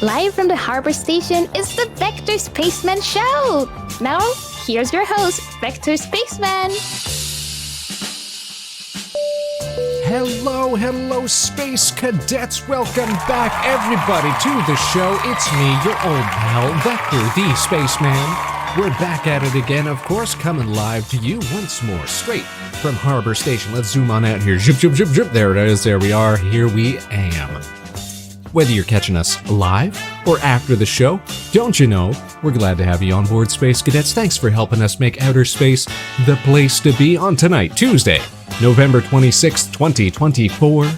Live from the harbor station is the Vector Spaceman Show! Now, here's your host, Vector Spaceman! Hello, Space Cadets! Welcome back, everybody, to the show. It's me, your old pal, Vector, the Spaceman. We're back at it again, of course, coming live to you once more, straight from Harbor Station. Let's zoom on out here. Zip, zip, zip, zip. There it is. There we are. Here we am. Whether you're catching us live or after the show, don't you know, we're glad to have you on board, Space Cadets. Thanks for helping us make outer space the place to be on tonight, Tuesday, November 26th, 2024.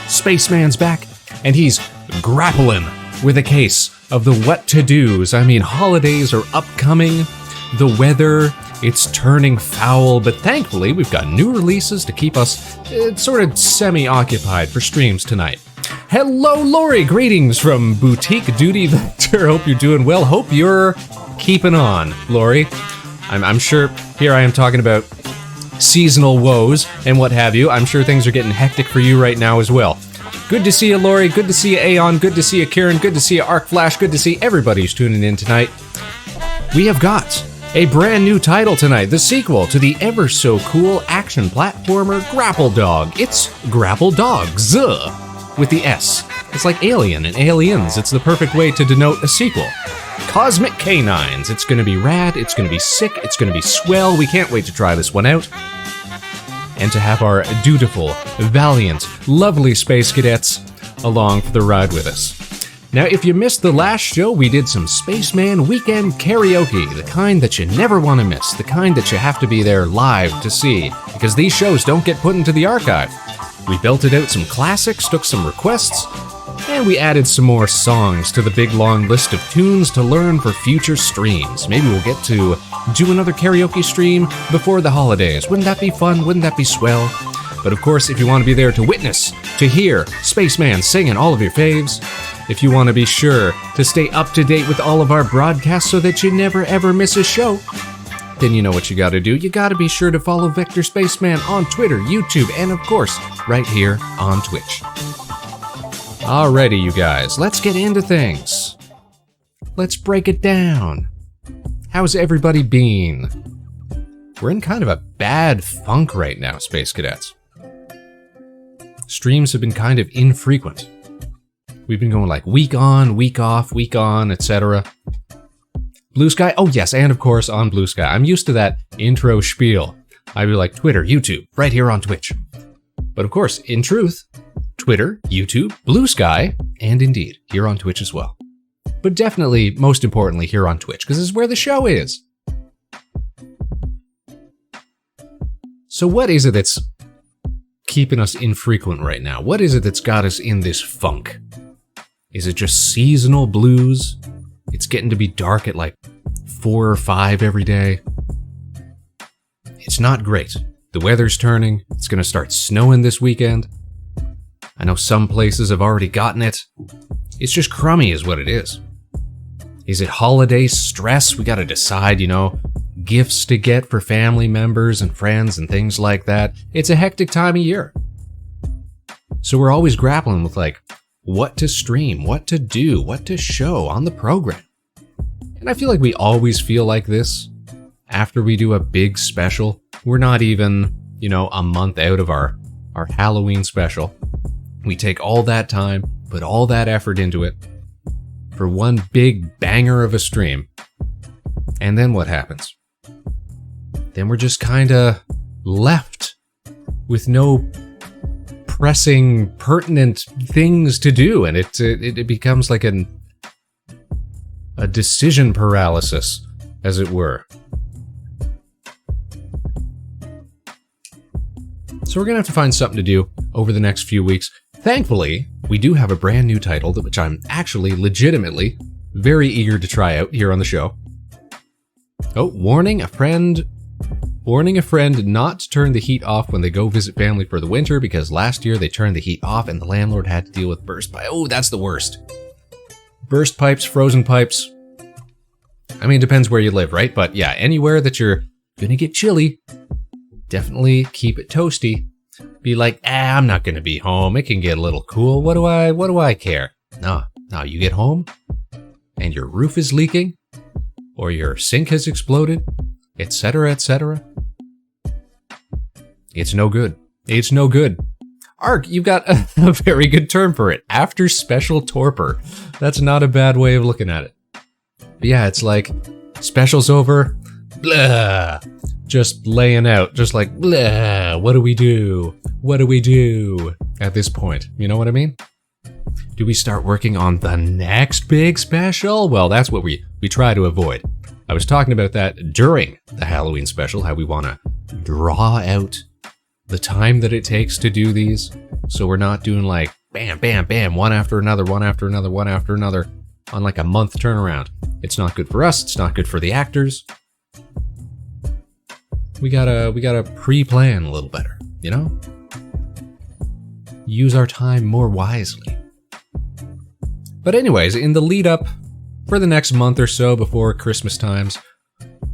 Spaceman's back, and he's grappling with a case of the what-to-dos. I mean, holidays are upcoming, the weather, it's turning foul, but thankfully we've got new releases to keep us sort of semi-occupied for streams tonight. Hello, Lori. Greetings from Boutique Duty Vector. Hope you're doing well. Hope you're keeping on, Lori. I'm sure here I am talking about seasonal woes and what have you. I'm sure things are getting hectic for you right now as well. Good to see you, Lori. Good to see you, Aeon. Good to see you, Kieran. Good to see you, Arc Flash. Good to see everybody who's tuning in tonight. We have got a brand new title tonight, the sequel to the ever-so-cool action platformer Grapple Dog. It's Grapple Dogs, with the S. It's like Alien and Aliens. It's the perfect way to denote a sequel. Cosmic Canines. It's going to be rad. It's going to be sick. It's going to be swell. We can't wait to try this one out. And to have our dutiful, valiant, lovely Space Cadets along for the ride with us. Now, if you missed the last show, we did some Spaceman Weekend Karaoke, the kind that you never want to miss, the kind that you have to be there live to see, because these shows don't get put into the archive. We belted out some classics, took some requests, and we added some more songs to the big long list of tunes to learn for future streams. Maybe we'll get to do another karaoke stream before the holidays. Wouldn't that be fun? Wouldn't that be swell? But of course, if you want to be there to witness, to hear Spaceman singing all of your faves, if you want to be sure to stay up to date with all of our broadcasts so that you never ever miss a show, then you know what you gotta do. You gotta be sure to follow Vector Spaceman on Twitter, YouTube, and of course, right here on Twitch. Alrighty, you guys, let's get into things. Let's break it down. How's everybody been? We're in kind of a bad funk right now, Space Cadets. Streams have been kind of infrequent. We've been going like week on, week off, week on, etc. Blue Sky? Oh yes, and of course on Blue Sky. I'm used to that intro spiel. I'd be like Twitter, YouTube, right here on Twitch. But of course, in truth, Twitter, YouTube, Blue Sky, and indeed, here on Twitch as well. But definitely, most importantly, here on Twitch, because this is where the show is. So what is it that's keeping us infrequent right now? What is it that's got us in this funk? Is it just seasonal blues? It's getting to be dark at like 4 or 5 every day. It's not great. The weather's turning. It's going to start snowing this weekend. I know some places have already gotten it. It's just crummy is what it is. Is it holiday stress? We got to decide, gifts to get for family members and friends and things like that. It's a hectic time of year. So we're always grappling with what to stream, what to do, what to show on the program. And I feel like we always feel like this after we do a big special. We're not even, a month out of our Halloween special. We take all that time, put all that effort into it for one big banger of a stream. And then what happens? Then we're just kind of left with no pressing, pertinent things to do, and it becomes like a decision paralysis, as it were. So we're gonna have to find something to do over the next few weeks. Thankfully, we do have a brand new title, which I'm actually legitimately very eager to try out here on the show. Oh, warning a friend not to turn the heat off when they go visit family for the winter, because last year they turned the heat off and the landlord had to deal with burst pipes. Oh, that's the worst. Burst pipes, frozen pipes. I mean, it depends where you live, right? But yeah, anywhere that you're gonna get chilly, definitely keep it toasty. Be like, I'm not gonna be home. It can get a little cool. What do I care? No, you get home, and your roof is leaking, or your sink has exploded, etc., etc., it's no good. It's no good. Ark, you've got a very good term for it. After special torpor. That's not a bad way of looking at it. But yeah, it's like, special's over, blah, just laying out, just like, blah, what do we do? What do we do at this point? You know what I mean? Do we start working on the next big special? Well, that's what we try to avoid. I was talking about that during the Halloween special, how we want to draw out the time that it takes to do these. So we're not doing like, bam, bam, bam, one after another, one after another, one after another, on like a month turnaround. It's not good for us, it's not good for the actors. We gotta pre-plan a little better, you know? Use our time more wisely. But anyways, in the lead up for the next month or so before Christmas times,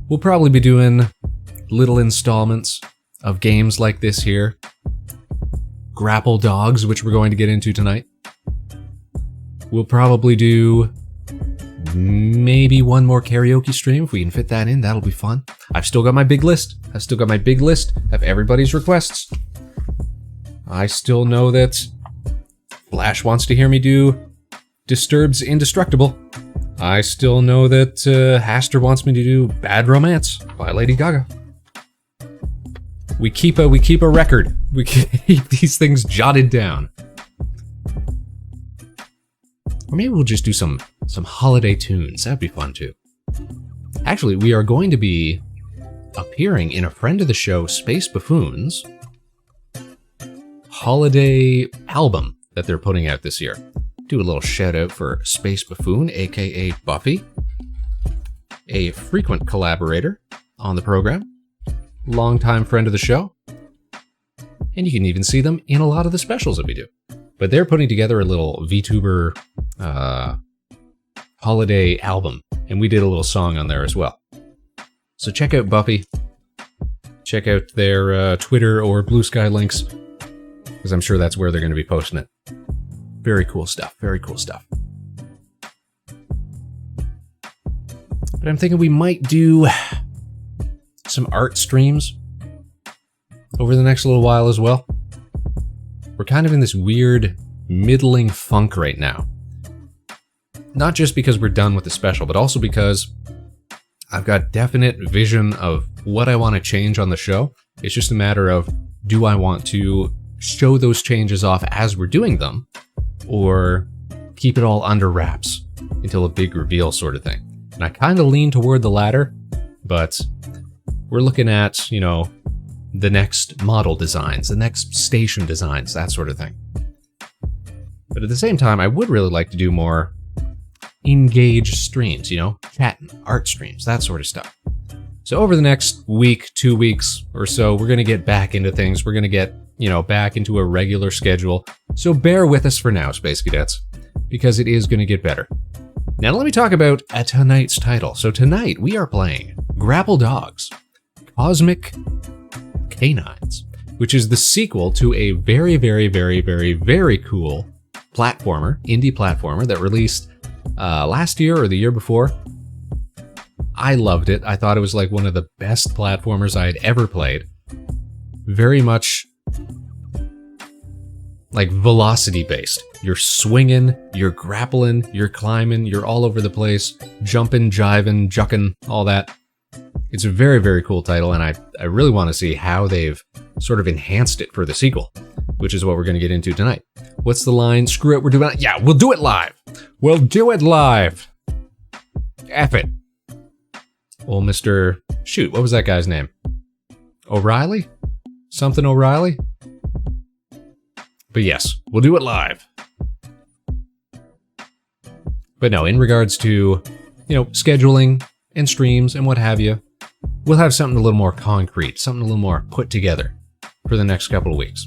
we'll probably be doing little installments of games like this here. Grapple Dogs, which we're going to get into tonight. We'll probably do maybe one more karaoke stream. If we can fit that in, that'll be fun. I've still got my big list. I've still got my big list of everybody's requests. I still know that Flash wants to hear me do Disturbed's Indestructible. I still know that Haster wants me to do Bad Romance by Lady Gaga. We keep a record. We keep these things jotted down. Or maybe we'll just do some holiday tunes. That'd be fun too. Actually, we are going to be appearing in a friend of the show, Space Buffoon's holiday album that they're putting out this year. Do a little shout out for Space Buffoon, aka Buffy, a frequent collaborator on the program, longtime friend of the show, and you can even see them in a lot of the specials that we do. But they're putting together a little VTuber holiday album, and we did a little song on there as well. So check out Buffy, check out their Twitter or Blue Sky links, because I'm sure that's where they're going to be posting it. Very cool stuff, very cool stuff. But I'm thinking we might do some art streams over the next little while as well. We're kind of in this weird middling funk right now. Not just because we're done with the special, but also because I've got definite vision of what I want to change on the show. It's just a matter of, do I want to show those changes off as we're doing them, or keep it all under wraps until a big reveal sort of thing? And I kind of lean toward the latter, but we're looking at, you know, the next model designs, the next station designs, that sort of thing. But at the same time, I would really like to do more engaged streams, you know, chatting, art streams, that sort of stuff. So over the next week, 2 weeks or so, we're going to get back into things. We're going to get, you know, back into a regular schedule. So bear with us for now, Space Cadets, because it is going to get better. Now let me talk about tonight's title. So tonight we are playing Grapple Dogs, Cosmic Canines, which is the sequel to a very, very, very, very, very cool platformer, indie platformer that released last year or the year before. I loved it. I thought it was like one of the best platformers I had ever played. Very much like velocity based. You're swinging, you're grappling, you're climbing, you're all over the place, jumping, jiving, jucking, all that. It's a very, very cool title, and I really want to see how they've sort of enhanced it for the sequel, which is what we're going to get into tonight. What's the line? Screw it, we're doing it. Yeah, we'll do it live. We'll do it live. F it. Well, Mr. Shoot, what was that guy's name? O'Reilly? Something O'Reilly? But yes, we'll do it live. But no, in regards to, you know, scheduling and streams and what have you, we'll have something a little more concrete, something a little more put together for the next couple of weeks.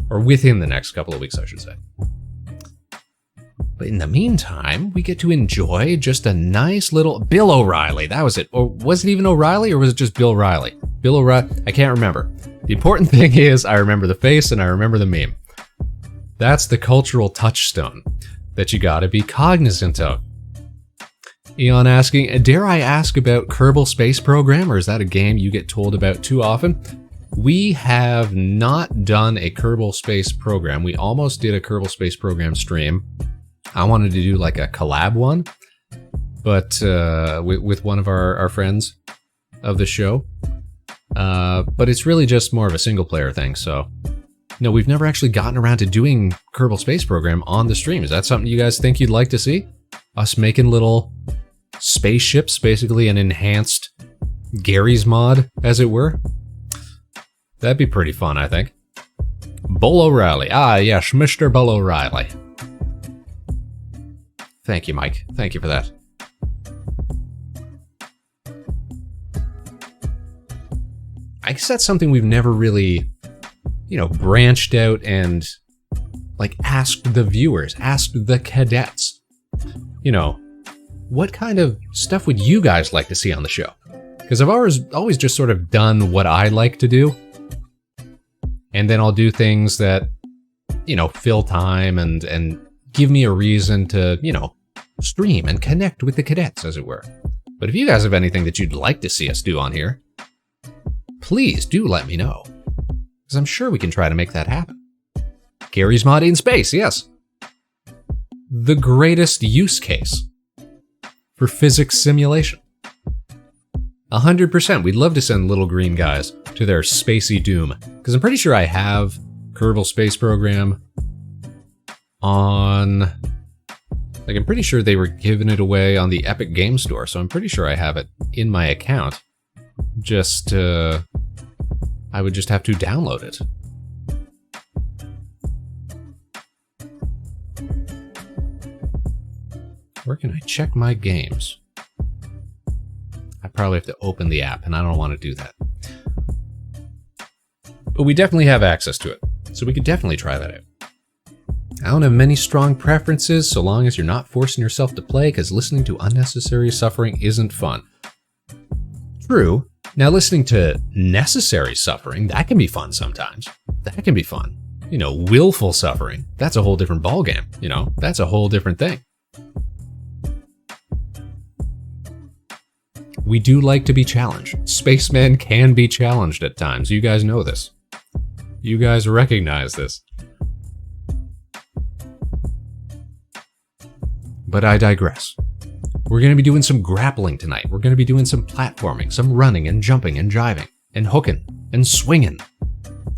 Or within the next couple of weeks, I should say. But in the meantime, we get to enjoy just a nice little Bill O'Reilly. That was it. Or was it even O'Reilly, or was it just Bill Riley? Bill O'Reilly? I can't remember. The important thing is I remember the face and I remember the meme. That's the cultural touchstone that you gotta be cognizant of. Eon asking, dare I ask about Kerbal Space Program, or is that a game you get told about too often? We have not done a Kerbal Space Program. We almost did a Kerbal Space Program stream. I wanted to do like a collab one, but with one of our friends of the show. But it's really just more of a single player thing, so... No, we've never actually gotten around to doing Kerbal Space Program on the stream. Is that something you guys think you'd like to see? Us making little spaceships, basically an enhanced Gary's mod, as it were? That'd be pretty fun, I think. Bull O'Reilly. Ah, yes, Mr. Bull O'Reilly. Thank you, Mike. Thank you for that. I guess that's something we've never really, you know, branched out and, like, asked the viewers, asked the cadets. You know, what kind of stuff would you guys like to see on the show? Because I've always just sort of done what I like to do. And then I'll do things that, you know, fill time and give me a reason to, you know, stream and connect with the cadets, as it were. But if you guys have anything that you'd like to see us do on here, please do let me know. Because I'm sure we can try to make that happen. Gary's Mod in Space, yes. The greatest use case for physics simulation. 100%. We'd love to send little green guys to their spacey doom. Because I'm pretty sure I have Kerbal Space Program on... Like, I'm pretty sure they were giving it away on the Epic Game Store, so I'm pretty sure I have it in my account. Just, I would just have to download it. Where can I check my games? I probably have to open the app, and I don't want to do that. But we definitely have access to it, so we could definitely try that out. I don't have many strong preferences, so long as you're not forcing yourself to play, because listening to unnecessary suffering isn't fun. True. Now, listening to necessary suffering, that can be fun sometimes. That can be fun. You know, willful suffering, that's a whole different ballgame. You know, that's a whole different thing. We do like to be challenged. Spacemen can be challenged at times. You guys know this. You guys recognize this. But I digress. We're going to be doing some grappling tonight. We're going to be doing some platforming, some running and jumping and jiving and hooking and swinging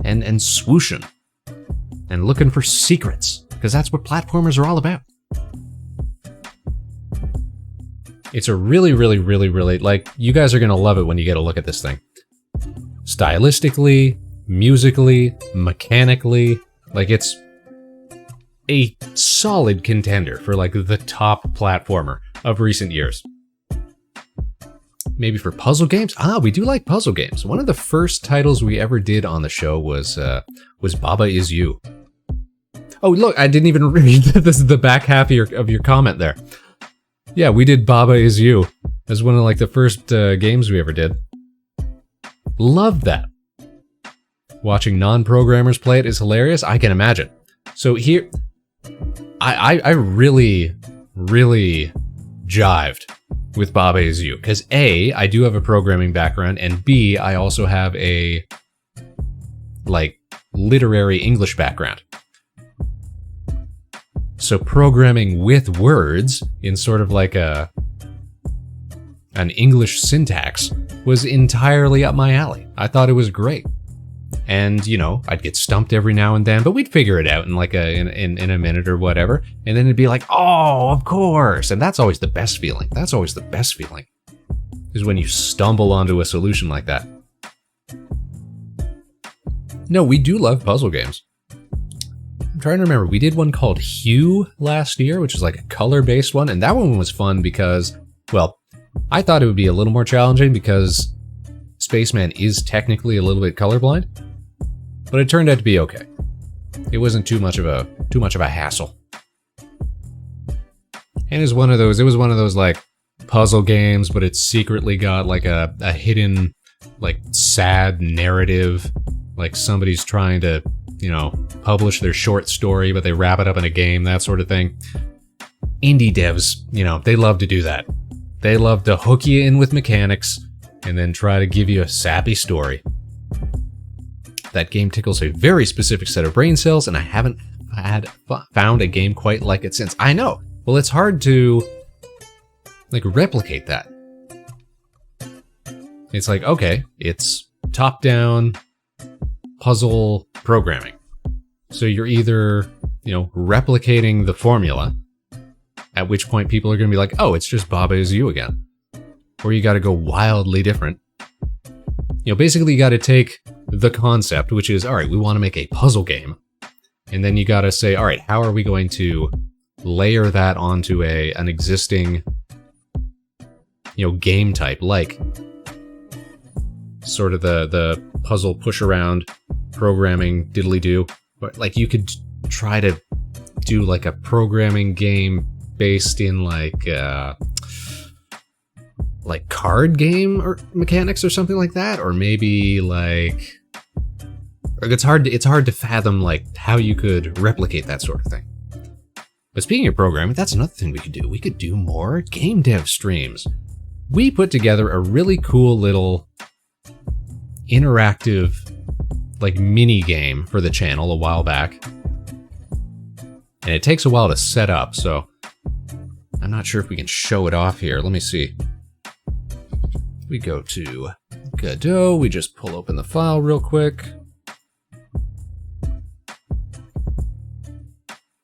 and swooshing and looking for secrets, because that's what platformers are all about. It's a really, like, you guys are going to love it when you get a look at this thing. Stylistically, musically, mechanically, like, it's a solid contender for, like, the top platformer of recent years. Maybe for puzzle games? Ah, we do like puzzle games. One of the first titles we ever did on the show was Baba Is You. Oh, look, I didn't even read this is the back half of your comment there. Yeah, we did Baba Is You as one of, like, the first games we ever did. Love that. Watching non-programmers play it is hilarious. I can imagine. So here, I really jived with Baba Is You, because A, I do have a programming background, and B, I also have a, like, literary English background. So programming with words in sort of like an English syntax was entirely up my alley. I thought it was great. And, you know, I'd get stumped every now and then, but we'd figure it out in like in a minute or whatever. And then it'd be like, oh, of course. And that's always the best feeling. That's always the best feeling, is when you stumble onto a solution like that. No, we do love puzzle games. I'm trying to remember. We did one called Hue last year, which is like a color-based one. And that one was fun because, well, I thought it would be a little more challenging because Spaceman is technically a little bit colorblind. But it turned out to be okay. It wasn't too much of a hassle. And it was one of those like puzzle games, but it's secretly got like a hidden, like, sad narrative. Like somebody's trying to, you know, publish their short story, but they wrap it up in a game, that sort of thing. Indie devs, you know, they love to do that. They love to hook you in with mechanics and then try to give you a sappy story. That game tickles a very specific set of brain cells, and I haven't found a game quite like it since. I know. Well, it's hard to like replicate that. It's like, okay, it's top-down puzzle programming. So you're either, replicating the formula, at which point people are going to be like, oh, it's just Baba Is You again. Or you got to go wildly different. Basically you got to take the concept, which is, all right, we want to make a puzzle game. And then you got to say, all right, how are we going to layer that onto an existing, game type, like sort of the puzzle push around programming diddly-do. But like you could try to do like a programming game based in like card game or mechanics or something like that, or maybe like it's hard to fathom like how you could replicate that sort of thing. But speaking of programming, that's another thing we could do. We could do more game dev streams. We put together a really cool little interactive like mini game for the channel a while back. And it takes a while to set up, so I'm not sure if we can show it off here. Let me see. We go to Godot, we just pull open the file real quick.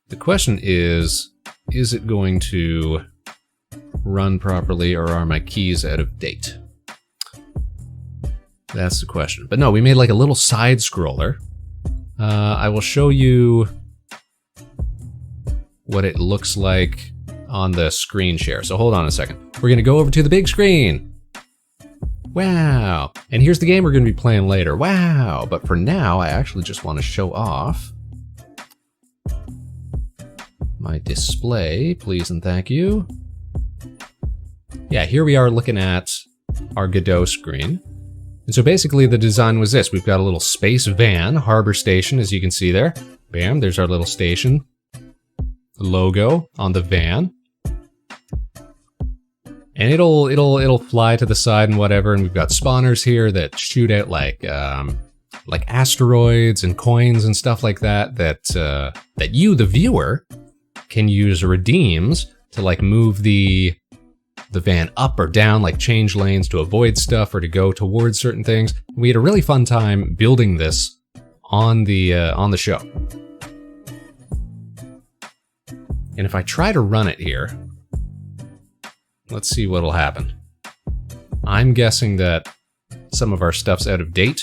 The question is it going to run properly, or are my keys out of date? That's the question. But no, we made like a little side scroller. I will show you what it looks like on the screen share. So hold on a second. We're gonna go over to the big screen. Wow. And here's the game we're gonna be playing later. Wow. But for now, I actually just want to show off my display, please and thank you. Yeah, here we are looking at our Godot screen. And so basically the design was this. We've got a little space van, harbor station, as you can see there. Bam, there's our little station logo on the van. And it'll fly to the side and whatever, and we've got spawners here that shoot out like asteroids and coins and stuff like that that you, the viewer, can use redeems to like move the van up or down, like change lanes to avoid stuff or to go towards certain things. We had a really fun time building this on the show. And if I try to run it here, let's see what'll happen. I'm guessing that some of our stuff's out of date.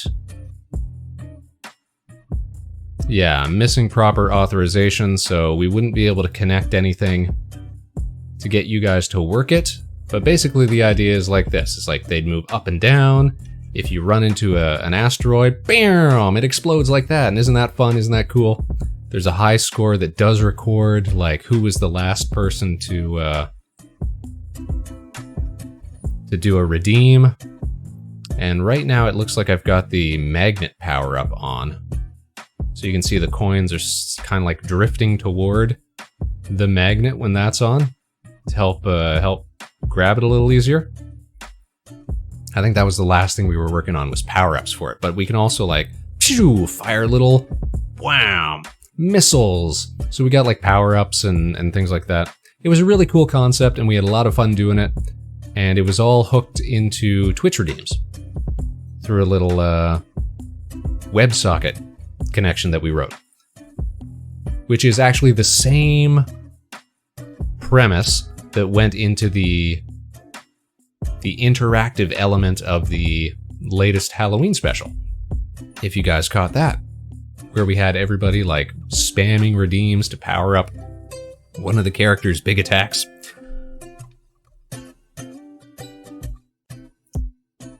Yeah, I'm missing proper authorization, so we wouldn't be able to connect anything to get you guys to work it. But basically the idea is like this. It's like they'd move up and down. If you run into an asteroid, bam, it explodes like that. And isn't that fun? Isn't that cool? There's a high score that does record like who was the last person to do a redeem. And right now it looks like I've got the magnet power up on. So you can see the coins are kind of like drifting toward the magnet when that's on to help grab it a little easier. I think that was the last thing we were working on was power-ups for it. But we can also like fire little wham missiles. So we got like power-ups and things like that. It was a really cool concept and we had a lot of fun doing it. And it was all hooked into Twitch redeems through a little WebSocket connection that we wrote, which is actually the same premise that went into the interactive element of the latest Halloween special. If you guys caught that, where we had everybody like spamming redeems to power up one of the characters' big attacks.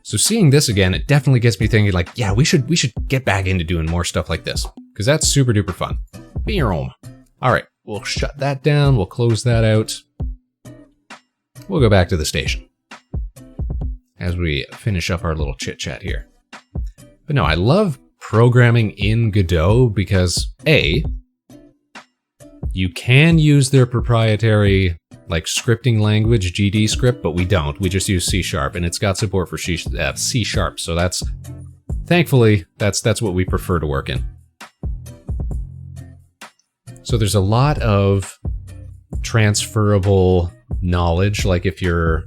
So seeing this again, it definitely gets me thinking like, yeah, we should get back into doing more stuff like this, because that's super duper fun. Boom. All right, we'll shut that down. We'll close that out. We'll go back to the station as we finish up our little chit chat here. But no, I love programming in Godot because A, you can use their proprietary like scripting language, GD script, but we don't. We just use C#, and it's got support for C#. So that's, thankfully, that's what we prefer to work in. So there's a lot of transferable knowledge, like if you're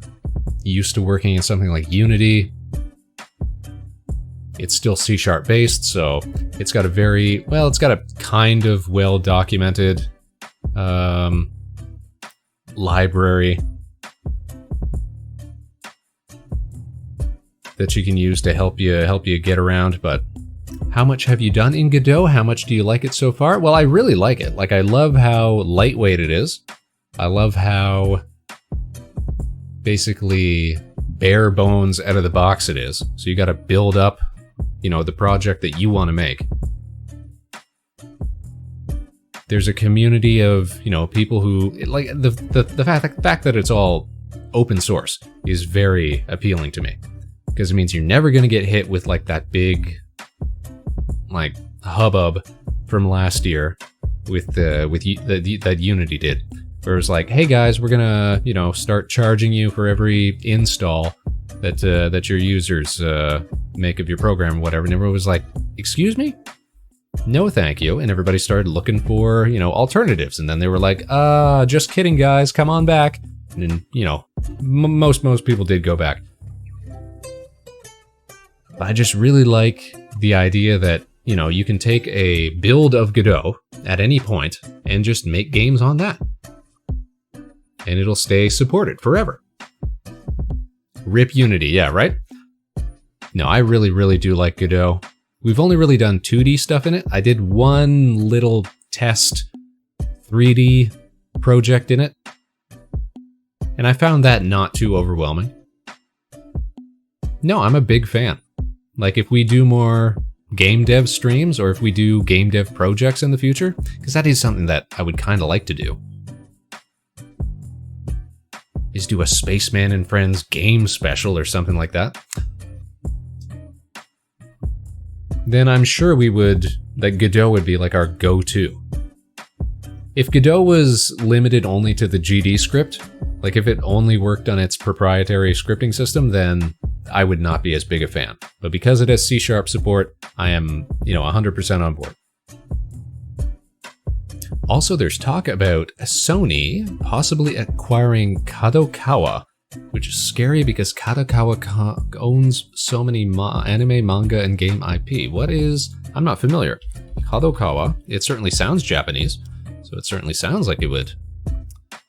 used to working in something like Unity, it's still C# based, so it's got a very, well, it's got a kind of well-documented library that you can use to help you get around. But how much have you done in Godot? How much do you like it so far? Well, I really like it. Like, I love how lightweight it is. I love how basically bare bones out of the box it is. So you got to build up, you know, the project that you want to make. There's a community of, you know, people who like the fact that it's all open source is very appealing to me, because it means you're never going to get hit with like that big like hubbub from last year with that Unity did, where it was like, hey guys, we're gonna, you know, start charging you for every install that your users make of your program or whatever, and everyone was like, excuse me? No thank you. And everybody started looking for, you know, alternatives, and then they were like, just kidding guys, come on back. And then, you know, most people did go back. But I just really like the idea that, you know, you can take a build of Godot at any point and just make games on that, and it'll stay supported forever. Rip Unity, yeah, right? No, I really do like Godot. We've only really done 2D stuff in it. I did one little test 3D project in it, and I found that not too overwhelming. No, I'm a big fan. Like, if we do more game dev streams, or if we do game dev projects in the future, because that is something that I would kind of like to do, is do a Spaceman and Friends game special or something like that. Then I'm sure that Godot would be like our go-to. If Godot was limited only to the GD script, like if it only worked on its proprietary scripting system, then I would not be as big a fan. But because it has C# support, I am, you know, 100% on board. Also, there's talk about Sony possibly acquiring Kadokawa, which is scary because Kadokawa owns so many anime, manga, and game IP. What is... I'm not familiar. Kadokawa, it certainly sounds Japanese, so it certainly sounds like it would.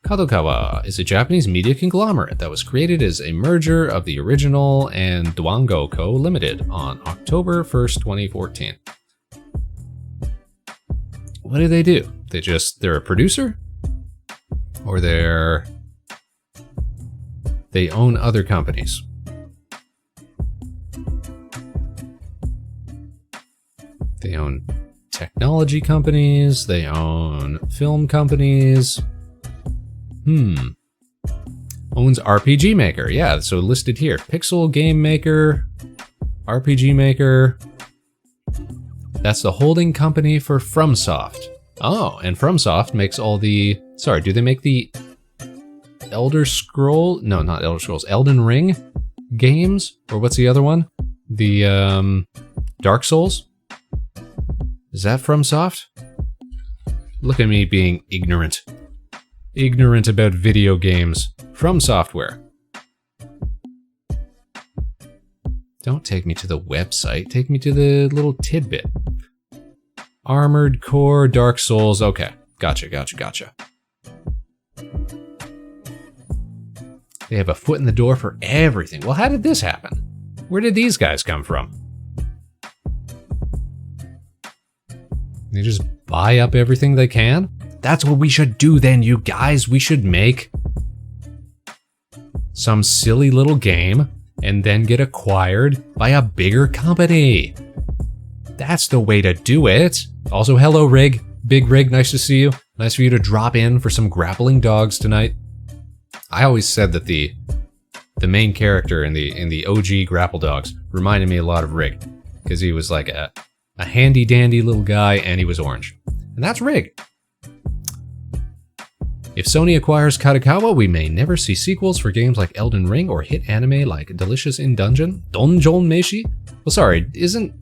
Kadokawa is a Japanese media conglomerate that was created as a merger of the original and Dwango Co. Limited on October 1st, 2014. What do? They're a producer? Or they own other companies? They own technology companies, they own film companies. Owns RPG Maker, yeah, so listed here. Pixel Game Maker, RPG Maker. That's the holding company for FromSoft. Oh, and FromSoft makes all the... Sorry, do they make the Elder Scroll? No, not Elder Scrolls. Elden Ring games? Or what's the other one? The Dark Souls? Is that FromSoft? Look at me being ignorant. Ignorant about video games. From Software. Don't take me to the website. Take me to the little tidbit. Armored Core, Dark Souls. Okay. Gotcha. They have a foot in the door for everything. Well, how did this happen? Where did these guys come from? They just buy up everything they can? That's what we should do then, you guys. We should make some silly little game and then get acquired by a bigger company. That's the way to do it. Also, hello, Rig. Big Rig, nice to see you. Nice for you to drop in for some grappling dogs tonight. I always said that the main character in the OG Grapple Dogs reminded me a lot of Rig, because he was like a handy dandy little guy and he was orange. And that's Rig. If Sony acquires Kadokawa, we may never see sequels for games like Elden Ring or hit anime like Delicious in Dungeon. Donjon Meshi? Well, sorry, isn't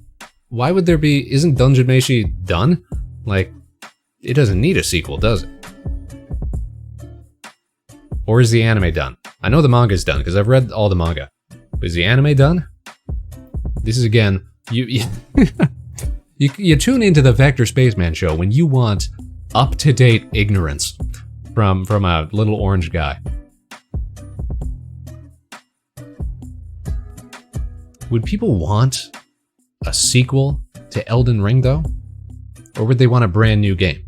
Dungeon Meshi done? Like, it doesn't need a sequel, does it? Or is the anime done? I know the manga's done, because I've read all the manga. But is the anime done? This is, again, you tune into the Vector Spaceman show when you want up-to-date ignorance from a little orange guy. Would people want a sequel to Elden Ring, though? Or would they want a brand new game?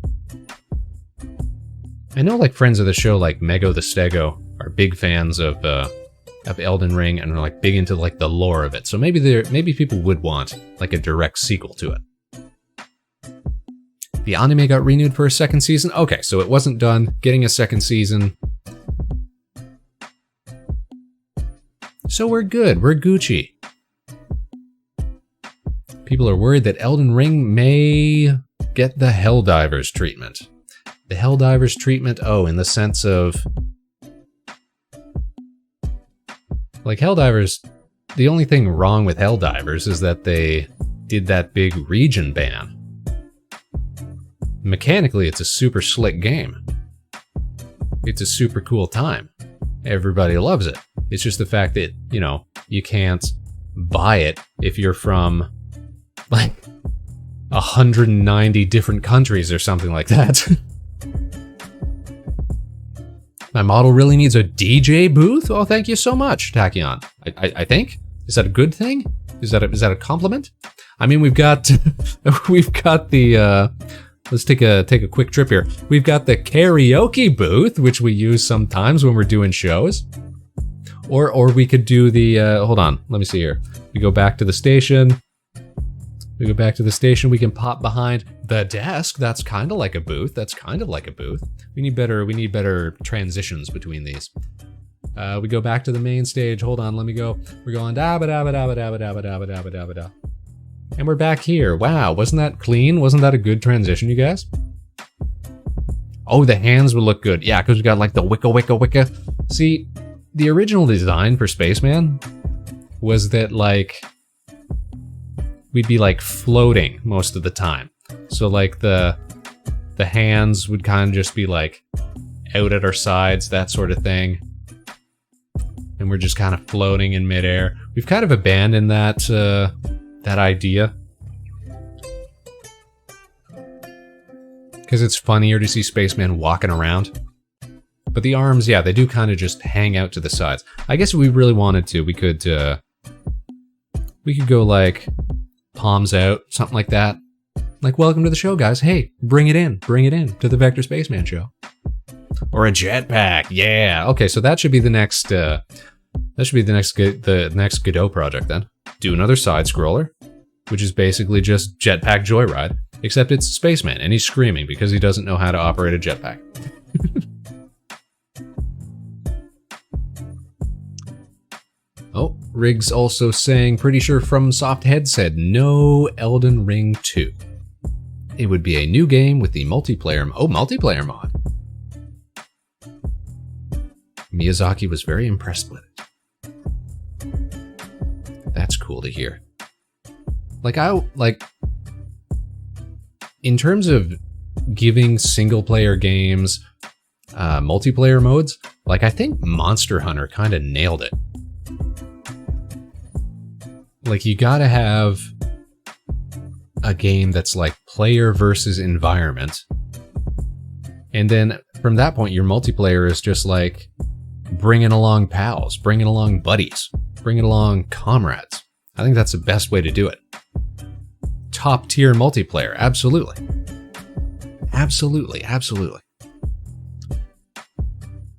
I know, like, friends of the show, like Mego the Stego, are big fans of Elden Ring and are, like, big into, like, the lore of it. So maybe people would want, like, a direct sequel to it. The anime got renewed for a second season? Okay, so it wasn't done. Getting a second season. So we're good. We're Gucci. People are worried that Elden Ring may get the Helldivers treatment. The Helldivers treatment, oh, in the sense of... Like, Helldivers, the only thing wrong with Helldivers is that they did that big region ban. Mechanically, it's a super slick game. It's a super cool time. Everybody loves it. It's just the fact that, you know, you can't buy it if you're from, like, 190 different countries or something like that. My model really needs a DJ booth? Oh, thank you so much, Tachyon. I think? Is that a good thing? Is that a compliment? I mean, we've got the let's take a quick trip here. We've got the karaoke booth, which we use sometimes when we're doing shows. Or we could do the hold on, let me see here. We go back to the station. We go back to the station, we can pop behind the desk. That's kind of like a booth. That's kind of like a booth. We need better transitions between these. We go back to the main stage. Hold on, let me go. We're going da ba da ba da ba da ba da ba da ba da ba da ba da. And we're back here. Wow, wasn't that clean? Wasn't that a good transition, you guys? Oh, the hands would look good. Yeah, because we got like the wicka wicka wicka. See, the original design for Spaceman was that, like, we'd be like floating most of the time. So like the hands would kind of just be like out at our sides, that sort of thing. And we're just kind of floating in midair. We've kind of abandoned that that idea. Because it's funnier to see Spaceman walking around. But the arms, yeah, they do kind of just hang out to the sides. I guess if we really wanted to, we could go like palms out, something like that. Like, welcome to the show, guys. Hey, bring it in to the Vector Spaceman show. Or a jetpack, yeah. Okay, so that should be the next, the next Godot project then. Do another side scroller, which is basically just jetpack joyride, except it's Spaceman and he's screaming because he doesn't know how to operate a jetpack. Oh, Riggs also saying, pretty sure FromSoft said no Elden Ring 2. It would be a new game with the multiplayer mod. Miyazaki was very impressed with it. That's cool to hear. In terms of giving single player games multiplayer modes, like, I think Monster Hunter kind of nailed it. Like, you gotta have a game that's like player versus environment. And then from that point, your multiplayer is just like bringing along pals, bringing along buddies, bringing along comrades. I think that's the best way to do it. Top tier multiplayer, absolutely. Absolutely, absolutely.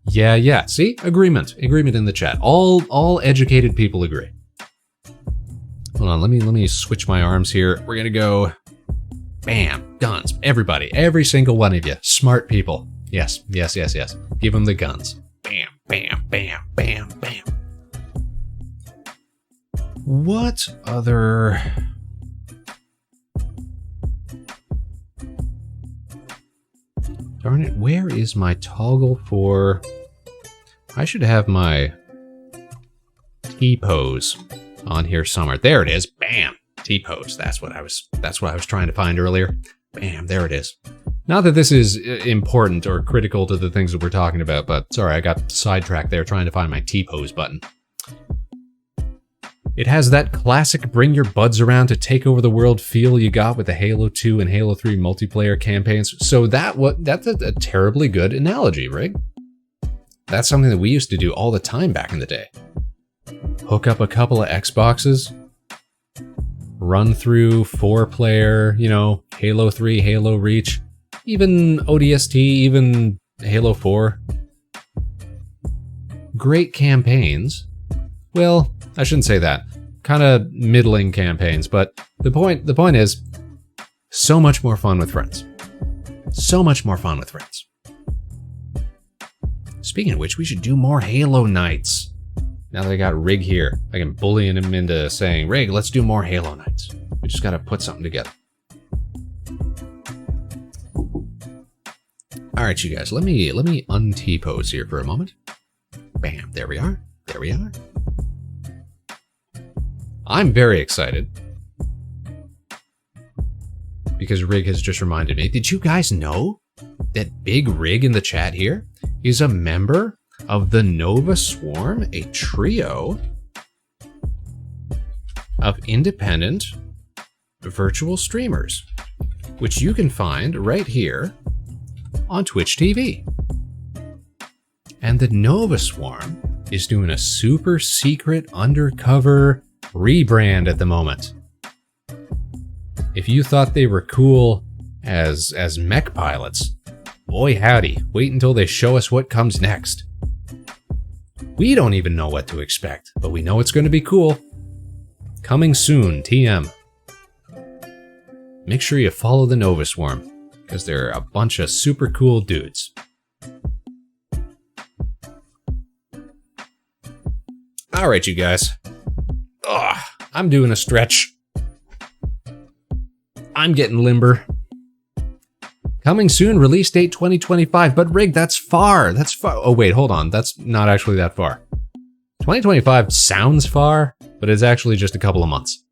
Yeah, see? Agreement in the chat. All educated people agree. Hold on, let me switch my arms here. We're gonna go, bam, guns. Everybody, every single one of you, smart people. Yes. Give them the guns. Bam, bam, bam, bam, bam. What other... Darn it, where is my toggle for... I should have my T-pose on here somewhere. There it is. Bam! T-pose. That's what I was trying to find earlier. Bam, there it is. Not that this is important or critical to the things that we're talking about, but sorry, I got sidetracked there trying to find my T-pose button. It has that classic bring your buds around to take over the world feel you got with the Halo 2 and Halo 3 multiplayer campaigns. So that's a terribly good analogy, right? That's something that we used to do all the time back in the day. Hook up a couple of Xboxes, run through 4-player, you know, Halo 3, Halo Reach, even ODST, even Halo 4. Great campaigns. Well, I shouldn't say that. Kind of middling campaigns, but the point is, so much more fun with friends. So much more fun with friends. Speaking of which, we should do more Halo nights. Now that I got Rig here, I can bully him into saying, Rig, let's do more Halo nights. We just gotta put something together. Alright, you guys, let me un-T-pose here for a moment. Bam, there we are. There we are. I'm very excited because Rig has just reminded me. Did you guys know that Big Rig in the chat here is a member of the Nova Swarm, a trio of independent virtual streamers, which you can find right here on Twitch TV. And the Nova Swarm is doing a super secret undercover rebrand at the moment. If you thought they were cool as mech pilots, boy howdy, wait until they show us what comes next. We don't even know what to expect, but we know it's going to be cool. Coming soon, TM. Make sure you follow the Nova Swarm, because they're a bunch of super cool dudes. Alright, you guys. Ugh, I'm doing a stretch. I'm getting limber. Coming soon, release date 2025. But Rig, that's far. That's far. Oh wait, hold on. That's not actually that far. 2025 sounds far, but it's actually just a couple of months.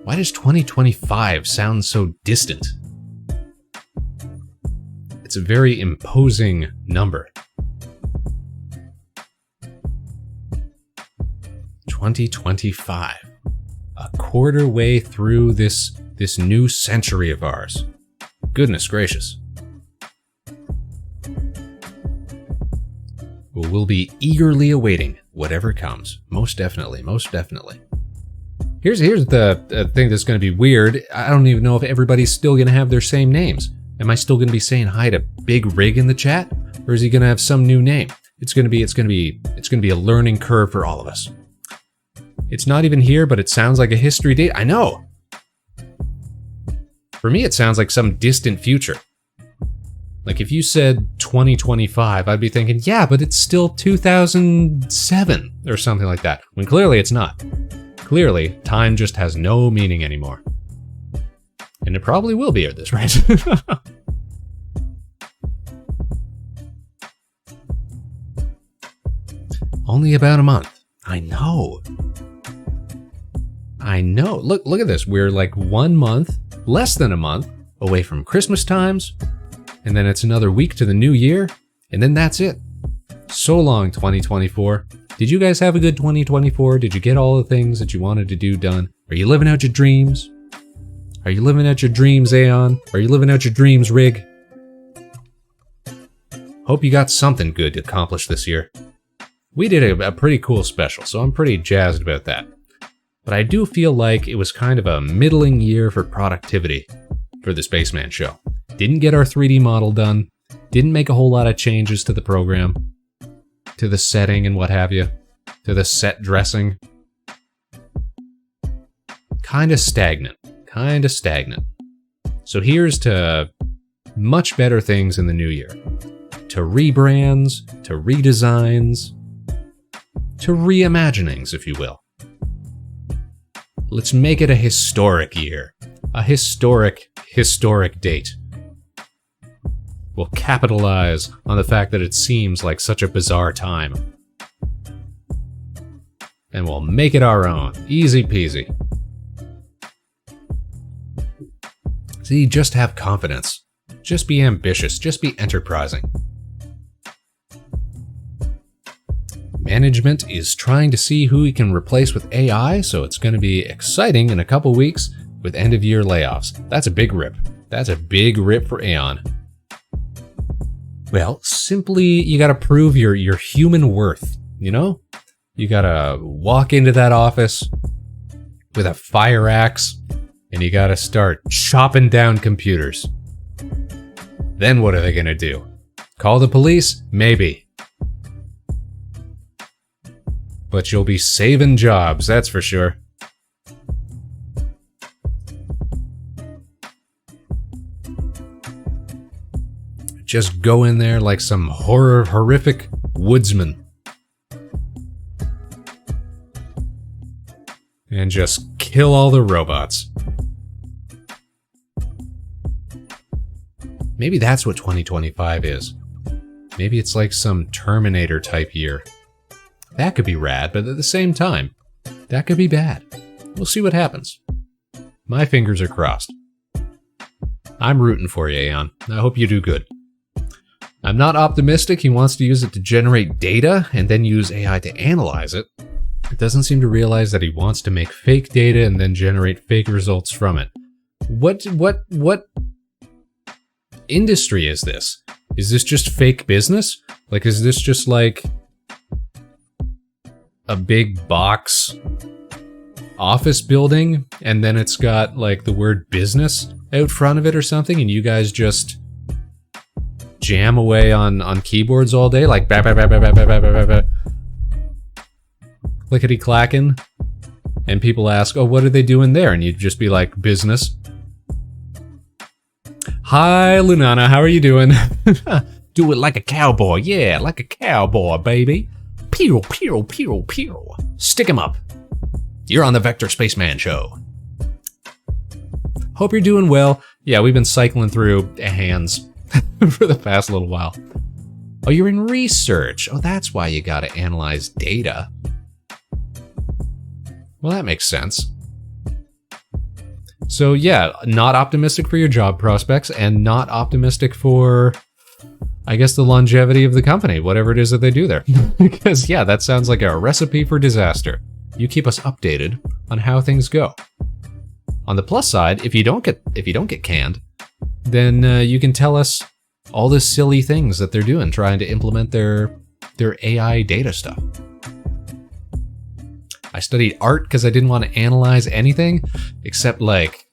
Why does 2025 sound so distant? It's a very imposing number. 2025. A quarter way through this new century of ours. Goodness gracious. We'll be eagerly awaiting whatever comes. Most definitely, most definitely. Here's the thing that's going to be weird. I don't even know if everybody's still going to have their same names. Am I still going to be saying hi to Big Rig in the chat, or is he going to have some new name? It's going to be a learning curve for all of us. It's not even here, but it sounds like a history date. I know. For me, it sounds like some distant future. Like if you said 2025, I'd be thinking, yeah, but it's still 2007 or something like that. When clearly it's not. Clearly, time just has no meaning anymore. And it probably will be at this rate. Only about a month. I know. I know. Look at this. We're like 1 month, less than a month, away from Christmas times. And then it's another week to the new year. And then that's it. So long, 2024. Did you guys have a good 2024? Did you get all the things that you wanted to do done? Are you living out your dreams? Are you living out your dreams, Aeon? Are you living out your dreams, Rig? Hope you got something good to accomplish this year. We did a pretty cool special, so I'm pretty jazzed about that. But I do feel like it was kind of a middling year for productivity for the Spaceman show. Didn't get our 3D model done, didn't make a whole lot of changes to the program, to the setting and what have you, to the set dressing. Kinda stagnant. So here's to much better things in the new year. To rebrands, to redesigns, to reimaginings, if you will. Let's make it a historic year. A historic date. We'll capitalize on the fact that it seems like such a bizarre time. And we'll make it our own. Easy peasy. See, just have confidence. Just be ambitious. Just be enterprising. Management is trying to see who he can replace with AI, so it's going to be exciting in a couple weeks with end-of-year layoffs. That's a big rip. That's a big rip for Aeon. Well, simply, you gotta prove your human worth, you know? You gotta walk into that office with a fire axe, and you gotta start chopping down computers. Then what are they gonna do? Call the police? Maybe. But you'll be saving jobs, that's for sure. Just go in there like some horrific woodsman. And just kill all the robots. Maybe that's what 2025 is. Maybe it's like some Terminator type year. That could be rad, but at the same time, that could be bad. We'll see what happens. My fingers are crossed. I'm rooting for you, Aeon. I hope you do good. I'm not optimistic he wants to use it to generate data and then use AI to analyze it. It doesn't seem to realize that he wants to make fake data and then generate fake results from it. What industry is this? Is this just fake business? Like, is this just like a big box office building and then it's got like the word business out front of it or something and you guys just jam away on keyboards all day, like bah, bah, bah, bah, bah, bah, bah, bah, bah. Clickety clacking, and people ask, "Oh, what are they doing there?" And you'd just be like, "Business." Hi, Lunana, how are you doing? Do it like a cowboy, yeah, like a cowboy, baby. Pew, pew, pew, pew. Stick 'em up. You're on the Vector Spaceman Show. Hope you're doing well. Yeah, we've been cycling through hands for the past little while. Oh, you're in research. Oh, that's why you gotta analyze data. Well, that makes sense. So yeah, not optimistic for your job prospects and not optimistic for, I guess, the longevity of the company, whatever it is that they do there. Because yeah, that sounds like a recipe for disaster. You keep us updated on how things go. On the plus side, if you don't get canned, then you can tell us all the silly things that they're doing trying to implement their AI data stuff. I studied art because I didn't want to analyze anything except like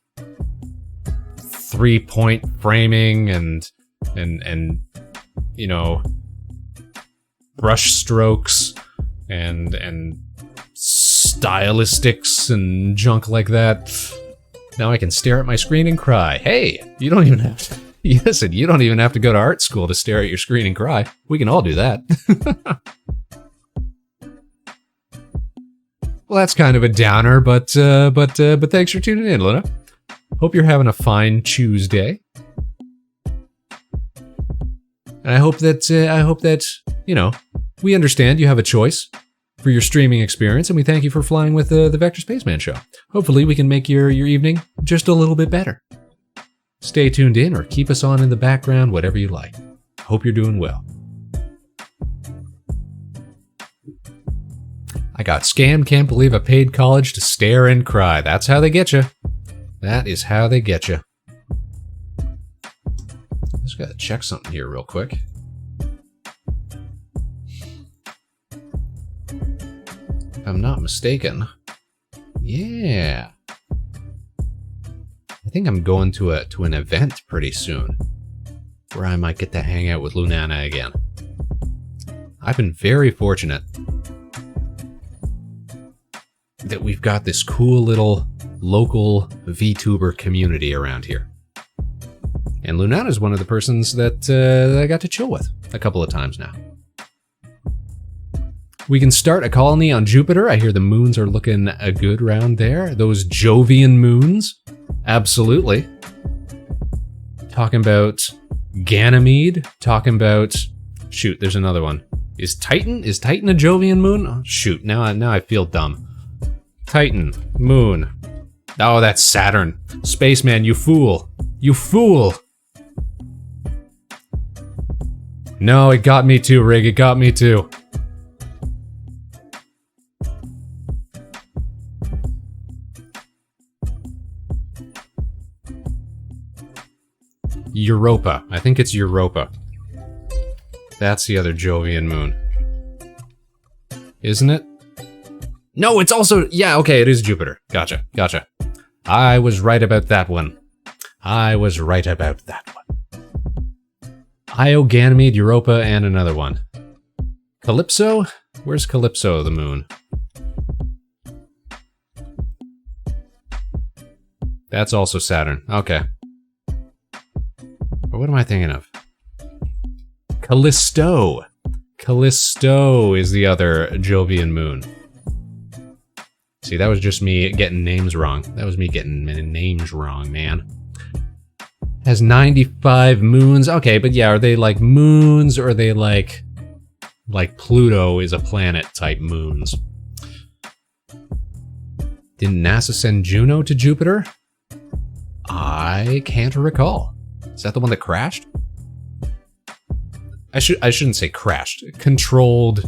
3-point framing and you know, brush strokes and stylistics and junk like that. Now I can stare at my screen and cry. Hey, you don't even have to. Listen, you don't even have to go to art school to stare at your screen and cry. We can all do that. Well, that's kind of a downer, but thanks for tuning in, Luna. Hope you're having a fine Tuesday. And I hope that you know, we understand you have a choice for your streaming experience, and we thank you for flying with the Vector Spaceman Show. Hopefully, we can make your evening just a little bit better. Stay tuned in or keep us on in the background, whatever you like. Hope you're doing well. I got scammed, can't believe I paid college to stare and cry. That's how they get you. That is how they get you. Just gotta check something here real quick. If I'm not mistaken. Yeah. I think I'm going to an event pretty soon where I might get to hang out with Lunana again. I've been very fortunate that we've got this cool little local VTuber community around here. And Lunana is one of the persons that I got to chill with a couple of times now. We can start a colony on Jupiter. I hear the moons are looking good around there. Those Jovian moons. Absolutely. Talking about Ganymede. Talking about... Shoot, there's another one. Is Titan a Jovian moon? Oh, shoot, now I feel dumb. Titan, moon. Oh, that's Saturn. Spaceman, you fool. You fool! No, it got me too, Rig. It got me too. Europa. I think it's Europa. That's the other Jovian moon. Isn't it? No, it's also... Yeah, okay, it is Jupiter. Gotcha, gotcha. I was right about that one. I was right about that one. Io, Ganymede, Europa, and another one. Calypso? Where's Calypso, the moon? That's also Saturn. Okay. But what am I thinking of? Callisto. Callisto is the other Jovian moon. See, that was just me getting names wrong. That was me getting names wrong, man. Has 95 moons. Okay, but yeah, are they like moons or are they like Pluto is a planet type moons? Didn't NASA send Juno to Jupiter? I can't recall. Is that the one that crashed? I shouldn't say crashed. Controlled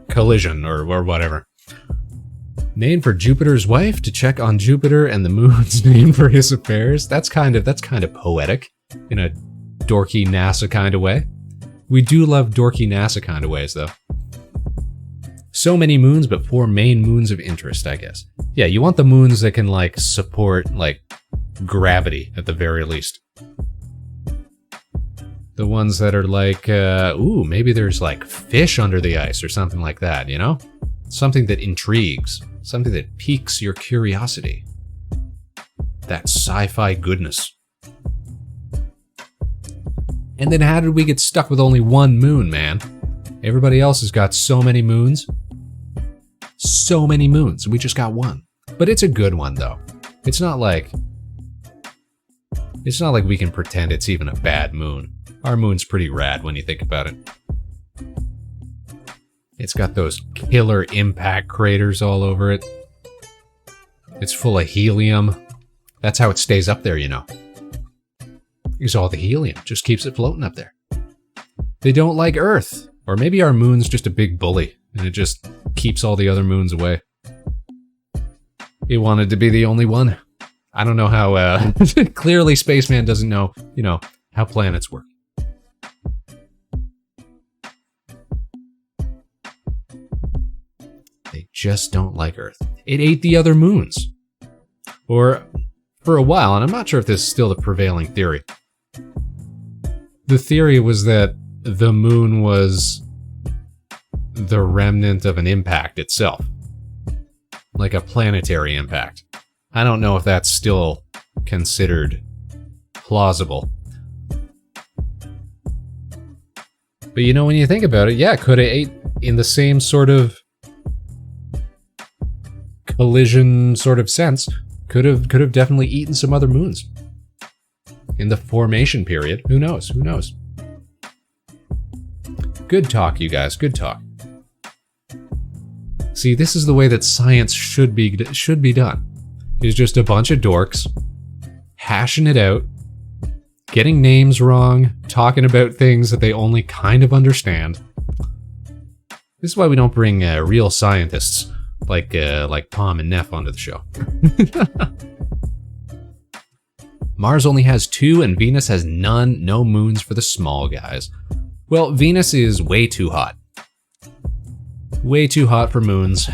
collision or whatever. Name for Jupiter's wife to check on Jupiter and the moon's name for his affairs. That's kind of poetic in a dorky NASA kind of way. We do love dorky NASA kind of ways though. So many moons, but 4 main moons of interest, I guess. Yeah, you want the moons that can like support like gravity at the very least. The ones that are like, ooh, maybe there's like fish under the ice or something like that, you know? Something that intrigues. Something that piques your curiosity. That sci-fi goodness. And then how did we get stuck with only one moon, man? Everybody else has got so many moons. So many moons, and we just got one. But it's a good one, though. It's not like we can pretend it's even a bad moon. Our moon's pretty rad when you think about it. It's got those killer impact craters all over it. It's full of helium. That's how it stays up there, you know. Because all the helium just keeps it floating up there. They don't like Earth. Or maybe our moon's just a big bully, and it just keeps all the other moons away. It wanted to be the only one. I don't know how, clearly Spaceman doesn't know, you know, how planets work. They just don't like Earth. It ate the other moons. Or, for a while, and I'm not sure if this is still the prevailing theory. The theory was that the moon was the remnant of an impact itself. Like a planetary impact. I don't know if that's still considered plausible. But you know, when you think about it, yeah, could have ate in the same sort of collision sort of sense. Could have definitely eaten some other moons. In the formation period. Who knows? Who knows? Good talk, you guys. Good talk. See, this is the way that science should be done. It's just a bunch of dorks hashing it out, getting names wrong, talking about things that they only kind of understand. This is why we don't bring real scientists like Palm and Neff onto the show. Mars only has 2 and Venus has none. No moons for the small guys. Well, Venus is way too hot. Way too hot for moons.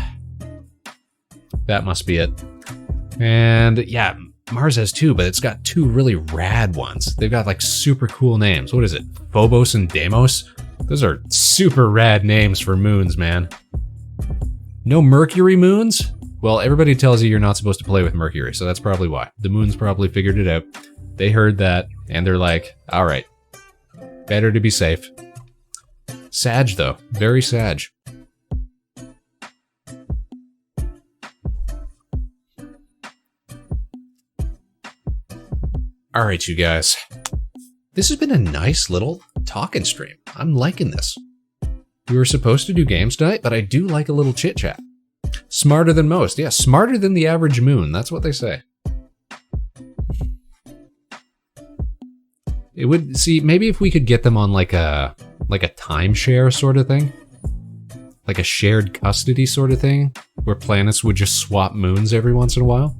That must be it. And yeah, Mars has 2, but it's got 2 really rad ones. They've got like super cool names. What is it? Phobos and Deimos? Those are super rad names for moons, man. No Mercury moons? Well, everybody tells you you're not supposed to play with Mercury, so that's probably why. The moons probably figured it out. They heard that, and they're like, alright, better to be safe. Sag, though. Very Sag. All right, you guys. This has been a nice little talking stream. I'm liking this. We were supposed to do games tonight, but I do like a little chit-chat. Smarter than most. Yeah, smarter than the average moon. That's what they say. It would, see, maybe if we could get them on like a timeshare sort of thing. Like a shared custody sort of thing, where planets would just swap moons every once in a while.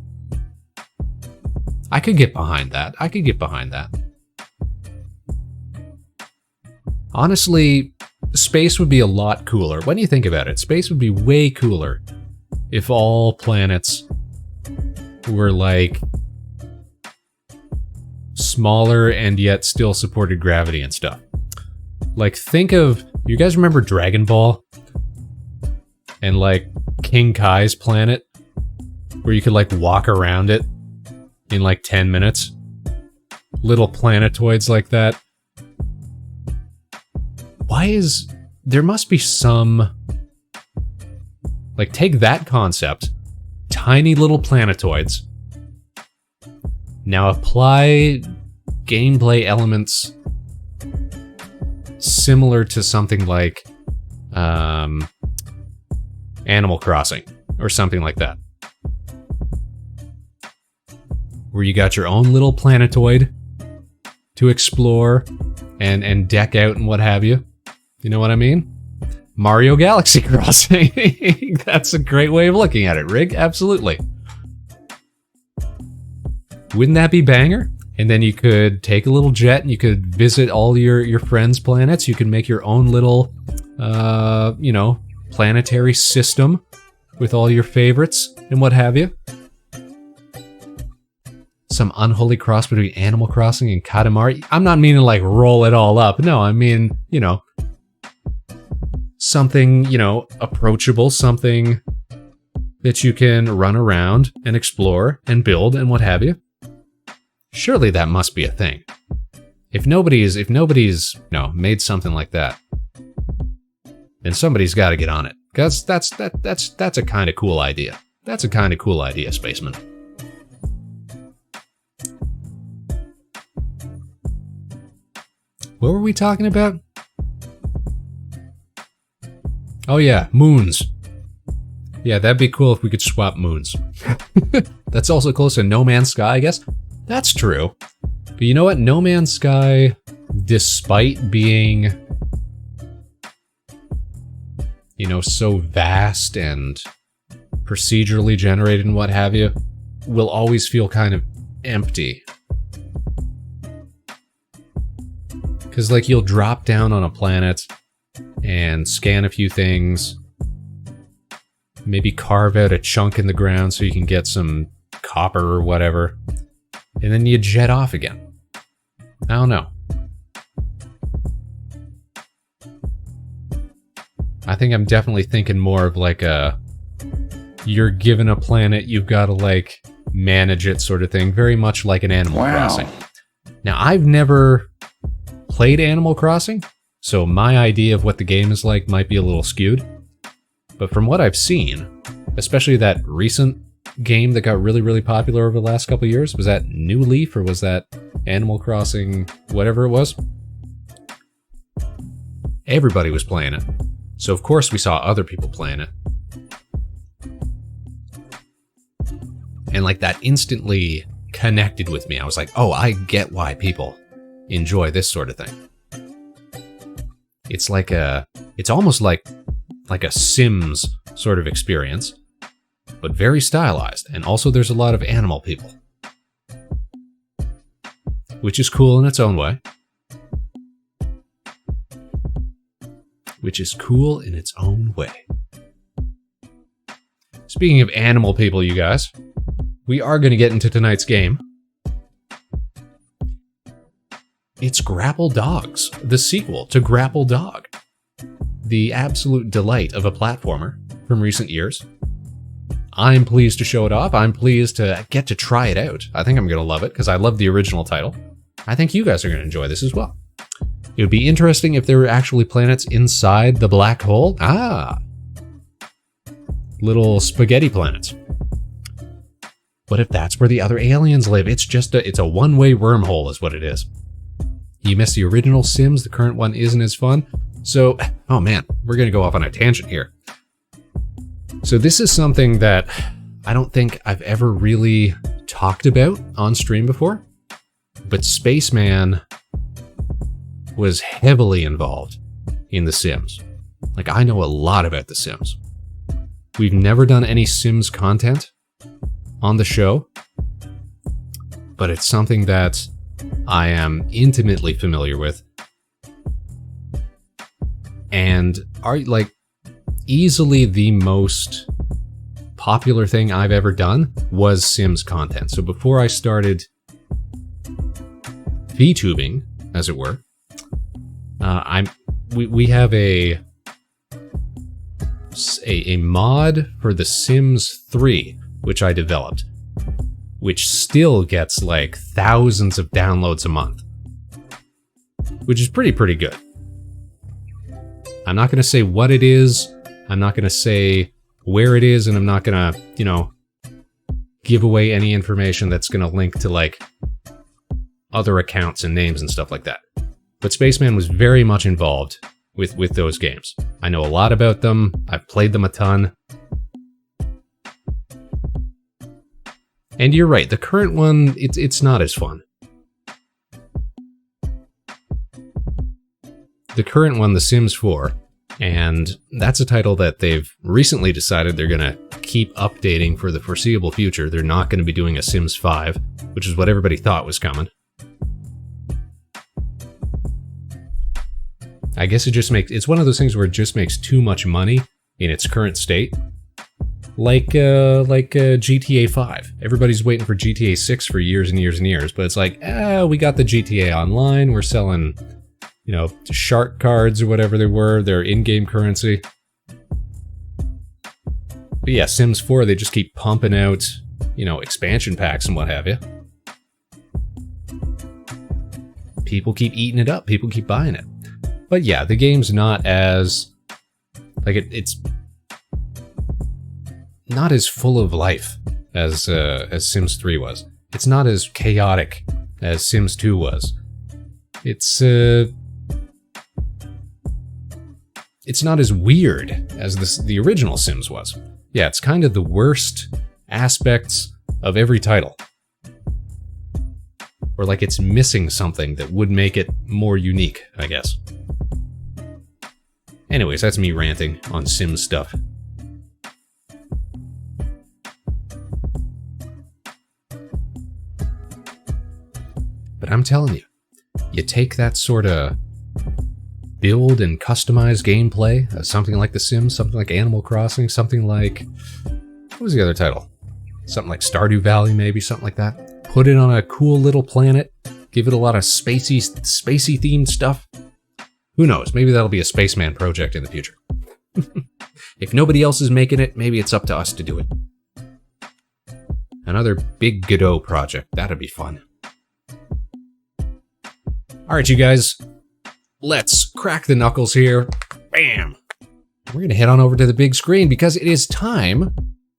I could get behind that. I could get behind that. Honestly, space would be a lot cooler. When you think about it, space would be way cooler if all planets were like smaller and yet still supported gravity and stuff. Like, think of, you guys remember Dragon Ball? And like King Kai's planet, where you could like walk around it in like 10 minutes. Little planetoids like that. Why is... There must be some... Like, take that concept, tiny little planetoids, now apply gameplay elements similar to something like Animal Crossing, or something like that. Where you got your own little planetoid to explore and deck out and what have you. You know what I mean? Mario Galaxy Crossing. That's a great way of looking at it, Rig. Absolutely. Wouldn't that be banger? And then you could take a little jet and you could visit all your friends' planets. You can make your own little, you know, planetary system with all your favorites and what have you. Some unholy cross between Animal Crossing and Katamari. I'm not meaning like roll it all up. No, I mean, you know, something, you know, approachable, something that you can run around and explore and build and what have you. Surely that must be a thing. If nobody's, you know, made something like that, then somebody's got to get on it. Cause that's a kind of cool idea. That's a kind of cool idea, Spaceman. What were we talking about? Oh yeah, moons. Yeah, that'd be cool if we could swap moons. That's also close to No Man's Sky, I guess. That's true. But you know what? No Man's Sky, despite being, you know, so vast and procedurally generated and what have you, will always feel kind of empty. Because, like, you'll drop down on a planet and scan a few things, maybe carve out a chunk in the ground so you can get some copper or whatever, and then you jet off again. I don't know. I think I'm definitely thinking more of like a, you're given a planet, you've got to like manage it sort of thing, very much like an Animal Crossing. Now, I've never played Animal Crossing, so my idea of what the game is like might be a little skewed. But from what I've seen, especially that recent game that got really, really popular over the last couple of years, was that New Leaf or was that Animal Crossing, whatever it was? Everybody was playing it. So of course we saw other people playing it. And like that instantly connected with me. I was like, oh, I get why people enjoy this sort of thing. It's like it's almost like a Sims sort of experience, but very stylized. And also there's a lot of animal people, which is cool in its own way. Which is cool in its own way. Speaking of animal people, you guys, we are going to get into tonight's game. It's Grapple Dogs, the sequel to Grapple Dog. The absolute delight of a platformer from recent years. I'm pleased to show it off. I'm pleased to get to try it out. I think I'm going to love it because I love the original title. I think you guys are going to enjoy this as well. It would be interesting if there were actually planets inside the black hole. Ah! Little spaghetti planets. What if that's where the other aliens live? It's a one-way wormhole is what it is. You miss the original Sims, the current one isn't as fun. So, oh man, we're gonna go off on a tangent here. So this is something that I don't think I've ever really talked about on stream before, but Spaceman was heavily involved in The Sims. Like, I know a lot about The Sims. We've never done any Sims content on the show, but it's something that I am intimately familiar with, and are like easily the most popular thing I've ever done was Sims content. So before I started VTubing, as it were, we have a mod for The Sims 3, which I developed, which still gets like thousands of downloads a month, which is pretty good. I'm not going to say what it is, I'm not going to say where it is, and I'm not going to, give away any information that's going to link to like other accounts and names and stuff like that. But Spaceman was very much involved with those games. I know a lot about them, I've played them a ton. And you're right, the current one, it's not as fun. The current one, The Sims 4, and that's a title that they've recently decided they're gonna keep updating for the foreseeable future. They're not gonna be doing a Sims 5, which is what everybody thought was coming. I guess it's one of those things where it just makes too much money in its current state. Like GTA 5. Everybody's waiting for GTA 6 for years and years and years, but it's like, we got the GTA Online, we're selling, shark cards or whatever they were, their in-game currency. But yeah, Sims 4, they just keep pumping out, expansion packs and what have you. People keep eating it up, people keep buying it. But yeah, the game's not as, it's not as full of life as Sims 3 was. It's not as chaotic as Sims 2 was. It's not as weird as the original Sims was. Yeah, it's kind of the worst aspects of every title. Or like it's missing something that would make it more unique, I guess. Anyways, that's me ranting on Sims stuff. But I'm telling you, you take that sort of build and customize gameplay of something like The Sims, something like Animal Crossing, something like, what was the other title? Something like Stardew Valley, maybe, something like that. Put it on a cool little planet, give it a lot of spacey themed stuff. Who knows, maybe that'll be a Spaceman project in the future. If nobody else is making it, maybe it's up to us to do it. Another big Godot project, that'd be fun. Alright, you guys, let's crack the knuckles here. Bam! We're gonna head on over to the big screen because it is time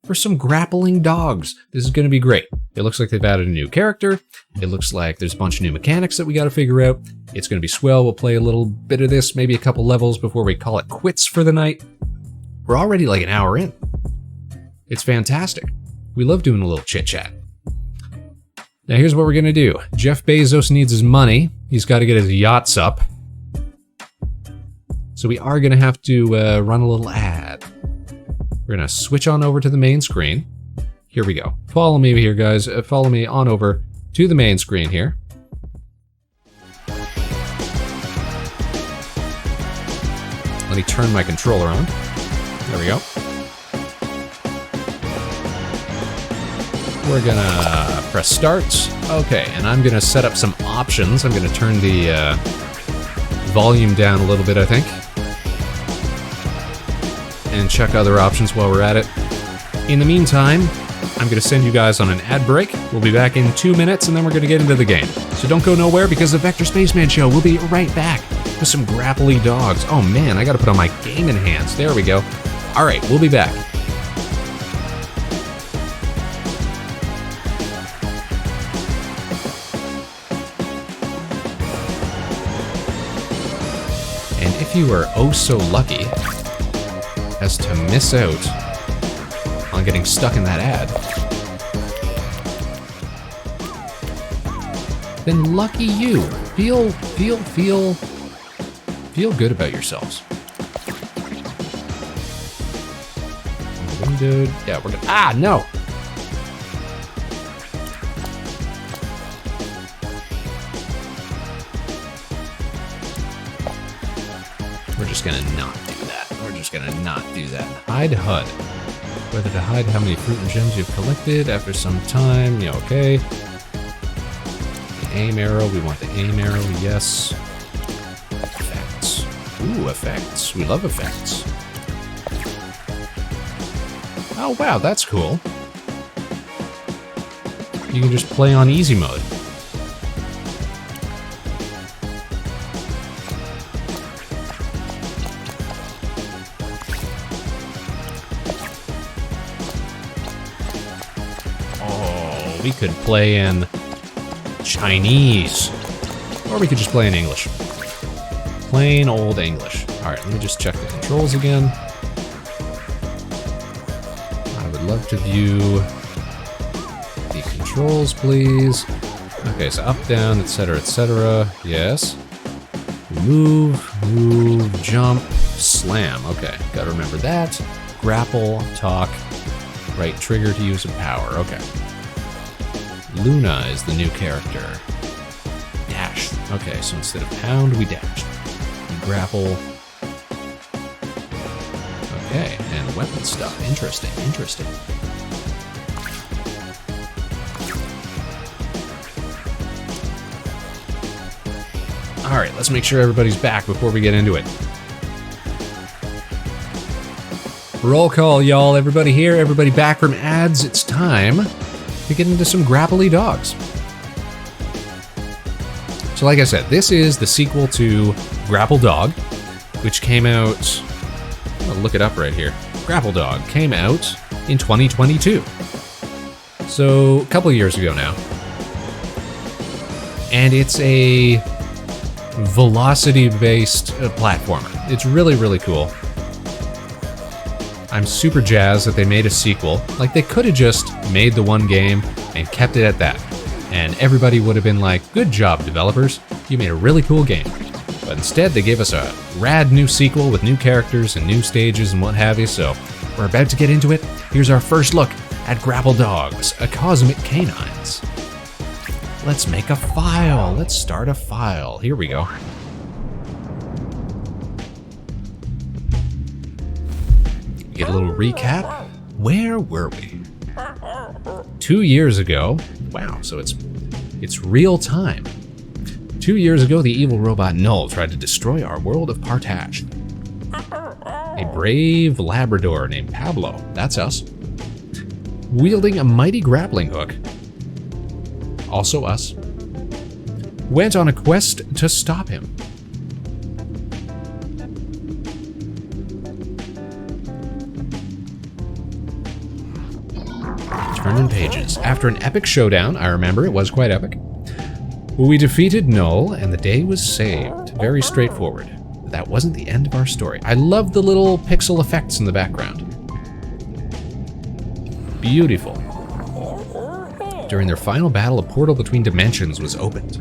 for some grappling dogs. This is gonna be great. It looks like they've added a new character. It looks like there's a bunch of new mechanics that we gotta figure out. It's gonna be swell. We'll play a little bit of this, maybe a couple levels before we call it quits for the night. We're already like an hour in. It's fantastic. We love doing a little chit chat. Now here's what we're gonna do. Jeff Bezos needs his money. He's gotta get his yachts up. So we are gonna have to run a little ad. We're gonna switch on over to the main screen. Here we go. Follow me here, guys. Follow me on over to the main screen here. Let me turn my controller on. There we go. We're gonna press start. Okay, and I'm gonna set up some options. I'm gonna turn the volume down a little bit, I think. And check other options while we're at it. In the meantime, I'm gonna send you guys on an ad break. We'll be back in 2 minutes and then we're gonna get into the game. So don't go nowhere because the Vector Spaceman Show will be right back with some grapply dogs. Oh man, I gotta put on my gaming hands. There we go. All right, we'll be back. if you were oh so lucky as to miss out on getting stuck in that ad, then lucky you. Feel good about yourselves. Windowed. Yeah, we're gonna. Ah, no! We're just gonna not do that. We're just gonna not do that. Hide HUD. Whether to hide how many fruit and gems you've collected after some time. Yeah, okay. The aim arrow. We want the aim arrow. Yes. Effects. Ooh, effects. We love effects. Oh, wow, that's cool. You can just play on easy mode. Oh, we could play in Chinese. Or we could just play in English. Plain old English. Alright, let me just check the controls again. Love to view the controls, please. Okay, so up, down, etc., etc. Yes. Move, jump, slam. Okay, gotta remember that. Grapple, talk, right trigger to use a power. Okay. Luna is the new character. Dash. Okay, so instead of pound, we dash. We grapple. Okay, and weapon stuff. Interesting, interesting. Alright, let's make sure everybody's back before we get into it. Roll call, y'all. Everybody here, everybody back from ads. It's time to get into some Grapple Dogs. So like I said, this is the sequel to Grapple Dog, which came out... I'll look it up right here. Grapple Dog came out in 2022. So, a couple years ago now. And it's a velocity-based platformer. It's really, really cool. I'm super jazzed that they made a sequel. Like, they could have just made the one game and kept it at that. And everybody would have been like, good job, developers. You made a really cool game. But instead, they gave us a rad new sequel with new characters and new stages and what have you, so we're about to get into it. Here's our first look at Grapple Dogs, a Cosmic Canines. Let's make a file. Let's start a file. Here we go. Get a little recap. Where were we? 2 years ago. Wow, so it's real time. 2 years ago, the evil robot Null tried to destroy our world of Partage. A brave Labrador named Pablo, that's us, wielding a mighty grappling hook, also us, went on a quest to stop him. Turning pages. After an epic showdown, I remember it was quite epic, we defeated Null and the day was saved. Very straightforward. But that wasn't the end of our story. I love the little pixel effects in the background. Beautiful. During their final battle, a portal between dimensions was opened.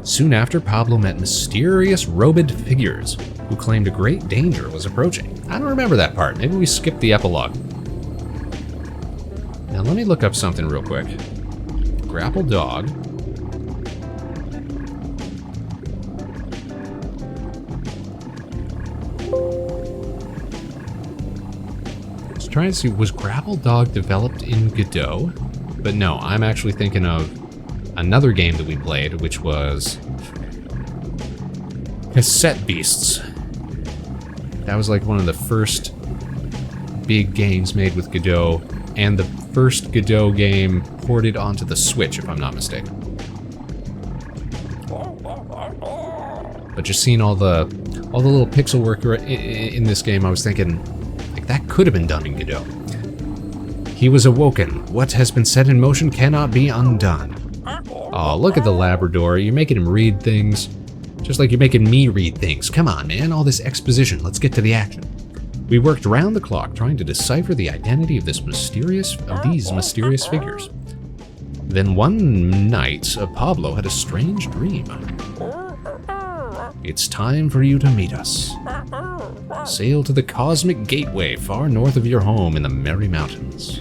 Soon after, Pablo met mysterious robed figures who claimed a great danger was approaching. I don't remember that part. Maybe we skipped the epilogue. Now let me look up something real quick. Grapple Dog. Let's try and see, was Grapple Dog developed in Godot? But no, I'm actually thinking of another game that we played, which was Cassette Beasts. That was like one of the first big games made with Godot, and the first Godot game ported onto the Switch, if I'm not mistaken. But just seeing all the little pixel work in this game, I was thinking, like, that could have been done in Godot. He was awoken. What has been set in motion cannot be undone. Oh, look at the Labrador. You're making him read things. Just like you're making me read things. Come on, man, all this exposition. Let's get to the action. We worked round the clock trying to decipher the identity of these mysterious figures. Then one night, Pablo had a strange dream. It's time for you to meet us. Sail to the cosmic gateway far north of your home in the Merry Mountains.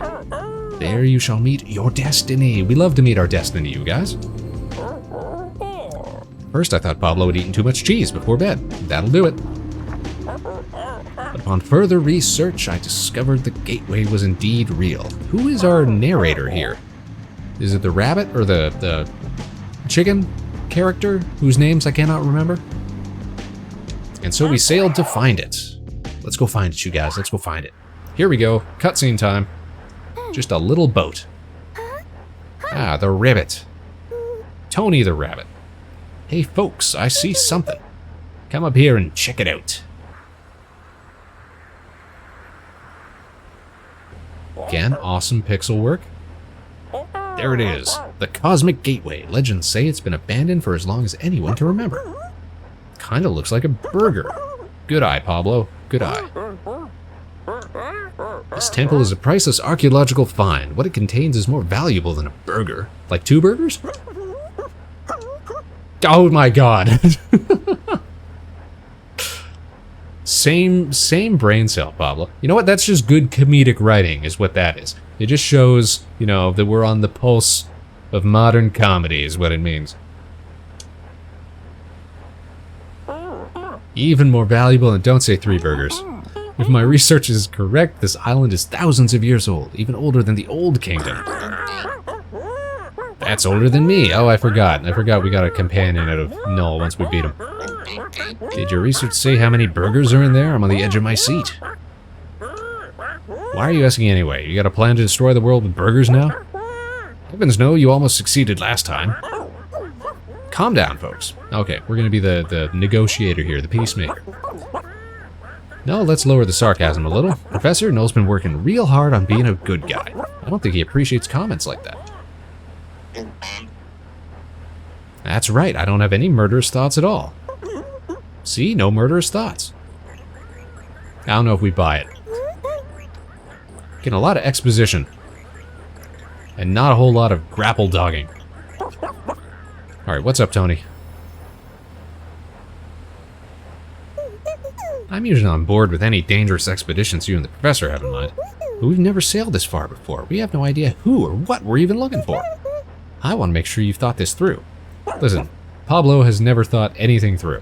There you shall meet your destiny. We love to meet our destiny, you guys. First, I thought Pablo had eaten too much cheese before bed. That'll do it. Upon further research, I discovered the gateway was indeed real. Who is our narrator here? Is it the rabbit or the chicken character whose names I cannot remember? And so we sailed to find it. Let's go find it, you guys. Let's go find it. Here we go. Cutscene time. Just a little boat. Ah, the rabbit. Tony the rabbit. Hey folks, I see something. Come up here and check it out. Again, awesome pixel work. There it is. The Cosmic Gateway. Legends say it's been abandoned for as long as anyone can remember. Kinda looks like a burger. Good eye, Pablo. Good eye. This temple is a priceless archaeological find. What it contains is more valuable than a burger. Like 2 burgers? Oh my god. Same brain cell, Pablo. You know what? That's just good comedic writing is what that is. It just shows, you know, that we're on the pulse of modern comedy is what it means. Even more valuable, and don't say 3 burgers. If my research is correct, this island is thousands of years old, even older than the Old Kingdom. That's older than me. Oh, I forgot. I forgot we got a companion out of Null once we beat him. Did your research say how many burgers are in there? I'm on the edge of my seat. Why are you asking anyway? You got a plan to destroy the world with burgers now? Heavens no, you almost succeeded last time. Calm down, folks. Okay, we're gonna be the negotiator here, the peacemaker. No, let's lower the sarcasm a little. Professor Null's been working real hard on being a good guy. I don't think he appreciates comments like that. That's right, I don't have any murderous thoughts at all. See, no murderous thoughts. I don't know if we buy it. Getting a lot of exposition. And not a whole lot of grapple dogging. Alright, what's up, Tony? I'm usually on board with any dangerous expeditions you and the professor have in mind. But we've never sailed this far before. We have no idea who or what we're even looking for. I want to make sure you've thought this through. Listen, Pablo has never thought anything through.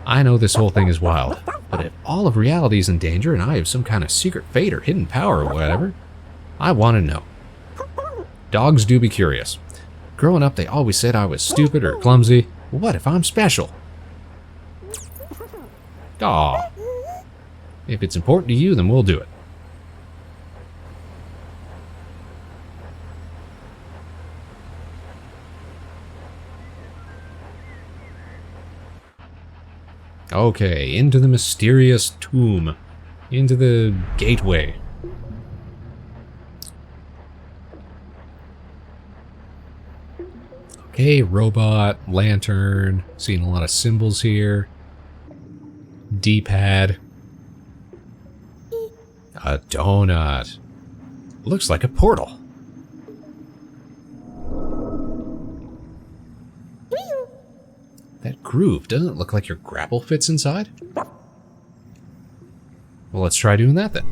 I know this whole thing is wild, but if all of reality is in danger and I have some kind of secret fate or hidden power or whatever, I want to know. Dogs do be curious. Growing up, they always said I was stupid or clumsy. What if I'm special? Aw. If it's important to you, then we'll do it. Okay, into the mysterious tomb. Into the gateway. Okay, robot, lantern, seeing a lot of symbols here. D-pad. A donut. Looks like a portal. That groove, doesn't it look like your grapple fits inside? Well, let's try doing that then.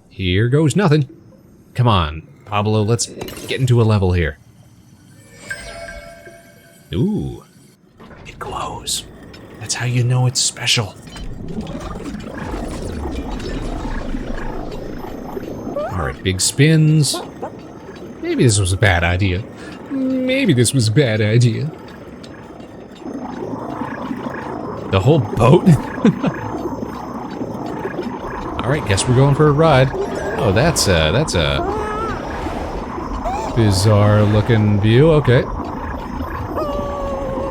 Here goes nothing. Come on, Pablo, let's get into a level here. Ooh, it glows. That's how you know it's special. Alright, big spins. Maybe this was a bad idea. Maybe this was a bad idea. The whole boat? Alright, guess we're going for a ride. Oh, that's a bizarre looking view. Okay.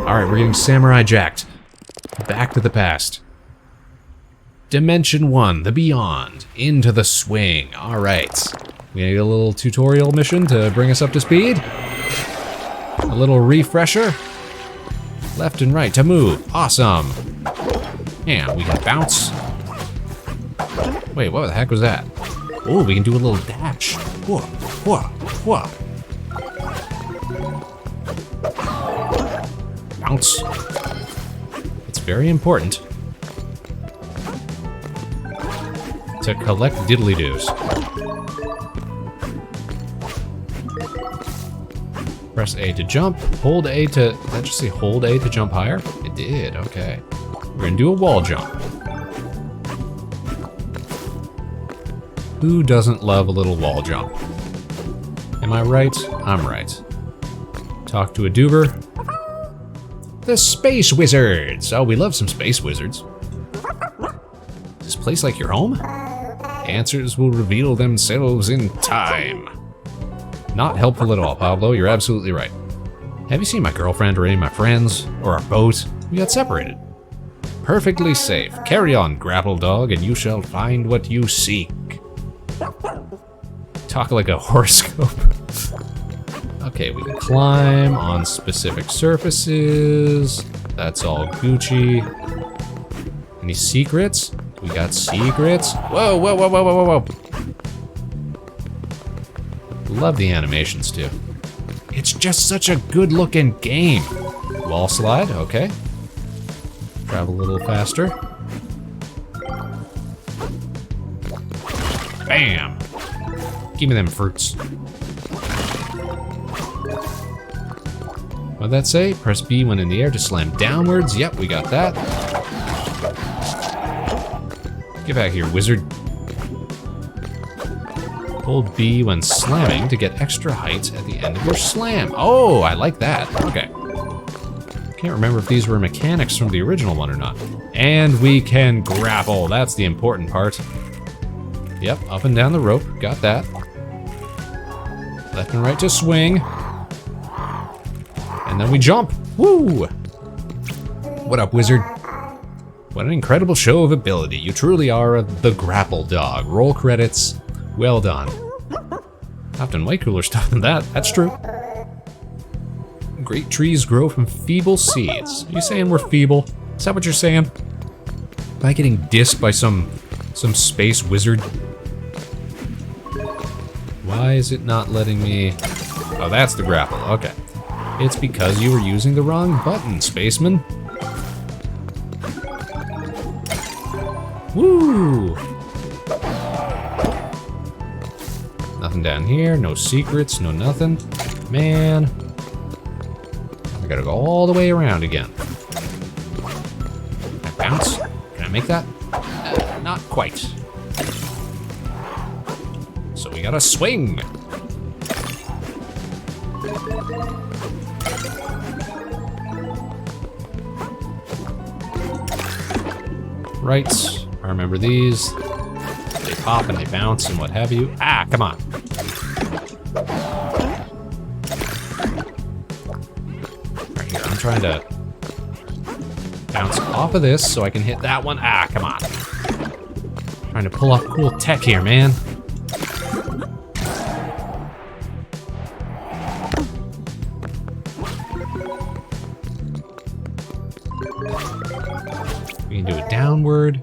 Alright, we're getting samurai jacked. Back to the past. Dimension 1, the Beyond. Into the swing. Alright. We need a little tutorial mission to bring us up to speed. A little refresher. Left and right to move. Awesome. And we can bounce. Wait, what the heck was that? Oh, we can do a little dash. Whoa, whoa, whoa. Bounce. It's very important to collect diddly-doos. Press A to jump, hold A to... Did that just say hold A to jump higher? It did, okay. We're gonna do a wall jump. Who doesn't love a little wall jump? Am I right? I'm right. Talk to a Duber. The Space Wizards! Oh, we love some Space Wizards. Is this place like your home? Answers will reveal themselves in time. Not helpful at all, Pablo. You're absolutely right. Have you seen my girlfriend or any of my friends? Or our boat? We got separated. Perfectly safe. Carry on, Grapple Dog, and you shall find what you seek. Talk like a horoscope. Okay, we can climb on specific surfaces. That's all Gucci. Any secrets? We got secrets. Whoa, whoa, whoa, whoa, whoa, whoa. Love the animations too. It's just such a good looking game. Wall slide, okay. Travel a little faster. Bam! Give me them fruits. What'd that say? Press B when in the air to slam downwards. Yep, we got that. Get back here, wizard. Hold B when slamming to get extra height at the end of your slam. Oh, I like that. Okay. Can't remember if these were mechanics from the original one or not. And we can grapple. That's the important part. Yep, up and down the rope. Got that. Left and right to swing. And then we jump. Woo! What up, wizard? What an incredible show of ability. You truly are the Grapple Dog. Roll credits. Well done. Often way cooler stuff than that. That's true. Great trees grow from feeble seeds. Are you saying we're feeble? Is that what you're saying? Am I getting dissed by some space wizard? Why is it not letting me... Oh, that's the grapple. Okay. It's because you were using the wrong button, spaceman. Woo! Nothing down here, no secrets, no nothing. Man. I gotta go all the way around again. Can I bounce? Can I make that? Not quite. So we gotta swing. Right, I remember these. They pop and they bounce and what have you. Ah, come on. Right here, I'm trying to bounce off of this so I can hit that one. Ah, come on. Trying to pull off cool tech here, man. We can do it downward.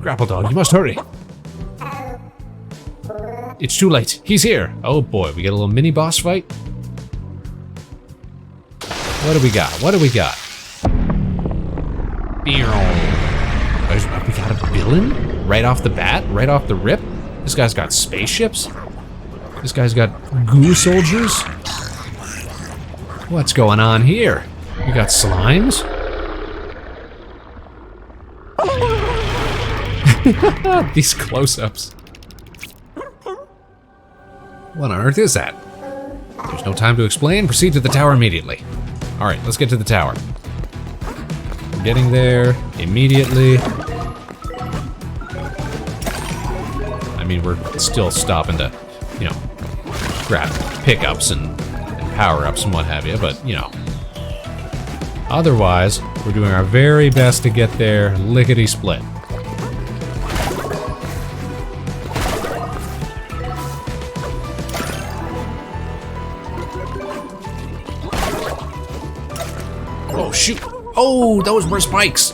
Grapple Dog, you must hurry. It's too late. He's here. Oh boy, we get a little mini boss fight. What do we got? What do we got? We got a villain? Right off the bat? Right off the rip? This guy's got spaceships? This guy's got goo soldiers? What's going on here? We got slimes? These close-ups. What on earth is that? There's no time to explain. Proceed to the tower immediately. Alright, let's get to the tower. We're getting there immediately. I mean, we're still stopping to, you know, grab pickups and power-ups and what have you, but, you know. Otherwise, we're doing our very best to get there lickety-split. Oh, those were spikes.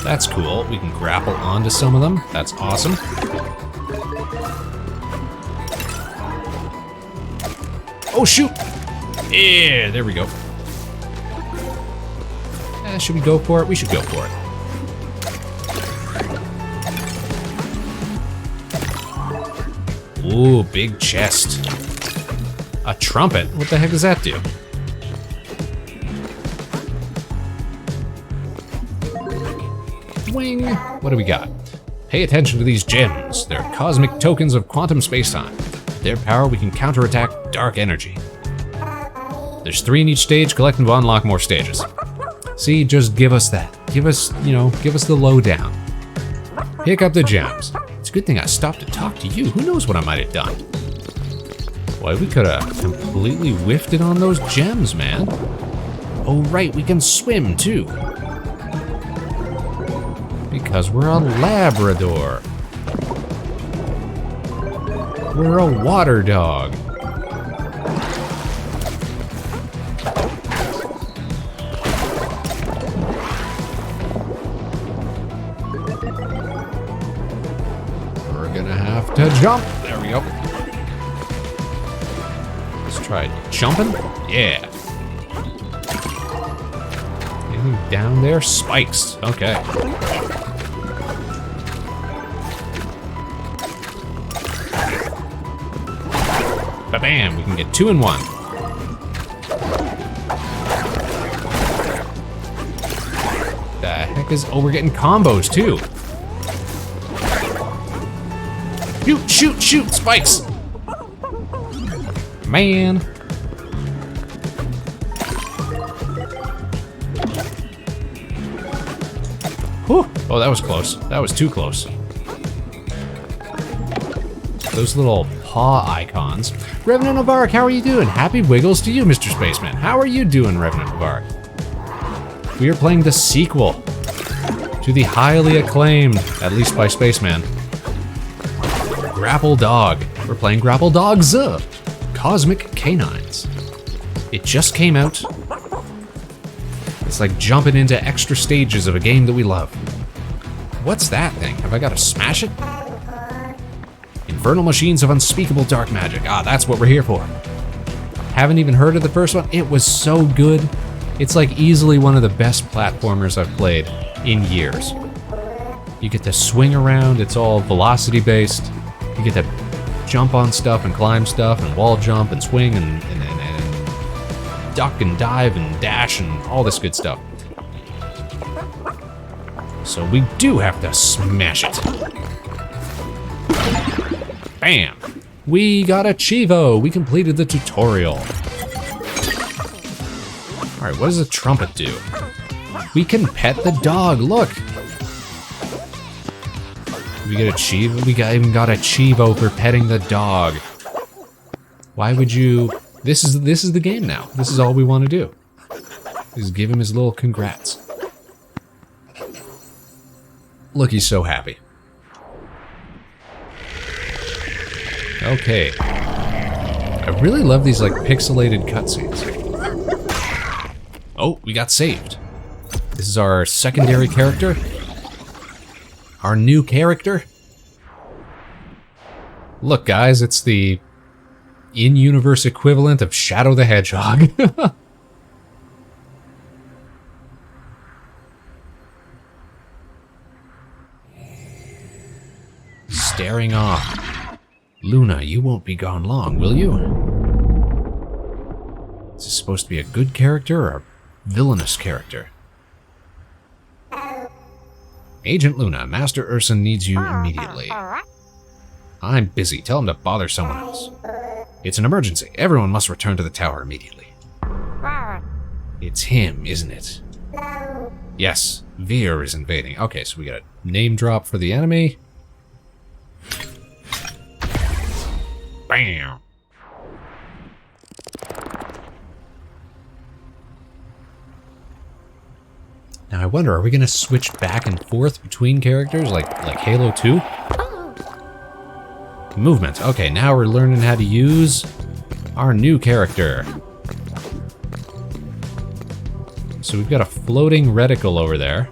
That's cool. We can grapple onto some of them. That's awesome. Oh, shoot. Yeah, there we go. Should we go for it? We should go for it. Ooh, big chest. A trumpet? What the heck does that do? Wing. What do we got? Pay attention to these gems. They're cosmic tokens of quantum spacetime. With their power, we can counterattack dark energy. There's 3 in each stage. Collect them to unlock more stages. See, just give us that. Give us, give us the lowdown. Pick up the gems. It's a good thing I stopped to talk to you. Who knows what I might have done? Boy, we could have completely whiffed it on those gems, man. Oh, right, we can swim, too. Because we're a Labrador. We're a water dog. We're gonna have to jump. There we go. Let's try jumping. Yeah. Anything down there? Spikes. Okay. Ba-bam! We can get 2 in 1. The heck is... Oh, we're getting combos, too. Shoot, shoot, shoot! Spikes! Man! Whew! Oh, that was close. That was too close. Those little paw icons. Revenant of Ark, how are you doing? Happy Wiggles to you, Mr. Spaceman. How are you doing, Revenant of Ark? We are playing the sequel to the highly acclaimed, at least by Spaceman, Grapple Dog. We're playing Grapple Dogs, Cosmic Canines. It just came out. It's like jumping into extra stages of a game that we love. What's that thing? Have I got to smash it? Infernal machines of unspeakable dark magic. Ah, that's what we're here for. Haven't even heard of the first one? It was so good. It's like easily one of the best platformers I've played in years. You get to swing around, it's all velocity based. You get to jump on stuff and climb stuff and wall jump and swing and duck and dive and dash and all this good stuff. So we do have to smash it. Bam! We got a Chivo! We completed the tutorial. Alright, what does a trumpet do? We can pet the dog, look! We get a Chivo? We even got a Chivo for petting the dog. Why would you... This is the game now. This is all we want to do. Is give him his little congrats. Look, he's so happy. Okay. I really love these like pixelated cutscenes. Oh, we got saved. This is our secondary character. Our new character. Look, guys, it's the in-universe equivalent of Shadow the Hedgehog. Staring off. Luna, you won't be gone long, will you? Is this supposed to be a good character or a villainous character? Agent Luna, Master Urson needs you immediately. I'm busy. Tell him to bother someone else. It's an emergency. Everyone must return to the tower immediately. It's him, isn't it? Yes, Veer is invading. Okay, so we got a name drop for the enemy. Bam! Now I wonder, are we gonna switch back and forth between characters like Halo 2? Movement. Okay, now we're learning how to use our new character. so we've got a floating reticle over there.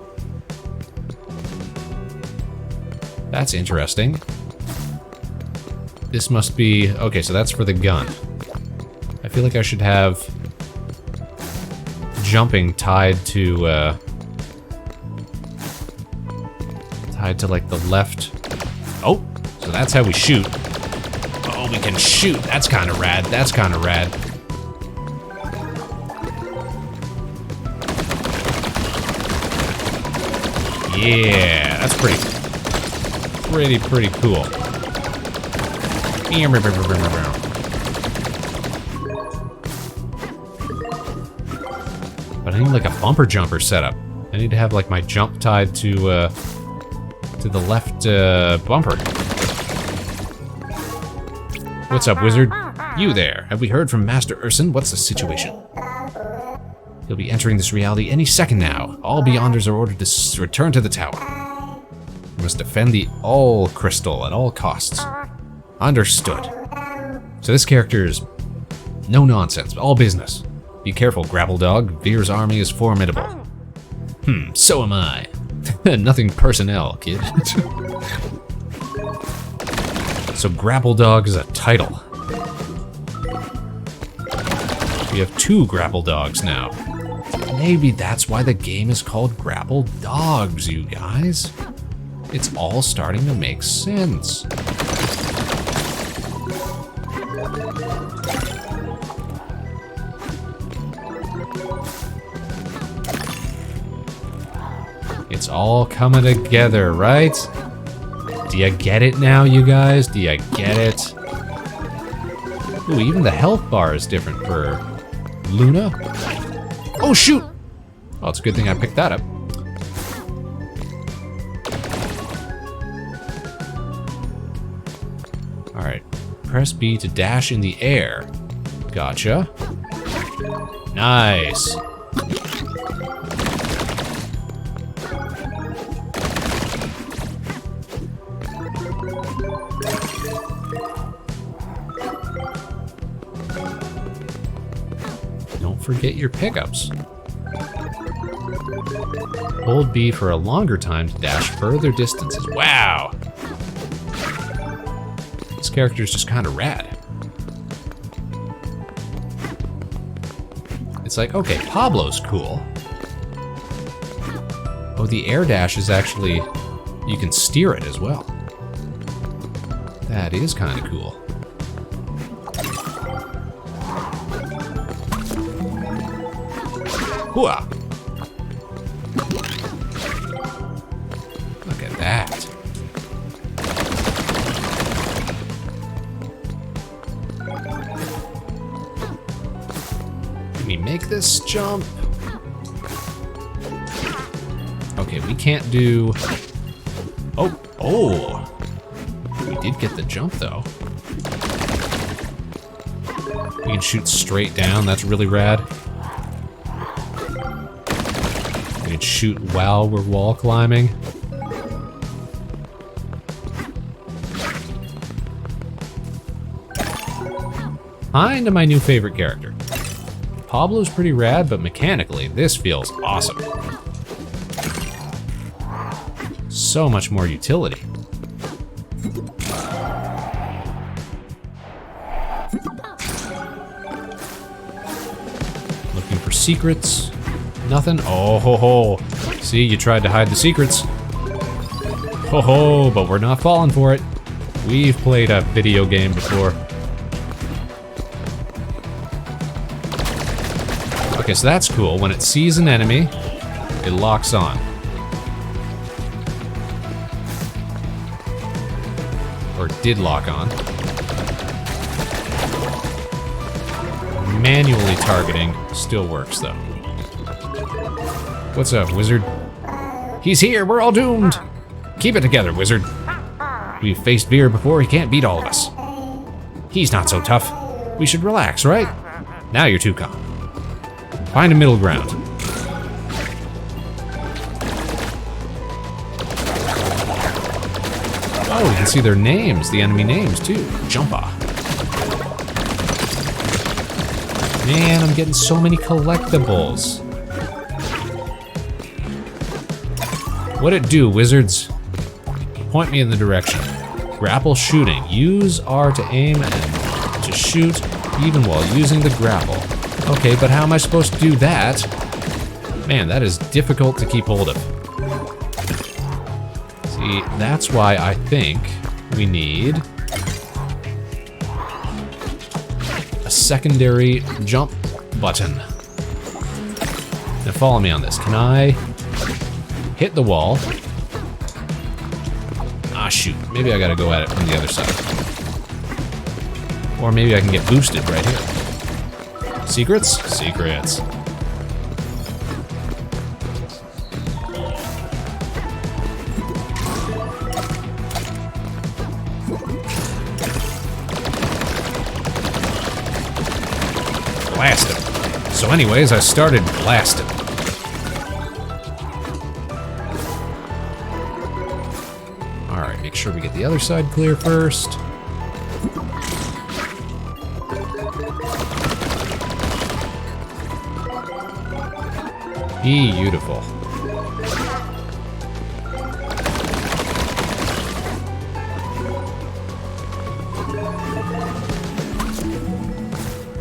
That's interesting. This must be... Okay, so that's for the gun. I feel like I should have jumping tied to like the left. Oh, so that's how we shoot. Oh, we can shoot. That's kind of rad. That's kind of rad. Yeah, that's pretty cool. But I need like a bumper jumper setup. I need to have like my jump tied to the left bumper. What's up, wizard? You there? Have we heard from Master Urson? What's the situation? He'll be entering this reality any second now. All Beyonders are ordered to return to the tower. We must defend the All Crystal at all costs. Understood. So this character is no nonsense, all business. Be careful, Grapple Dog. Veer's army is formidable. So am I. Nothing personnel, kid. So Grapple Dog is a title. We have 2 Grapple Dogs now. Maybe that's why the game is called Grapple Dogs, you guys. It's all starting to make sense. It's all coming together, right? Do you get it now, you guys? Do you get it? Ooh, even the health bar is different for Luna. Oh, shoot! Oh, it's a good thing I picked that up. Alright. Press B to dash in the air. Gotcha. Nice. Don't forget your pickups. Hold B for a longer time to dash further distances. Wow! This character is just kind of rad. It's like, okay, Pablo's cool. Oh, the air dash is actually... you can steer it as well. That is kind of cool. Hooah! Look at that. Can we make this jump? Okay, we can't do... Oh! We did get the jump, though. We can shoot straight down, that's really rad. We can shoot while we're wall climbing. Kinda my new favorite character. Pablo's pretty rad, but mechanically, this feels awesome. So much more utility. Looking for secrets. Nothing? Oh ho ho. See, you tried to hide the secrets. Ho ho, but we're not falling for it. We've played a video game before. Okay, so that's cool. When it sees an enemy, it locks on. Or did lock on. Manually targeting still works, though. What's up, wizard? He's here, we're all doomed! Keep it together, wizard. We've faced Veer before, he can't beat all of us. He's not so tough. We should relax, right? Now you're too calm. Find a middle ground. Oh, you can see their names, the enemy names, too. Jumpa. Man, I'm getting so many collectibles. What it do, wizards? Point me in the direction. Grapple shooting. Use R to aim and to shoot, even while using the grapple. Okay, but how am I supposed to do that? Man, that is difficult to keep hold of. See, that's why I think we need a secondary jump button. Now follow me on this. Can I hit the wall? Ah, shoot. Maybe I gotta go at it from the other side. Or maybe I can get boosted right here. Secrets? Secrets. Blast him. So anyways, I started blasting. Alright, make sure we get the other side clear first. Beautiful.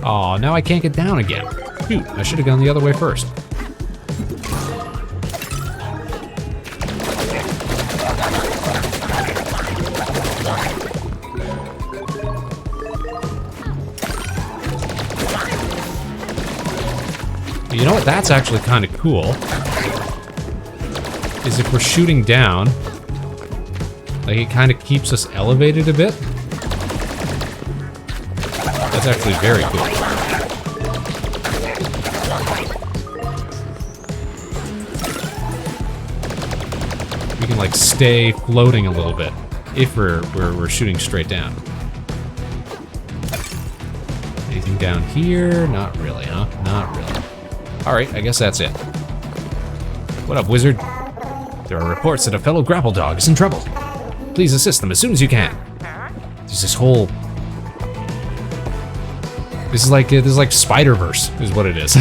Aw, now I can't get down again. Shoot, I should have gone the other way first. You know what? That's actually kind of cool. Is if we're shooting down, like it kind of keeps us elevated a bit. That's actually very cool. We can like stay floating a little bit if we're shooting straight down. Anything down here? Not really, huh? Not really. Alright, I guess that's it. What up, wizard? There are reports that a fellow Grapple Dog is in trouble. Please assist them as soon as you can. There's this whole... This is like Spider-Verse, is what it is.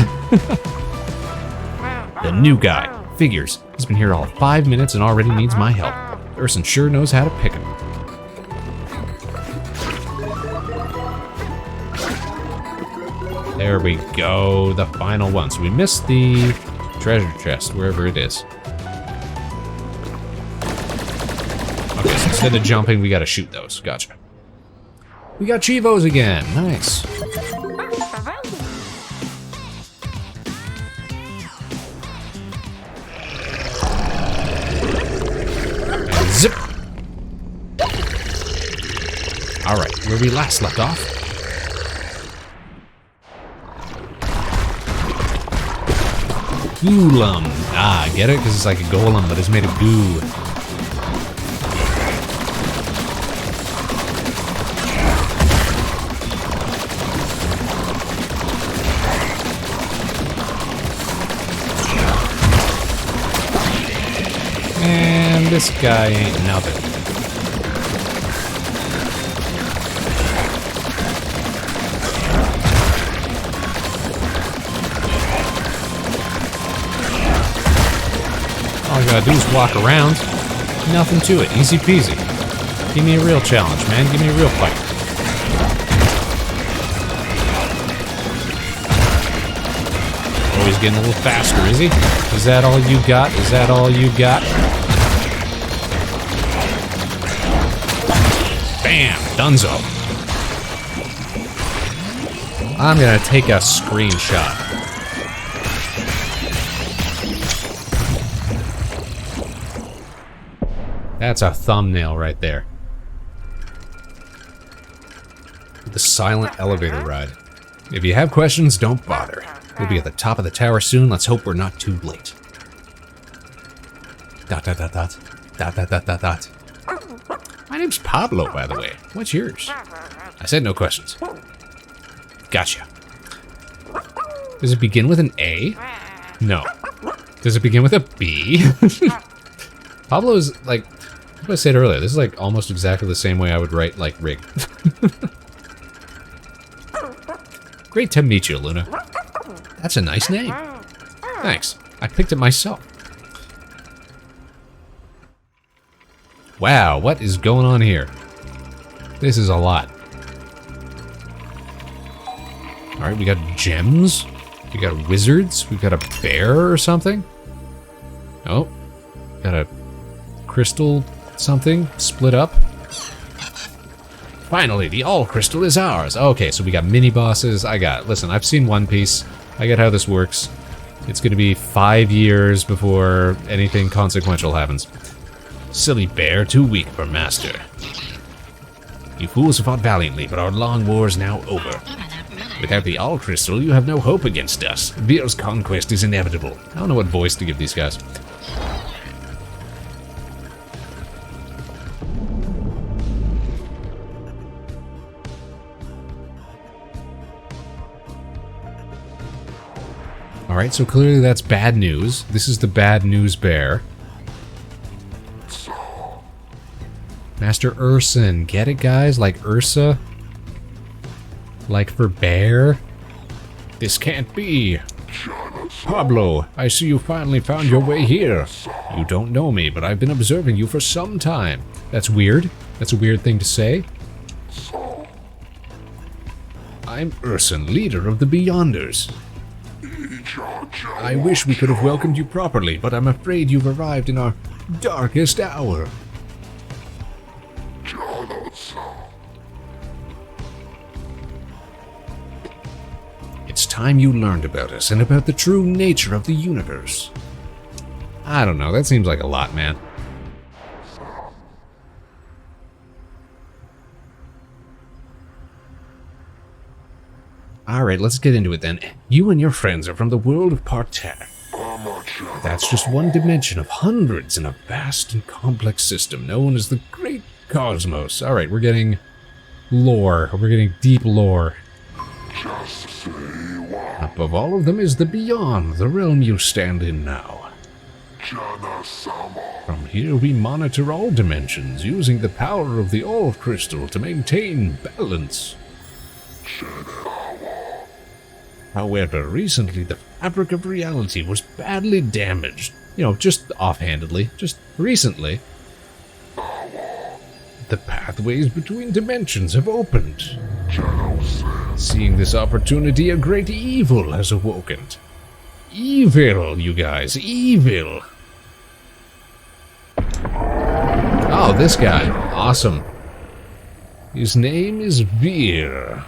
The new guy. Figures. He's been here all 5 minutes and already needs my help. Urson sure knows how to pick him. There we go, the final one. So we missed the treasure chest, wherever it is. Okay, so instead of jumping, we gotta shoot those. Gotcha. We got Chivos again. Nice. And zip. Alright, where we last left off. Golem. Ah, get it? Because it's like a golem, but it's made of goo. And this guy ain't nothing. All you gotta do is walk around. Nothing to it. Easy peasy. Give me a real challenge, man. Give me a real fight. Oh, he's getting a little faster, is he? Is that all you got? Is that all you got? Bam! Dunzo. I'm gonna take a screenshot. That's a thumbnail right there. The silent elevator ride. If you have questions, don't bother. We'll be at the top of the tower soon. Let's hope we're not too late. ... My name's Pablo, by the way. What's yours? I said no questions. Gotcha. Does it begin with an A? No. Does it begin with a B? Pablo is like... What I said earlier, this is like almost exactly the same way I would write like Rig. Great to meet you, Luna. That's a nice name. Thanks. I picked it myself. Wow, what is going on here? This is a lot. Alright, we got gems. We got wizards. We've got a bear or something. Oh. Got a crystal something split up. Finally, the all crystal is ours. Okay, so we got mini bosses. Listen, I've seen One Piece. I get how this works. It's gonna be 5 years before anything consequential happens. Silly bear, too weak for master. You fools have fought valiantly, but our long war is now over. Without the all crystal, you have no hope against us. Vir's conquest is inevitable. I don't know what voice to give these guys. Alright, so clearly that's bad news. This is the bad news bear. Master Urson. Get it, guys? Like Ursa? Like for bear? This can't be. Pablo, I see you finally found your way here. You don't know me, but I've been observing you for some time. That's weird. That's a weird thing to say. I'm Urson, leader of the Beyonders. I wish we could have welcomed you properly, but I'm afraid you've arrived in our darkest hour. It's time you learned about us and about the true nature of the universe. I don't know, that seems like a lot, man. Alright, let's get into it then. You and your friends are from the world of Parterre. That's just one dimension of hundreds in a vast and complex system known as the Great Cosmos. Alright, we're getting lore. We're getting deep lore. Above all of them is the Beyond, the realm you stand in now. From here we monitor all dimensions, using the power of the All Crystal to maintain balance. However, recently the fabric of reality was badly damaged. You know, just offhandedly, just recently. The pathways between dimensions have opened. Seeing this opportunity, a great evil has awoken. Evil, you guys, evil. Oh, this guy. Awesome. His name is Vir.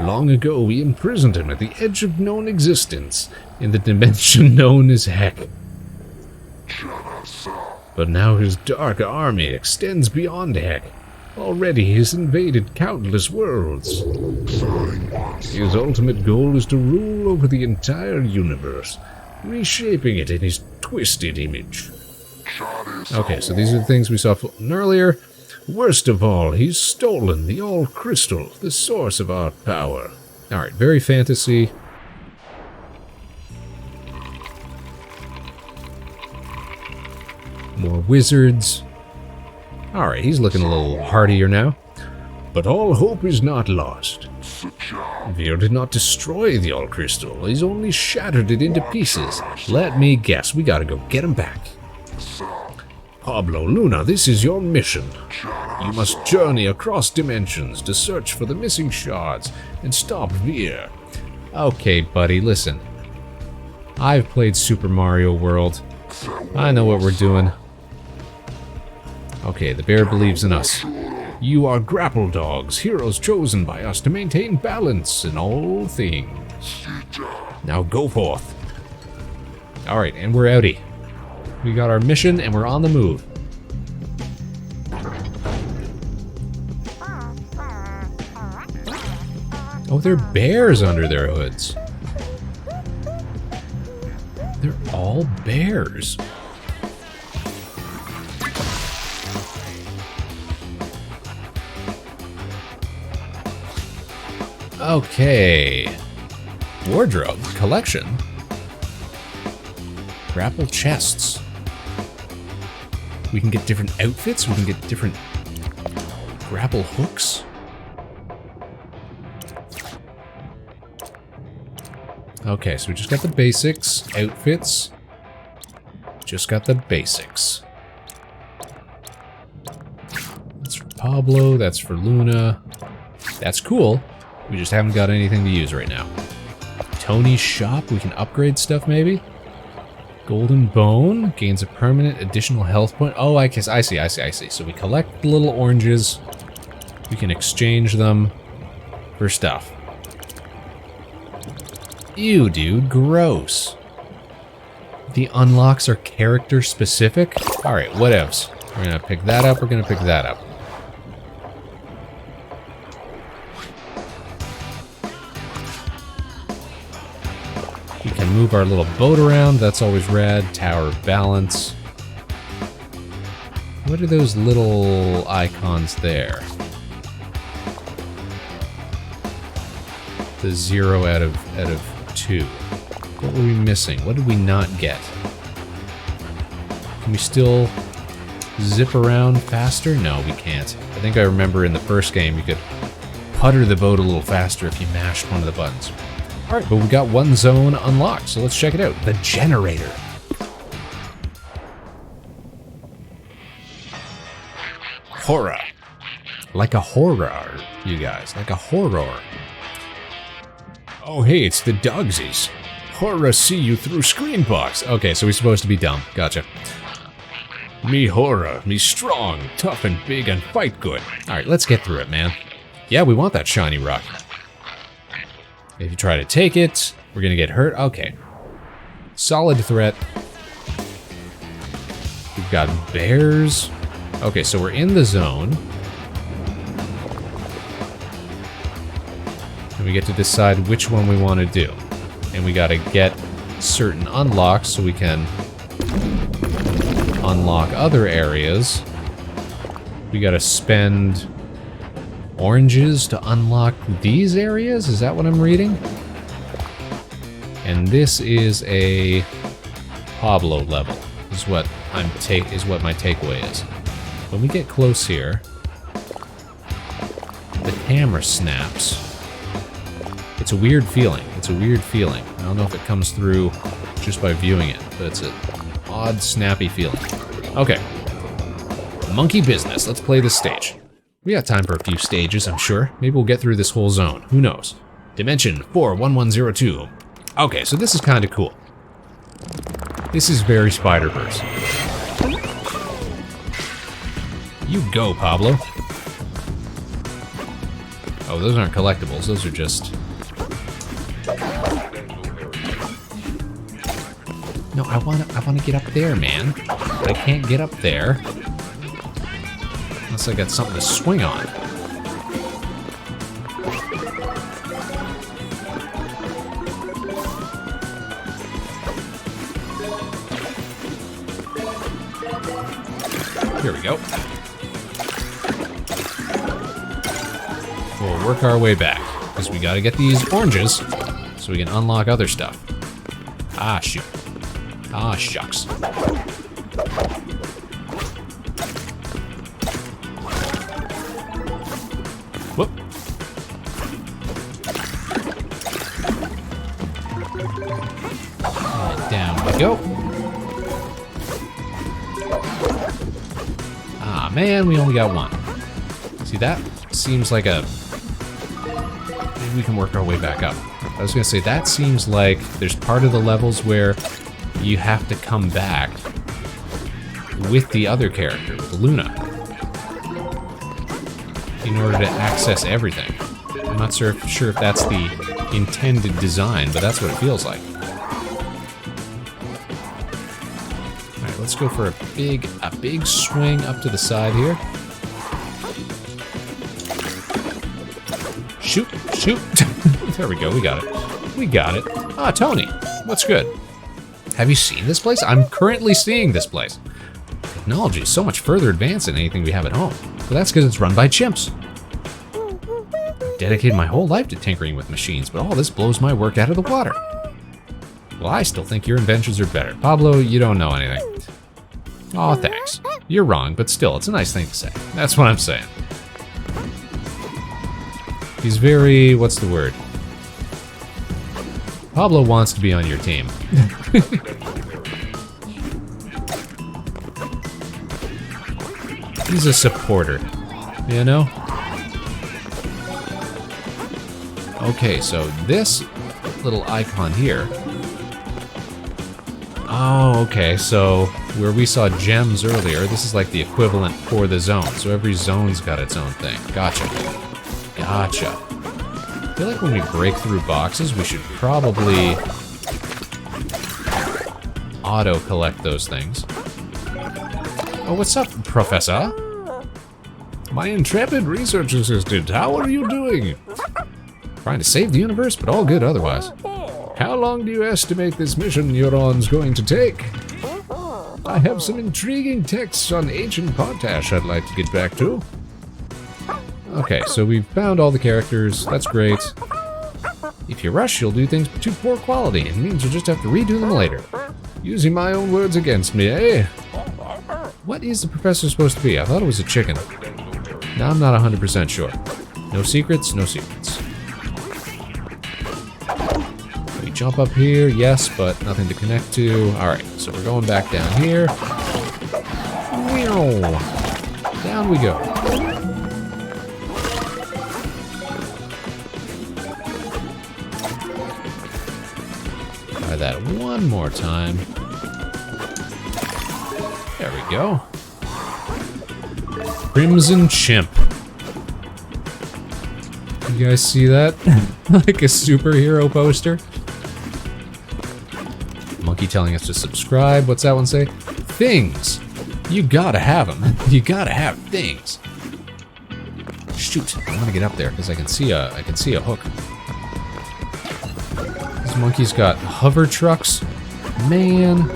Long ago, we imprisoned him at the edge of known existence, in the dimension known as Heck. But now his dark army extends beyond Heck. Already he has invaded countless worlds. His ultimate goal is to rule over the entire universe, reshaping it in his twisted image. Okay, so these are the things we saw earlier. Worst of all, he's stolen the All Crystal, the source of our power. Alright, very fantasy. More wizards. Alright, he's looking a little heartier now. But all hope is not lost. Vir did not destroy the All Crystal, he's only shattered it into pieces. Let me guess, we gotta go get him back. Pablo, Luna, this is your mission. You must journey across dimensions to search for the missing shards and stop Vir. Okay, buddy, listen. I've played Super Mario World. I know what we're doing. Okay, the bear believes in us. You are Grapple Dogs, heroes chosen by us to maintain balance in all things. Now go forth. Alright, and we're outie. We got our mission and we're on the move. Oh, there are bears under their hoods. They're all bears. Okay. Wardrobe collection. Grapple chests. We can get different outfits. We can get different grapple hooks. Okay, so we just got the basics. Outfits. Just got the basics. Pablo, that's for Luna. That's cool. We just haven't got anything to use right now. Tony's shop, we can upgrade stuff maybe? Golden bone gains a permanent additional health point. Oh, I see. So we collect the little oranges. We can exchange them for stuff. Ew, dude, gross. The unlocks are character specific? Alright, whatevs. We're gonna pick that up, we're gonna pick that up. We can move our little boat around, that's always rad. Tower of balance. What are those little icons there? The 0 out of 2. What were we missing? What did we not get? Can we still zip around faster? No, we can't. I think I remember in the first game you could putter the boat a little faster if you mashed one of the buttons. Alright, but we got one zone unlocked, so let's check it out. The generator. Horror. Like a horror, you guys. Like a horror. Oh, hey, it's the Dogsies. Horror see you through screen box. Okay, so we're supposed to be dumb. Gotcha. Me horror, me strong, tough and big and fight good. Alright, let's get through it, man. Yeah, we want that shiny rock. If you try to take it, we're gonna get hurt. Okay. Solid threat. We've got bears. Okay, so we're in the zone. And we get to decide which one we want to do. And we gotta get certain unlocks so we can unlock other areas. We gotta spend oranges to unlock these areas? Is that what I'm reading? And this is a Pablo level, is what my takeaway is. When we get close here, the camera snaps. It's a weird feeling. It's a weird feeling. I don't know if it comes through just by viewing it, but it's an odd, snappy feeling. Okay. Monkey business. Let's play this stage. We got time for a few stages, I'm sure. Maybe we'll get through this whole zone. Who knows? Dimension 41102. Okay, so this is kind of cool. This is very Spider-Verse. You go, Pablo. Oh, those aren't collectibles. Those are just... No, I wanna get up there, man. But I can't get up there. Unless I got something to swing on. Here we go. We'll work our way back, because we gotta get these oranges so we can unlock other stuff. Ah, shoot. Ah, shucks. Whoop. And down we go. Ah, man, we only got one. See, that seems like a... Maybe we can work our way back up. I was gonna say, that seems like there's part of the levels where you have to come back with the other character, with Luna, in order to access everything. I'm not sure if that's the intended design, but that's what it feels like. Alright, let's go for a big swing up to the side here. Shoot, shoot. There we go, we got it. We got it. Ah, Tony, what's good? Have you seen this place? I'm currently seeing this place. Technology is so much further advanced than anything we have at home. But that's because it's run by chimps. I've dedicated my whole life to tinkering with machines, but all this blows my work out of the water. Well, I still think your inventions are better. Pablo, you don't know anything. Aw, thanks. You're wrong, but still, it's a nice thing to say. That's what I'm saying. He's very... what's the word? Pablo wants to be on your team. He's a supporter. you know? Okay, so this little icon here. Oh, okay, so where we saw gems earlier, this is like the equivalent for the zone. So every zone's got its own thing. Gotcha. Gotcha. I feel like when we break through boxes, we should probably auto-collect those things. Oh, what's up, Professor? My intrepid research assistant, how are you doing? Trying to save the universe, but all good otherwise. How long do you estimate this mission you're on's going to take? I have some intriguing texts on ancient potash I'd like to get back to. Okay, so we've found all the characters. That's great. If you rush, you'll do things to poor quality. It means you'll just have to redo them later. Using my own words against me, eh? What is the professor supposed to be? I thought it was a chicken. Now I'm not 100% sure. No secrets, no secrets. We jump up here, yes, but nothing to connect to. Alright, so we're going back down here. Down we go. Try that one more time. There we go. Crimson Chimp. You guys see that? Like a superhero poster. Monkey telling us to subscribe. What's that one say? Things. You gotta have them. You gotta have things. Shoot! I want to get up there because I can see a hook. This monkey's got hover trucks. Man,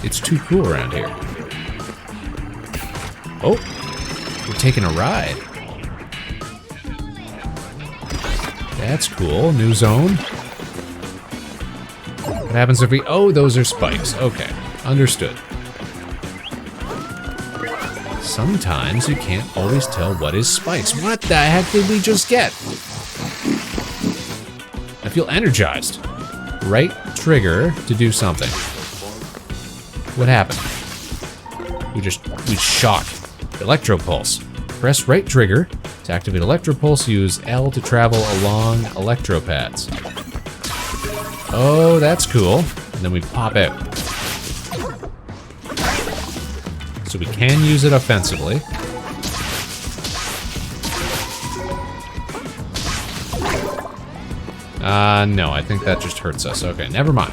it's too cool around here. Oh, we're taking a ride. That's cool. New zone. What happens if we... Oh, those are spikes. Okay. Understood. Sometimes you can't always tell what is spikes. What the heck did we just get? I feel energized. Right trigger to do something. What happened? We shock. Electro pulse. Press right trigger to activate electro pulse. Use L to travel along electro pads. Oh, that's cool. And then we pop out. So we can use it offensively. No, I think that just hurts us. Okay, never mind.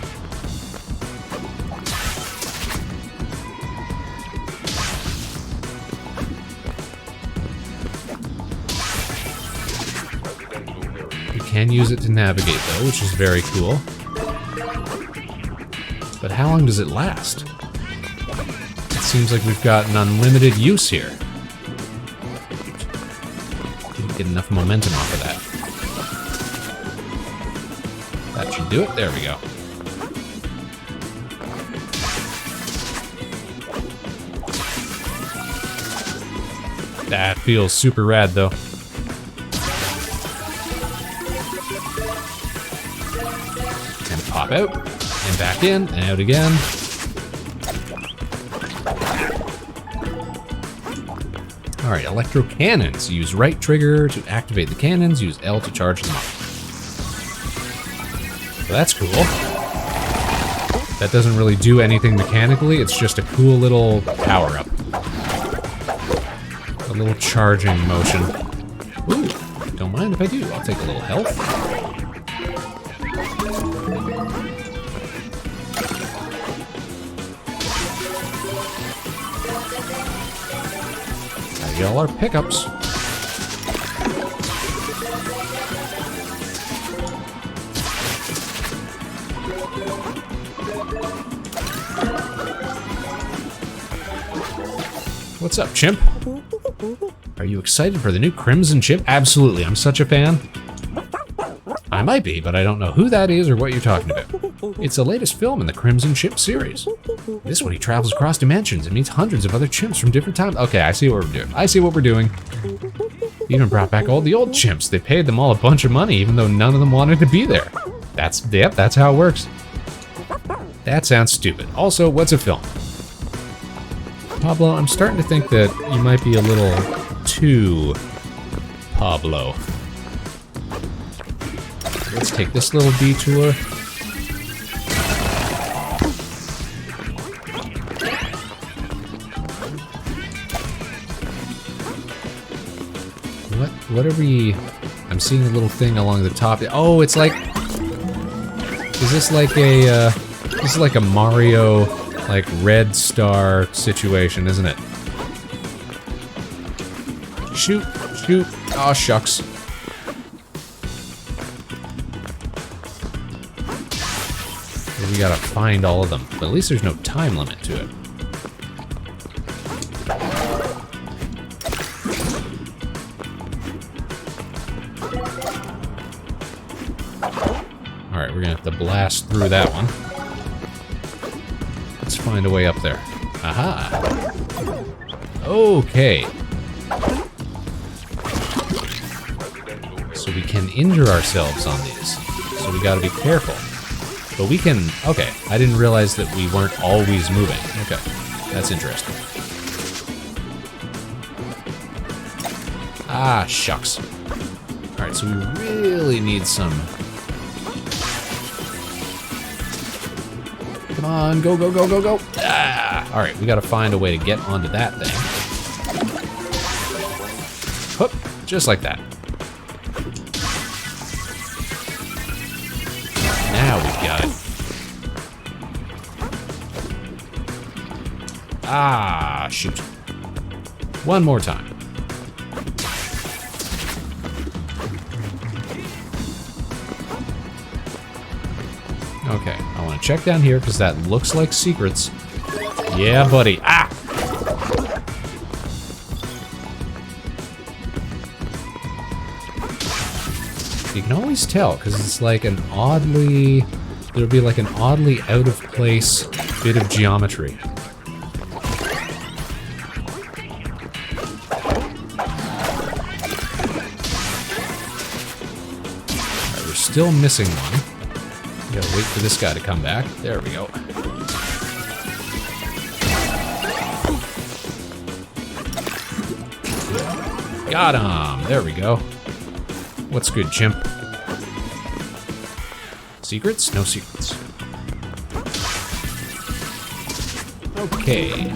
We can use it to navigate, though, which is very cool. But how long does it last? It seems like we've got an unlimited use here. Didn't get enough momentum off of that. That should do it. There we go. That feels super rad, though. And pop out, and back in, and out again. Alright, electro cannons. Use right trigger to activate the cannons, use L to charge them up. So that's cool. That doesn't really do anything mechanically, it's just a cool little power-up. A little charging motion. Ooh, don't mind if I do. I'll take a little health. There you all are pickups. What's up, Chimp? Are you excited for the new Crimson Chimp? Absolutely, I'm such a fan. I might be, but I don't know who that is or what you're talking about. It's the latest film in the Crimson Chimp series. This one, he travels across dimensions and meets hundreds of other chimps from different times. Okay, I see what we're doing. I see what we're doing. Even brought back all the old chimps. They paid them all a bunch of money, even though none of them wanted to be there. Yep, that's how it works. That sounds stupid. Also, what's a film? Pablo, I'm starting to think that you might be a little to Pablo. Let's take this little detour. What are we... I'm seeing a little thing along the top. Oh, it's like... Is this like a, this is like a Mario, like, red star situation, isn't it? Shoot, shoot. Oh, shucks. We gotta find all of them. But at least there's no time limit to it. Alright, we're gonna have to blast through that one. Let's find a way up there. Aha! Okay. So we can injure ourselves on these. So we gotta be careful. But we can... Okay, I didn't realize that we weren't always moving. Okay, that's interesting. Ah, shucks. Alright, so we really need some... Come on, go, go, go, go, go! Ah! Alright, we gotta find a way to get onto that thing. Whoop, just like that. Now we got it. Ah, shoot. One more time. Okay, I want to check down here because that looks like secrets. Yeah, buddy. Ah! You can always tell because it's like an oddly... There'll be like an oddly out of place bit of geometry. Alright, we're still missing one. We gotta wait for this guy to come back. There we go. Got him! There we go. What's good, chimp? Secrets? No secrets. Okay.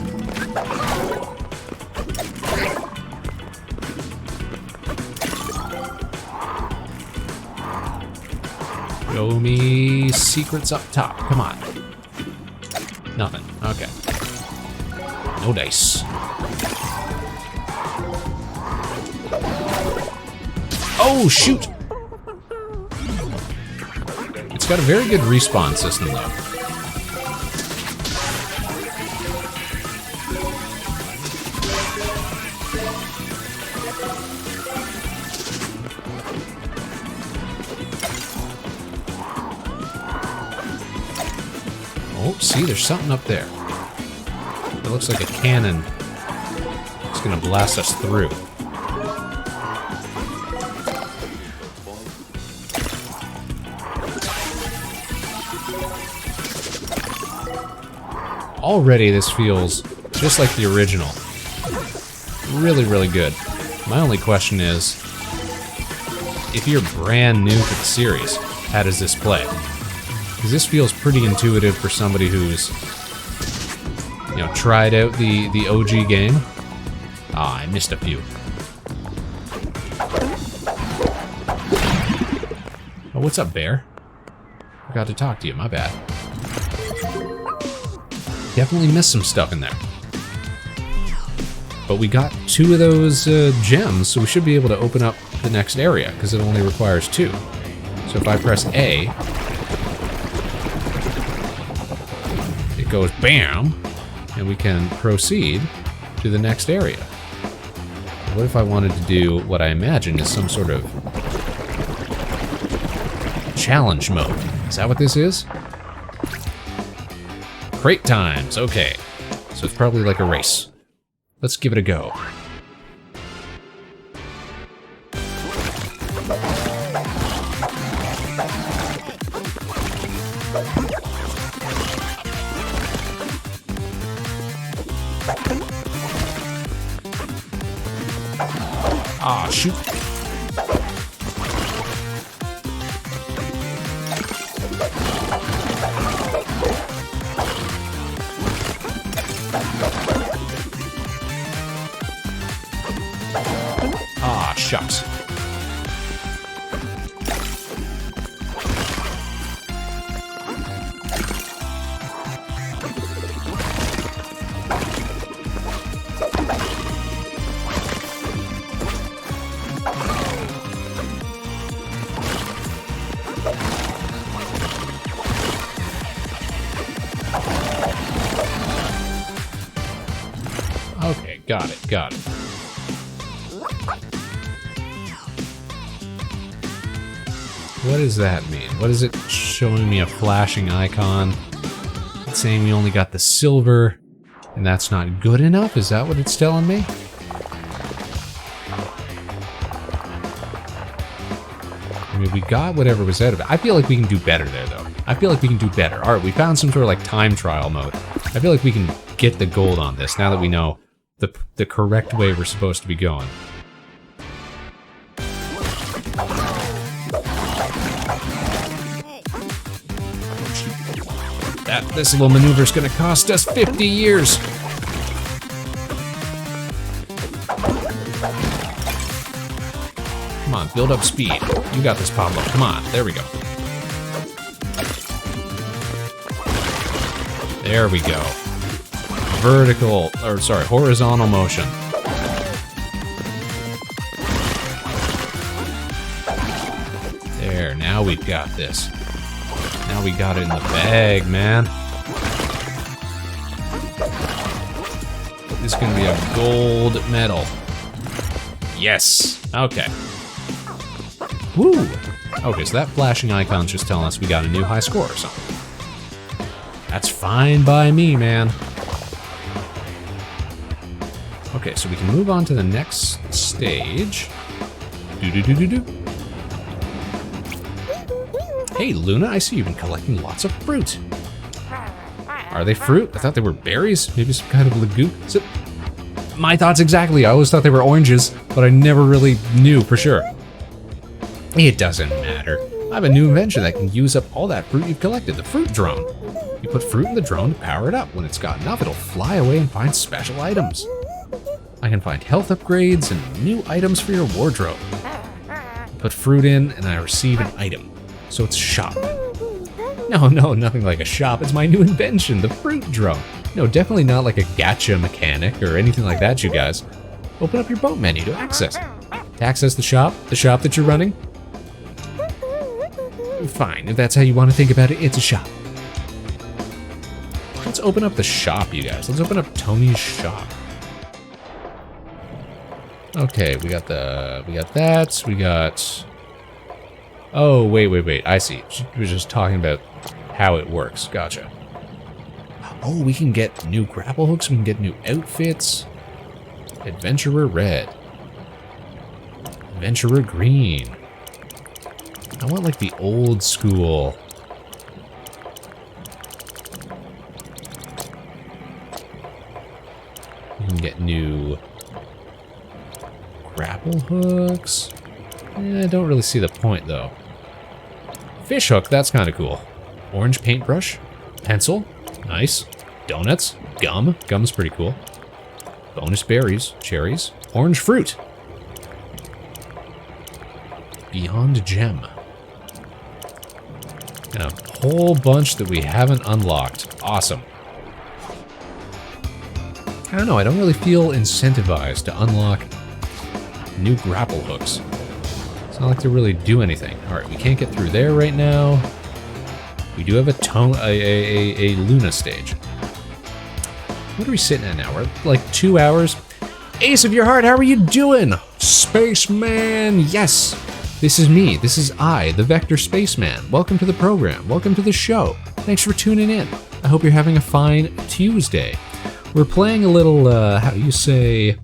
Show me secrets up top. Come on. Nothing. Okay. No dice. Oh, shoot! It's got a very good respawn system, though. Oh, see, there's something up there. It looks like a cannon. It's gonna blast us through. Already, this feels just like the original. Really, really good. My only question is, if you're brand new to the series, how does this play? Because this feels pretty intuitive for somebody who's, you know, tried out the OG game. Ah, I missed a few. Oh, what's up, bear? Forgot to talk to you, my bad. Definitely missed some stuff in there. But we got 2 of those gems, so we should be able to open up the next area, because it only requires 2. So if I press A, it goes BAM, and we can proceed to the next area. What if I wanted to do what I imagine is some sort of challenge mode? Is that what this is? Crate times, okay. So it's probably like a race. Let's give it a go. Ah, shoot. Ah, shucks. Okay, got it, got it. What does that mean? What is it showing me a flashing icon? It's saying we only got the silver, and that's not good enough? Is that what it's telling me? I mean, we got whatever was out of it. I feel like we can do better there, though. I feel like we can do better. All right, we found some sort of like time trial mode. I feel like we can get the gold on this now that we know the correct way we're supposed to be going. This little maneuver is going to cost us 50 years. Come on, build up speed. You got this, Pablo. Come on, there we go. There we go. Vertical, or sorry, horizontal motion. There, now we've got this. Now we got it in the bag, man. This is gonna be a gold medal. Yes. Okay. Woo! Okay, so that flashing icon's just telling us we got a new high score or something. That's fine by me, man. Okay, so we can move on to the next stage. Do-do-do-do-do. Hey, Luna, I see you've been collecting lots of fruit. Are they fruit? I thought they were berries. Maybe some kind of legume. So, my thoughts exactly. I always thought they were oranges, but I never really knew for sure. It doesn't matter. I have a new invention that can use up all that fruit you've collected, the fruit drone. You put fruit in the drone to power it up. When it's got enough, it'll fly away and find special items. I can find health upgrades and new items for your wardrobe. Put fruit in, and I receive an item. So it's a shop. No, nothing like a shop. It's my new invention, the fruit drone. No, definitely not like a gacha mechanic or anything like that, you guys. Open up your boat menu to access it. To access the shop that you're running? Fine, if that's how you want to think about it, it's a shop. Let's open up the shop, you guys. Let's open up Tony's shop. Okay, we got that. We got... Oh, wait. I see. She was just talking about how it works. Gotcha. Oh, we can get new grapple hooks. We can get new outfits. Adventurer red. Adventurer green. I want like the old school. We can get new grapple hooks. I don't really see the point though. Fish hook, that's kind of cool. Orange paintbrush, pencil, nice. Donuts, gum, gum's pretty cool. Bonus berries, cherries, orange fruit. Beyond gem. And a whole bunch that we haven't unlocked. Awesome. I don't know, I don't really feel incentivized to unlock new grapple hooks. It's not like they really do anything. Alright, we can't get through there right now. We do have a Luna stage. What are we sitting at now? We're at like 2 hours. Ace of your heart, how are you doing? Spaceman, yes! This is me. This is I, the Vector Spaceman. Welcome to the program. Welcome to the show. Thanks for tuning in. I hope you're having a fine Tuesday. We're playing a little, how do you say,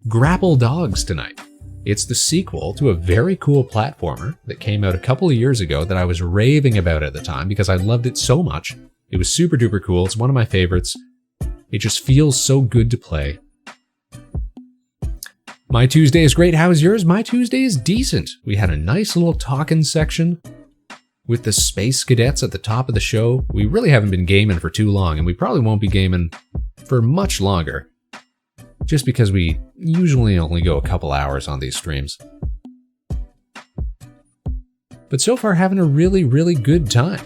Grapple Dogs tonight. It's the sequel to a very cool platformer that came out a couple of years ago that I was raving about at the time because I loved it so much. It was super duper cool. It's one of my favorites. It just feels so good to play. My Tuesday is great. How is yours? My Tuesday is decent. We had a nice little talking section with the Space Cadets at the top of the show. We really haven't been gaming for too long, and we probably won't be gaming for much longer, just because we usually only go a couple hours on these streams. But so far, having a really, really good time.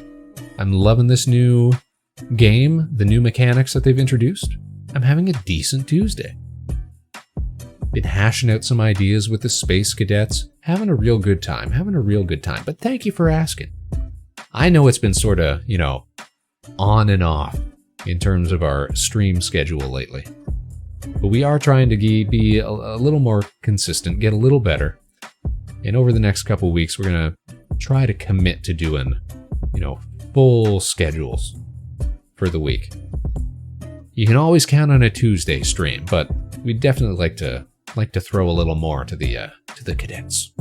I'm loving this new game, the new mechanics that they've introduced. I'm having a decent Tuesday. Been hashing out some ideas with the Space Cadets, having a real good time, But thank you for asking. I know it's been sort of, on and off in terms of our stream schedule lately. But we are trying to be a little more consistent, get a little better. And over the next couple weeks, we're going to try to commit to doing, full schedules for the week. You can always count on a Tuesday stream, but we'd definitely like to throw a little more to the cadets.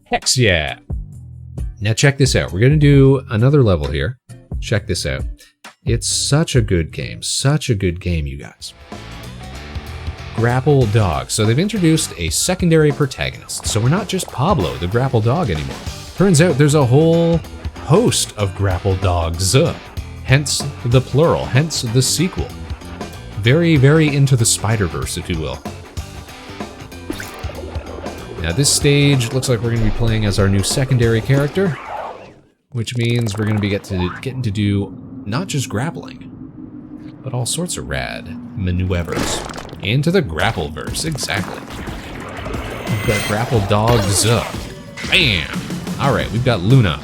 Hex yeah! Now check this out. We're going to do another level here. Check this out. It's such a good game, you guys. Grapple Dog. So they've introduced a secondary protagonist. So we're not just Pablo, the Grapple Dog, anymore. Turns out there's a whole host of Grapple Dogs. Hence the plural, hence the sequel. Very, very into the Spider-Verse, if you will. Now this stage looks like we're going to be playing as our new secondary character, which means we're going to be getting to do not just grappling, but all sorts of rad maneuvers. Into the Grappleverse, exactly. We've got Grapple Dogs. Bam! Alright, we've got Luna.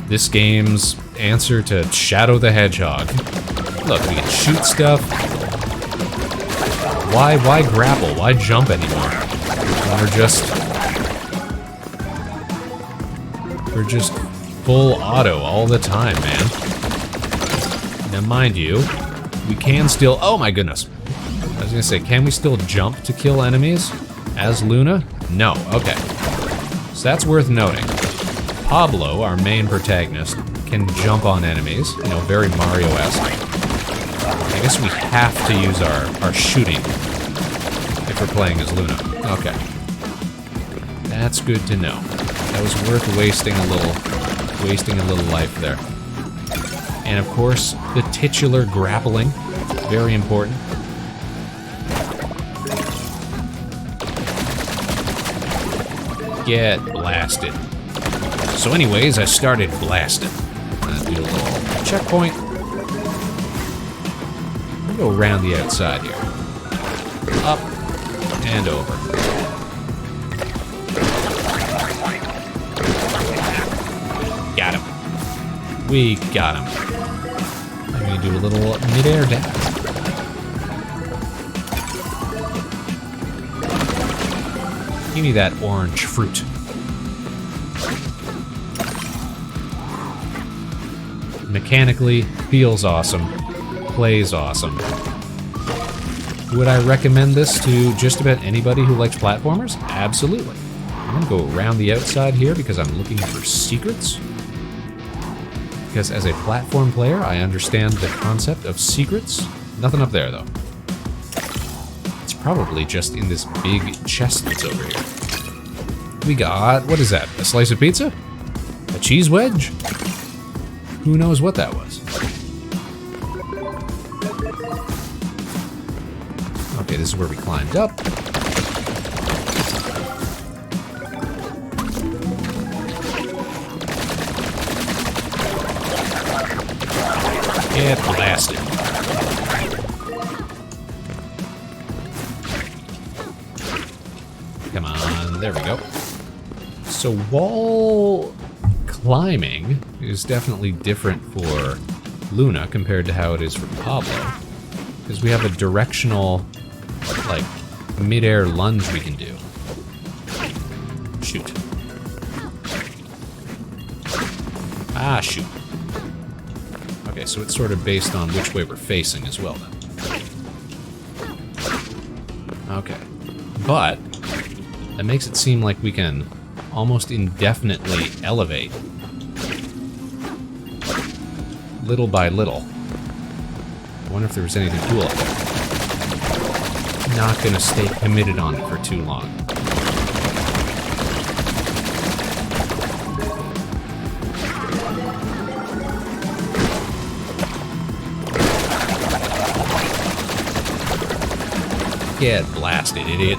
This game's answer to Shadow the Hedgehog. Look, we can shoot stuff. Why grapple? Why jump anymore? We're just full auto all the time, man. Now, mind you, we can still... Oh my goodness. I was gonna say, can we still jump to kill enemies as Luna? No. Okay. So that's worth noting. Pablo, our main protagonist, can jump on enemies, very Mario-esque. I guess we have to use our shooting if we're playing as Luna. Okay. That's good to know. That was worth wasting a little life there. And of course, the titular grappling, very important. Get blasted. So anyways, I started blasting. Do a little checkpoint. We'll go around the outside here. Up and over. Got him. We got him. I'm gonna do a little mid-air dash. Give me that orange fruit. Mechanically, feels awesome, plays awesome. Would I recommend this to just about anybody who likes platformers? Absolutely. I'm gonna go around the outside here because I'm looking for secrets. Because as a platform player, I understand the concept of secrets. Nothing up there, though. It's probably just in this big chest that's over here. We got, what is that, a slice of pizza? A cheese wedge? Who knows what that was? Okay, this is where we climbed up. Get blasted. Come on, there we go. So wall climbing is definitely different for Luna compared to how it is for Pablo. Because we have a directional, like, mid-air lunge we can do. Shoot. Ah, shoot. Okay, so it's sort of based on which way we're facing as well, then. Okay. But that makes it seem like we can almost indefinitely elevate. Little by little. I wonder if there was anything cool up there. not gonna stay committed on it for too long. Get blasted, idiot.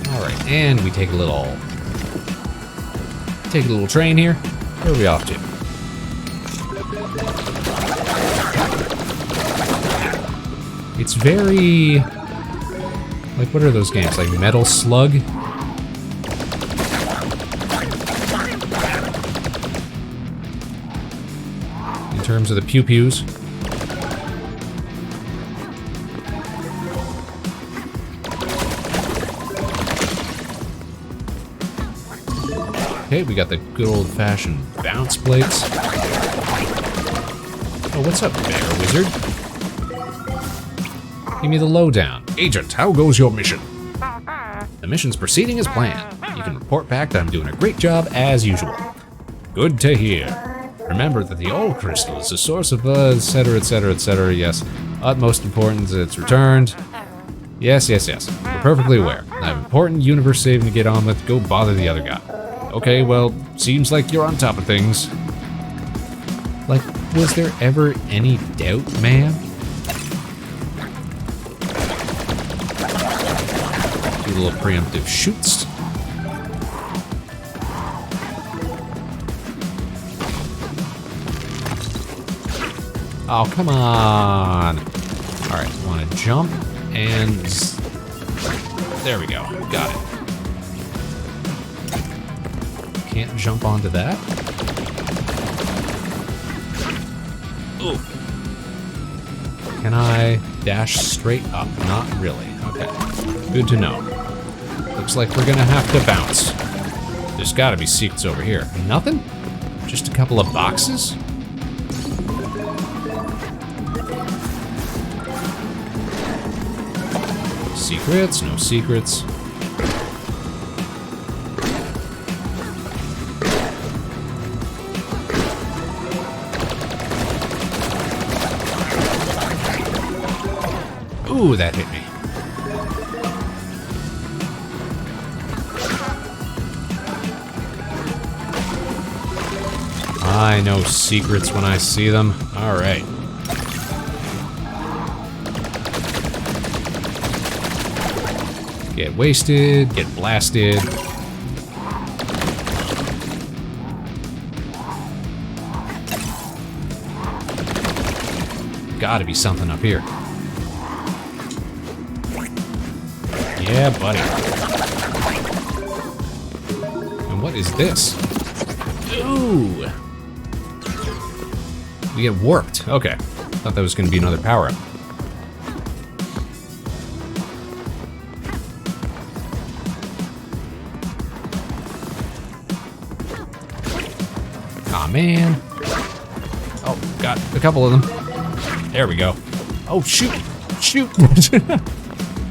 Alright, and we take a little train here. Where are we off to? It's very... like, what are those games? Like Metal Slug? In terms of the pew-pews. Okay, we got the good old-fashioned bounce plates. Oh, what's up, Bear Wizard? Give me the lowdown. Agent, how goes your mission? The mission's proceeding as planned. You can report back that I'm doing a great job as usual. Good to hear. Remember that the old crystal is a source of, etc., etc., etc., yes. Utmost importance, it's returned. Yes, yes, yes. We're perfectly aware. I have important universe saving to get on with. Go bother the other guy. Okay, well, seems like you're on top of things. Like, was there ever any doubt, ma'am? Do a little preemptive shoots. Oh, come on. Alright, want to jump and... there we go. Got it. Can't jump onto that. Ooh. Can I dash straight up? Not really. Okay. Good to know. Looks like we're gonna have to bounce. There's gotta be secrets over here. Nothing? Just a couple of boxes? Secrets? No secrets. Ooh, that hit me. I know secrets when I see them. All right. Get wasted, get blasted. Gotta be something up here. Yeah, buddy. And what is this? Ooh! We get warped. Okay. Thought that was gonna be another power-up. Aw, man. Oh, got a couple of them. There we go. Oh, shoot! Shoot!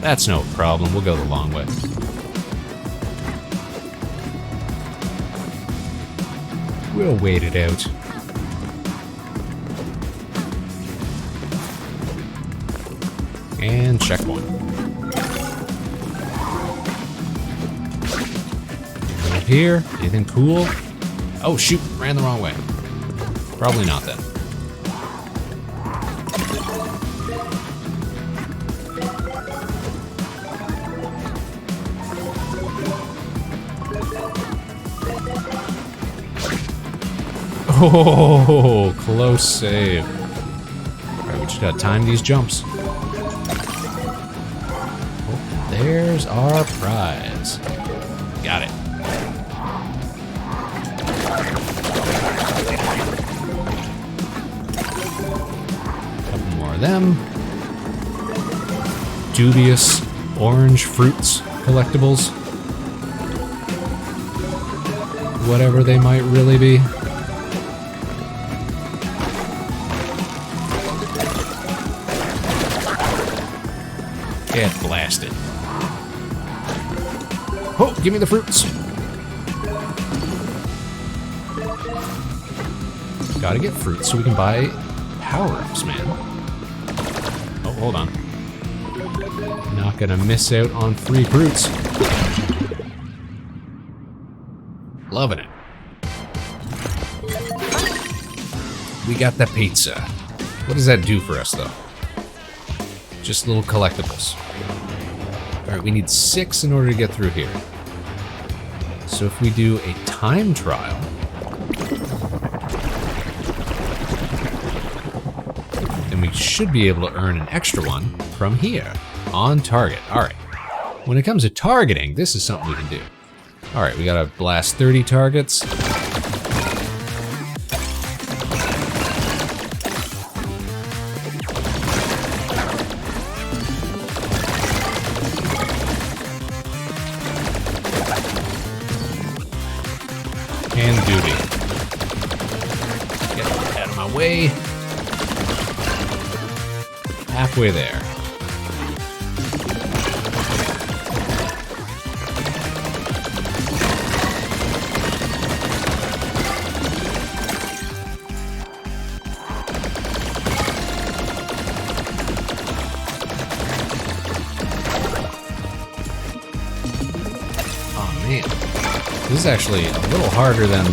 That's no problem. We'll go the long way. We'll wait it out. And checkpoint. Up here, anything cool? Oh shoot, ran the wrong way. Probably not then. Oh, close save. Alright, we just gotta time these jumps. Oh, there's our prize. Got it. Couple more of them. Dubious orange fruits collectibles. Whatever they might really be. Get blasted. Oh, give me the fruits. Gotta get fruits so we can buy power-ups, man. Oh, hold on. Not gonna miss out on free fruits. Loving it. We got the pizza. What does that do for us, though? Just little collectibles. Alright, we need 6 in order to get through here. So if we do a time trial... then we should be able to earn an extra one from here. On target. Alright. When it comes to targeting, this is something we can do. Alright, we gotta blast 30 targets. And duty. Get out of my way. Halfway there. This is actually a little harder than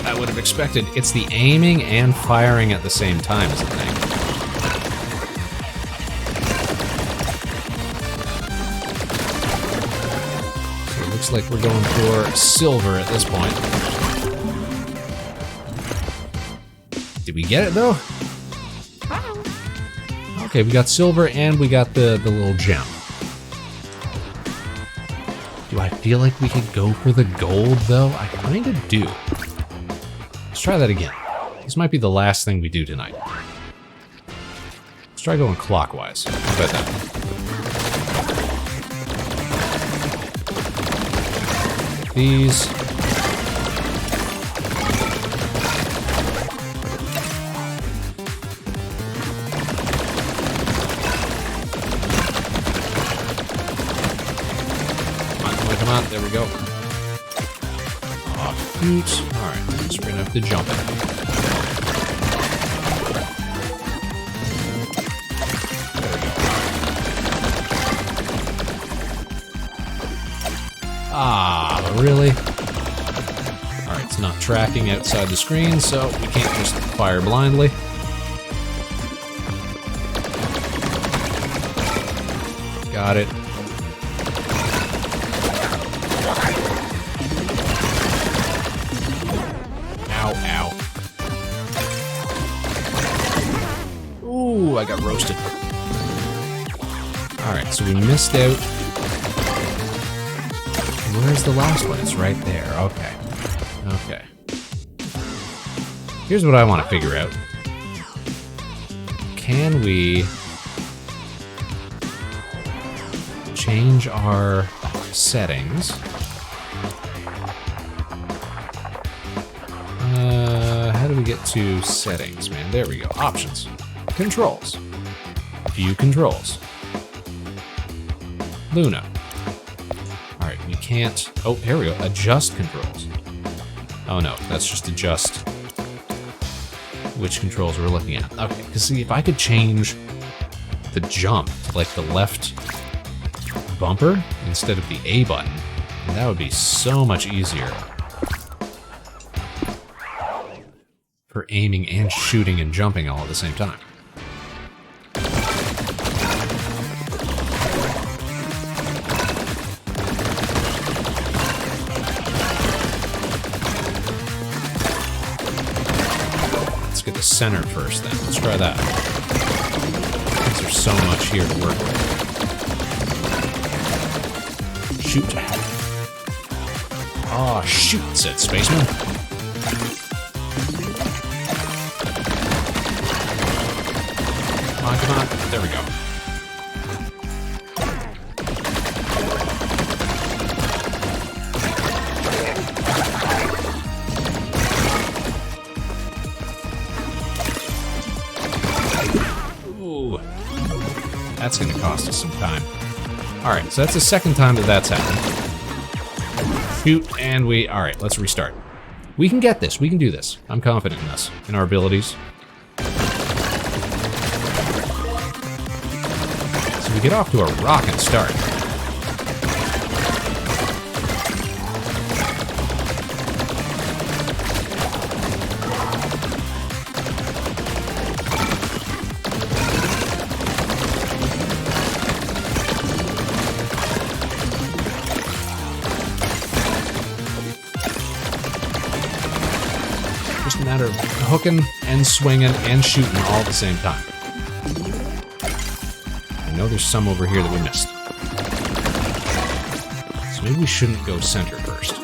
I would have expected. It's the aiming and firing at the same time is the thing. So it looks like we're going for silver at this point. Did we get it though? Okay, we got silver and we got the little gem. Do I feel like we could go for the gold, though? I kind of do. Let's try that again. This might be the last thing we do tonight. Let's try going clockwise. How about that? These. Come on, there we go. Aw, shoot. Alright, so we're gonna have to jump it. There we go. Ah, really? Alright, it's not tracking outside the screen, so we can't just fire blindly. Got it. Ooh, I got roasted. Alright, so we missed out. Where's the last one? It's right there. Okay. Okay. Here's what I want to figure out. Can we change our settings? How do we get to settings, man? There we go. Options. Controls. View controls. Luna. Alright, we can't... Oh, here we go. Adjust controls. Oh no, that's just adjust which controls we're looking at. Okay, because see, if I could change the jump to like the left bumper instead of the A button, that would be so much easier for aiming and shooting and jumping all at the same time. Let's get the center first then. Let's try that. Because there's so much here to work with. Shoot. Aw, shoot, said Spaceman. Come on. There we go. Ooh. That's gonna cost us some time. Alright, so that's the second time that that's happened. Shoot, and we... Alright, let's restart. We can get this. We can do this. I'm confident in us, in our abilities. So we get off to a rockin' start. A matter of hooking and swinging and shooting all at the same time. I know there's some over here that we missed. So maybe we shouldn't go center first.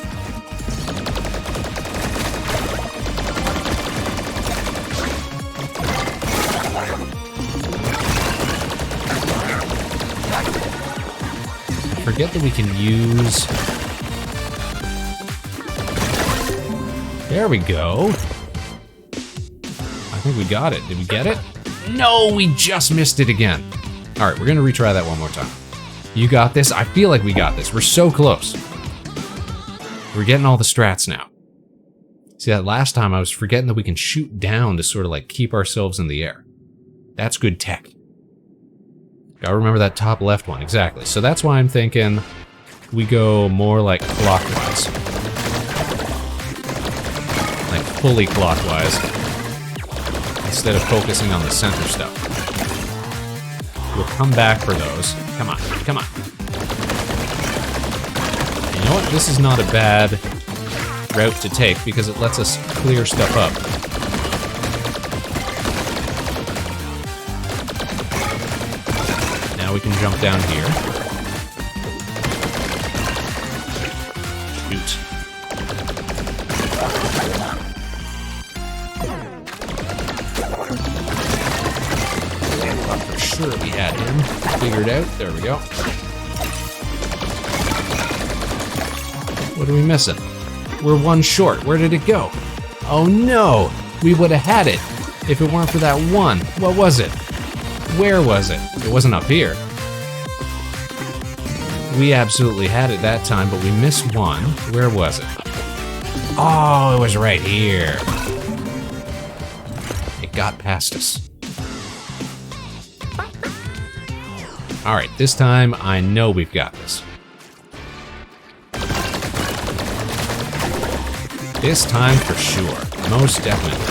I forget that we can use... There we go. I think we got it. Did we get it? No, we just missed it again. All right, we're gonna retry that one more time. You got this? I feel like we got this. We're so close. We're getting all the strats now. See, that last time I was forgetting that we can shoot down to sort of like keep ourselves in the air. That's good tech. Gotta remember that top left one, exactly. So that's why I'm thinking we go more like clockwise. Like fully clockwise. Instead of focusing on the center stuff. We'll come back for those. Come on, come on. You know what? This is not a bad route to take because it lets us clear stuff up. Now we can jump down here. Shoot. Sure, we had him figured out. There we go. What are we missing? We're one short. Where did it go? Oh no! We would have had it if it weren't for that one. What was it? Where was it? It wasn't up here. We absolutely had it that time, but we missed one. Where was it? Oh, it was right here. It got past us. Alright, this time I know we've got this. This time for sure. Most definitely.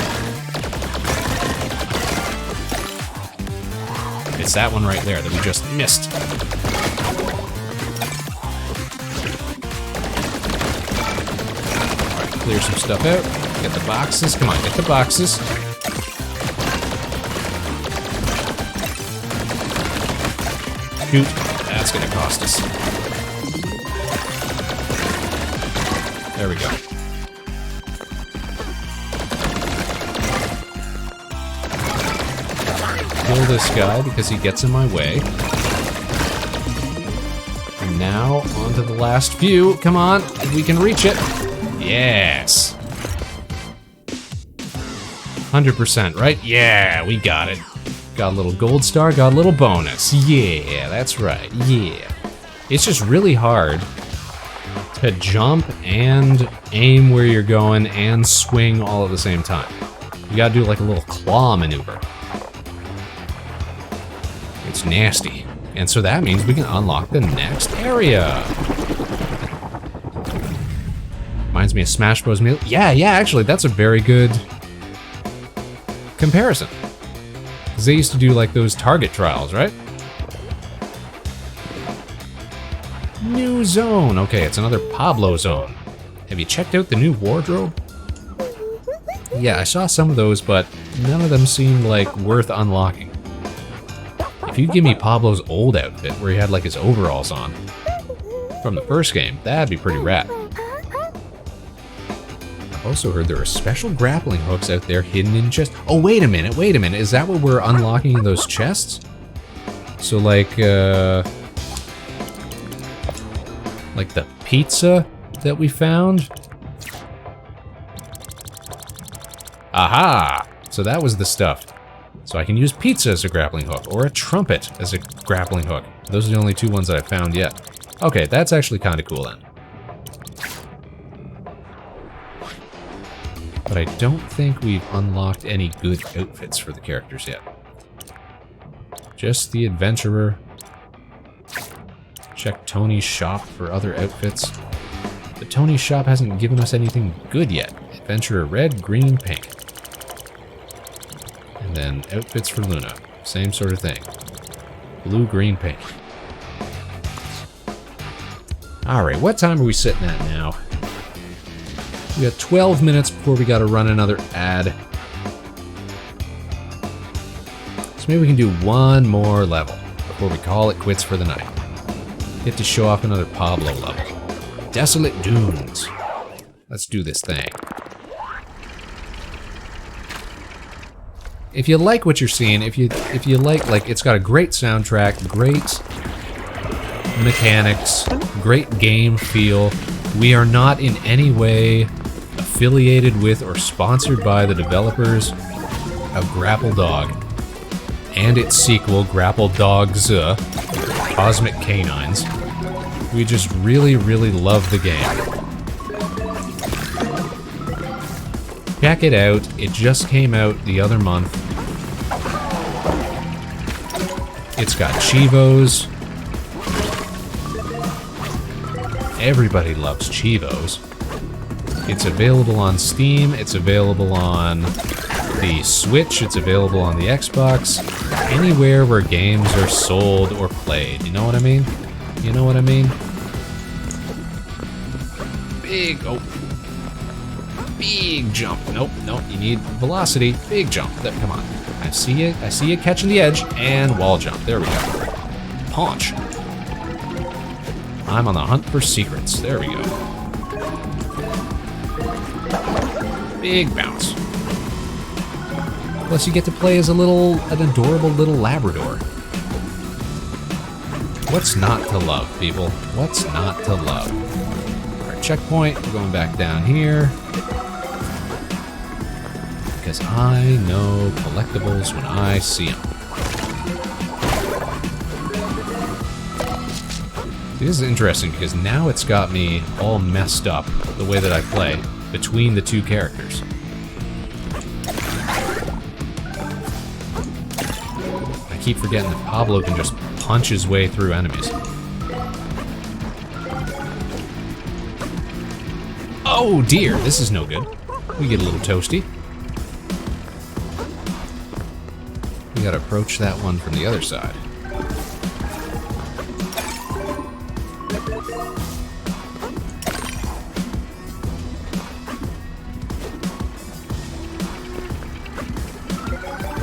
It's that one right there that we just missed. Alright, clear some stuff out. Get the boxes. Come on, get the boxes. Shoot. That's gonna cost us. There we go. Kill this guy because he gets in my way. And now, on to the last few. Come on, we can reach it. Yes. 100%, right? Yeah, we got it. Got a little gold star, got a little bonus. Yeah, that's right, yeah. It's just really hard to jump and aim where you're going and swing all at the same time. You gotta do like a little claw maneuver. It's nasty. And so that means we can unlock the next area. Reminds me of Smash Bros. Melee. Yeah, actually, that's a very good comparison. Because they used to do like those target trials, right? New zone. Okay, it's another Pablo zone. Have you checked out the new wardrobe? Yeah, I saw some of those, but none of them seemed like worth unlocking. If you'd give me Pablo's old outfit, where he had like his overalls on, from the first game, that'd be pretty rad. I've also heard there are special grappling hooks out there hidden in chests. Oh, wait a minute, is that what we're unlocking in those chests? So like the pizza that we found? Aha! So that was the stuff. So I can use pizza as a grappling hook, or a trumpet as a grappling hook. Those are the only two ones that I've found yet. Okay, that's actually kind of cool then. but I don't think we've unlocked any good outfits for the characters yet. Just the adventurer. Check Tony's shop for other outfits. But Tony's shop hasn't given us anything good yet. Adventurer red, green, pink. And then outfits for Luna. Same sort of thing. Blue, green, pink. Alright, what time are we sitting at now? We got 12 minutes before we gotta run another ad. So maybe we can do one more level before we call it quits for the night. Get to show off another Pablo level. Desolate Dunes. Let's do this thing. If you like what you're seeing, if you like, it's got a great soundtrack, great mechanics, great game feel. We are not in any way affiliated with or sponsored by the developers of Grapple Dog and its sequel, Grapple Dogs, Cosmic Canines. We just really, really love the game. Check it out. It just came out the other month. It's got Chivos. Everybody loves Chivos. It's available on Steam. It's available on the Switch. It's available on the Xbox. Anywhere where games are sold or played. You know what I mean? You know what I mean? Big jump. Nope, you need velocity. Big jump. Come on. I see you catching the edge, and wall jump. There we go. Paunch. I'm on the hunt for secrets. There we go. Big bounce. Plus you get to play as an adorable little Labrador. What's not to love, people? What's not to love? Our checkpoint, we're going back down here. Because I know collectibles when I see them. This is interesting because now it's got me all messed up the way that I play between the two characters. I keep forgetting that Pablo can just punch his way through enemies. Oh dear, this is no good. We get a little toasty. We gotta approach that one from the other side.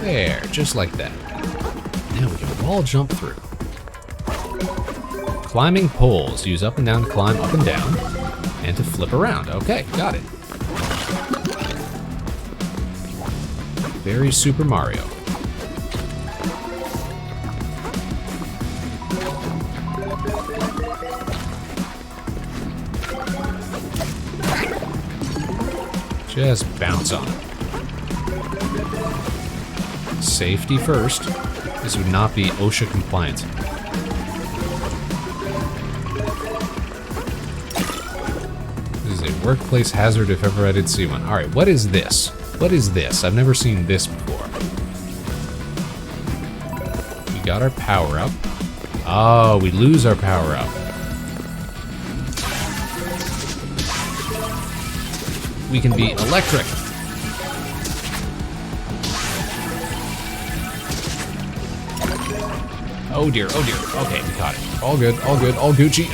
There, just like that. Now we can wall jump through. Climbing poles. Use up and down to climb up and down. And to flip around. Okay, got it. Very Super Mario. Just bounce on it. Safety first. This would not be OSHA compliant. This is a workplace hazard if ever I did see one. Alright, what is this? What is this? I've never seen this before. We got our power up. Oh, we lose our power up. We can be electric. Oh dear, oh dear. Okay, we caught it. All good, all good, all Gucci.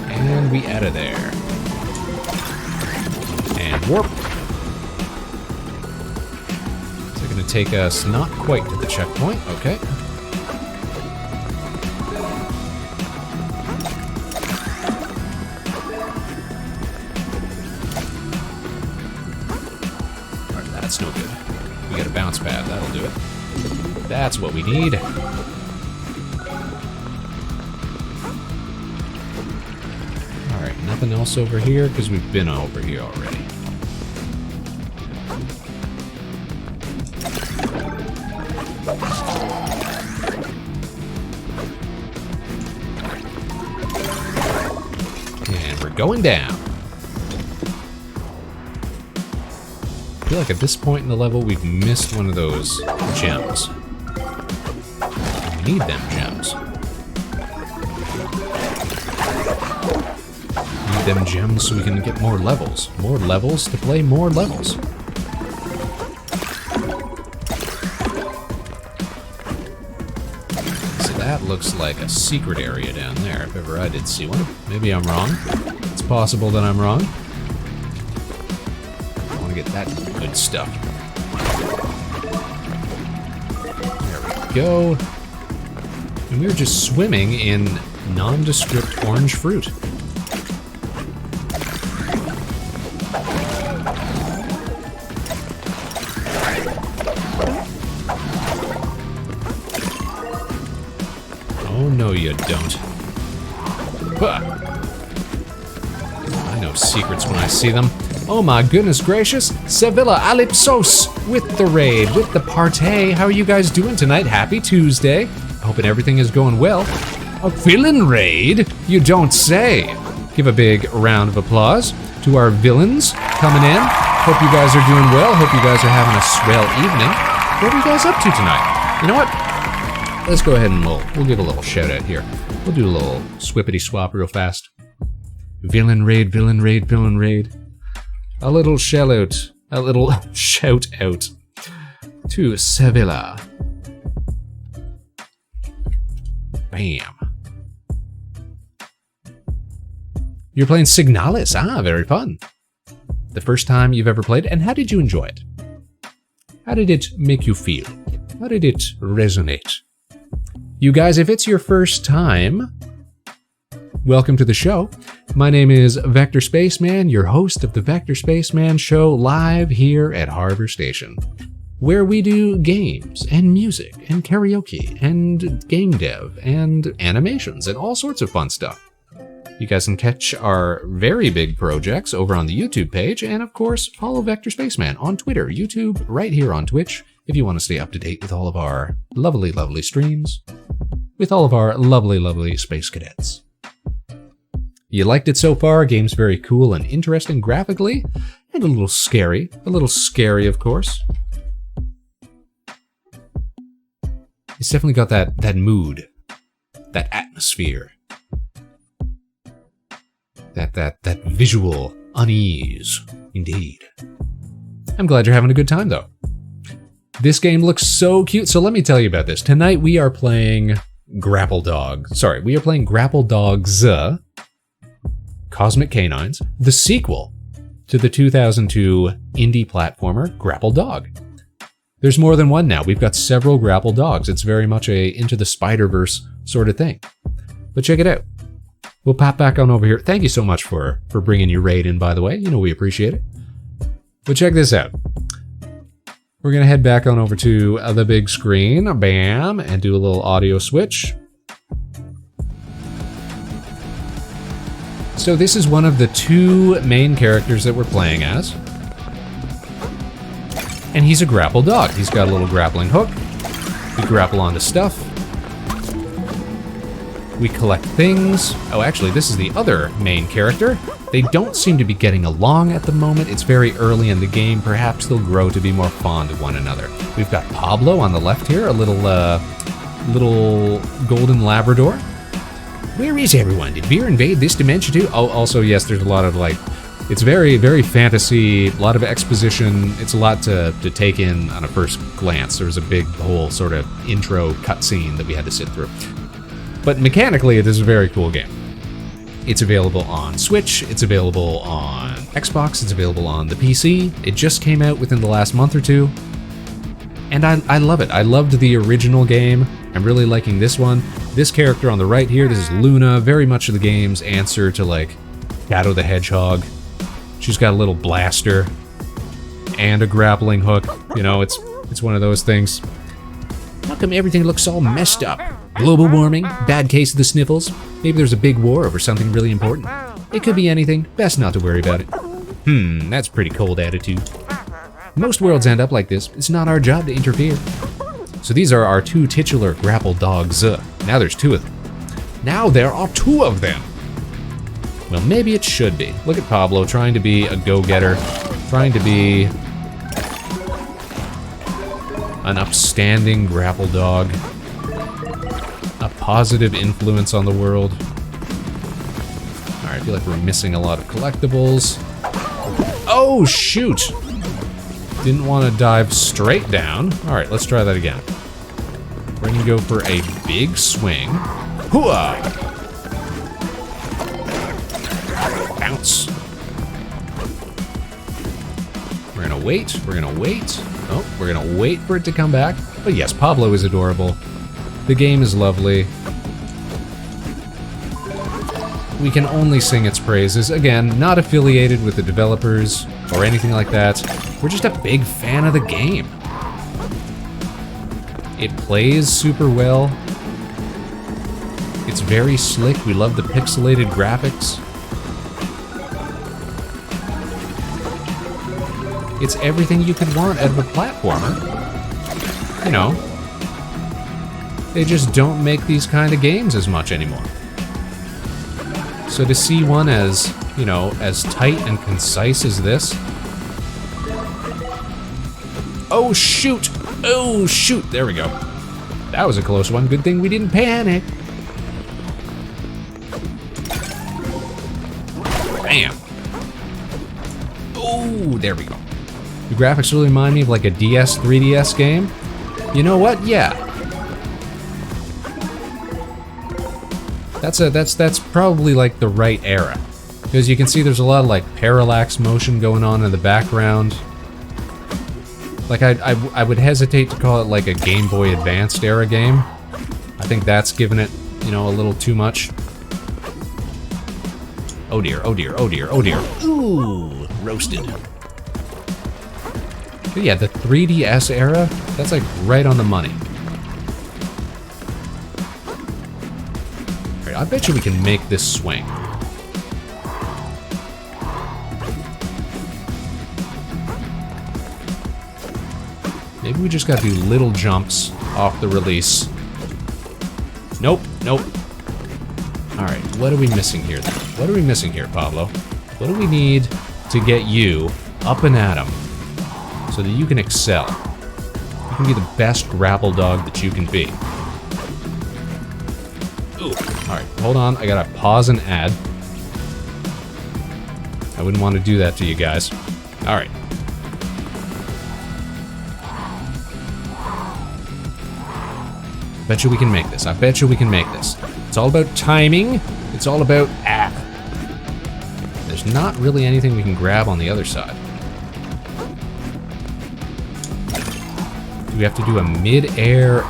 And we out of there. And warp. So gonna take us not quite to the checkpoint. Okay. Alright, that's no good. We got a bounce pad, that'll do it. That's what we need. Alright, nothing else over here, because we've been over here already. And we're going down. I feel like at this point in the level, we've missed one of those gems. We need them gems. Need them gems so we can get more levels. More levels to play more levels. So that looks like a secret area down there, if ever I did see one. Maybe I'm wrong. It's possible that I'm wrong. I want to get that good stuff. There we go. And we were just swimming in non-descript orange fruit. Oh, no, you don't. Huh. I know secrets when I see them. Oh my goodness gracious, Sevilla Alipsos with the raid, with the partay. How are you guys doing tonight? Happy Tuesday. Hoping everything is going well. A villain raid? You don't say. Give a big round of applause to our villains coming in. Hope you guys are doing well. Hope you guys are having a swell evening. What are you guys up to tonight? You know what? Let's go ahead and we'll give a little shout out here. We'll do a little swippity swap real fast. Villain raid, villain raid, villain raid. A little shout out to Sevilla. Bam. You're playing Signalis. Ah, very fun. The first time you've ever played, and how did you enjoy it? How did it make you feel? How did it resonate? You guys, if it's your first time, welcome to the show. My name is Vector Spaceman, your host of the Vector Spaceman Show, live here at Harbor Station, where we do games and music and karaoke and game dev and animations and all sorts of fun stuff. You guys can catch our very big projects over on the YouTube page, and of course, follow Vector Spaceman on Twitter, YouTube, right here on Twitch, if you want to stay up to date with all of our lovely, lovely streams, with all of our lovely, lovely space cadets. You liked it so far? Game's very cool and interesting graphically, and a little scary. A little scary, of course. It's definitely got that mood, that atmosphere, that visual unease, indeed. I'm glad you're having a good time, though. This game looks so cute, so let me tell you about this. Tonight we are playing Grapple Dog. Sorry, we are playing Grapple Dogs, Cosmic Canines, the sequel to the 2002 indie platformer Grapple Dog. There's more than one now. We've got several Grapple Dogs. It's very much a Into the Spider-Verse sort of thing. But check it out. We'll pop back on over here. Thank you so much for bringing your raid in, by the way. You know we appreciate it. But check this out. We're going to head back on over to the big screen, bam, and do a little audio switch. So this is one of the two main characters that we're playing as. And he's a grapple dog. He's got a little grappling hook. We grapple onto stuff. We collect things. Oh, actually, this is the other main character. They don't seem to be getting along at the moment. It's very early in the game. Perhaps they'll grow to be more fond of one another. We've got Pablo on the left here, a little golden Labrador. Where is everyone? Did Veer invade this dimension too? Oh, also, yes, there's a lot of it's very, very fantasy, a lot of exposition. It's a lot to take in on a first glance. There was a big whole sort of intro cutscene that we had to sit through. But mechanically, it is a very cool game. It's available on Switch, it's available on Xbox, it's available on the PC. It just came out within the last month or two. And I love it. I loved the original game. I'm really liking this one. This character on the right here, this is Luna, very much the game's answer to Shadow the Hedgehog. She's got a little blaster and a grappling hook. You know, it's one of those things. How come everything looks all messed up? Global warming, bad case of the sniffles. Maybe there's a big war over something really important. It could be anything. Best not to worry about it. That's pretty cold attitude. Most worlds end up like this. It's not our job to interfere. So these are our two titular grapple dogs. Now there's two of them. Now there are two of them. Well, maybe it should be. Look at Pablo trying to be a go-getter, trying to be an upstanding grapple dog, a positive influence on the world. All right, I feel like we're missing a lot of collectibles. Oh, shoot! Didn't want to dive straight down. All right, let's try that again. We're gonna go for a big swing. Hooah! Bounce. We're gonna wait, we're gonna wait. Oh, we're gonna wait for it to come back. But yes, Pablo is adorable. The game is lovely. We can only sing its praises. Again, not affiliated with the developers or anything like that. We're just a big fan of the game. It plays super well. It's very slick. We love the pixelated graphics. It's everything you could want out of a platformer. You know, they just don't make these kind of games as much anymore. So to see one as, you know, as tight and concise as this. Oh shoot! Oh shoot! There we go. That was a close one. Good thing we didn't panic. Bam! Oh, there we go. The graphics really remind me of like a DS, 3DS game. You know what? Yeah. That's probably like the right era. Because you can see there's a lot of like parallax motion going on in the background. Like I would hesitate to call it like a Game Boy Advanced era game. I think that's giving it, you know, a little too much. Oh dear, oh dear, oh dear, oh dear. Ooh, roasted. But yeah, the 3DS era, that's like right on the money. All right, I bet you we can make this swing. Maybe we just gotta do little jumps off the release. Nope, nope. All right, what are we missing here then? What are we missing here, Pablo? What do we need to get you up and at 'em so that you can excel? You can be the best grapple dog that you can be. Ooh, all right, hold on. I gotta pause and add. I wouldn't want to do that to you guys. All right. Bet you we can make this. I bet you we can make this. It's all about timing. It's all about There's not really anything we can grab on the other side. Do we have to do a mid-air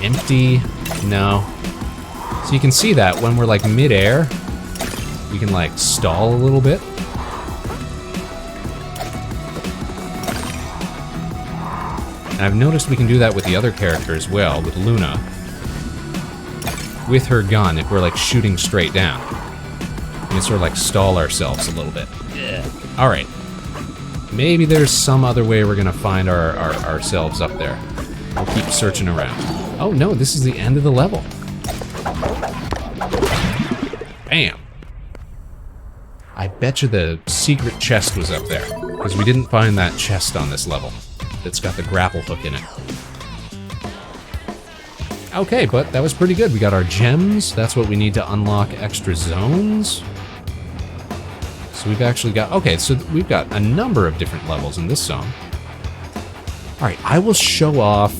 empty? No. So you can see that when we're like mid-air, we can like stall a little bit. And I've noticed we can do that with the other character as well, with Luna. With her gun, if we're like shooting straight down. We can sort of like stall ourselves a little bit. Yeah. Alright. Maybe there's some other way we're gonna find ourselves up there. We'll keep searching around. Oh no, this is the end of the level. Bam. I bet you the secret chest was up there, because we didn't find that chest on this level. That's got the grapple hook in it. Okay, but that was pretty good. We got our gems. That's what we need to unlock extra zones. So we've actually got... Okay, so we've got a number of different levels in this zone. Alright, I will show off...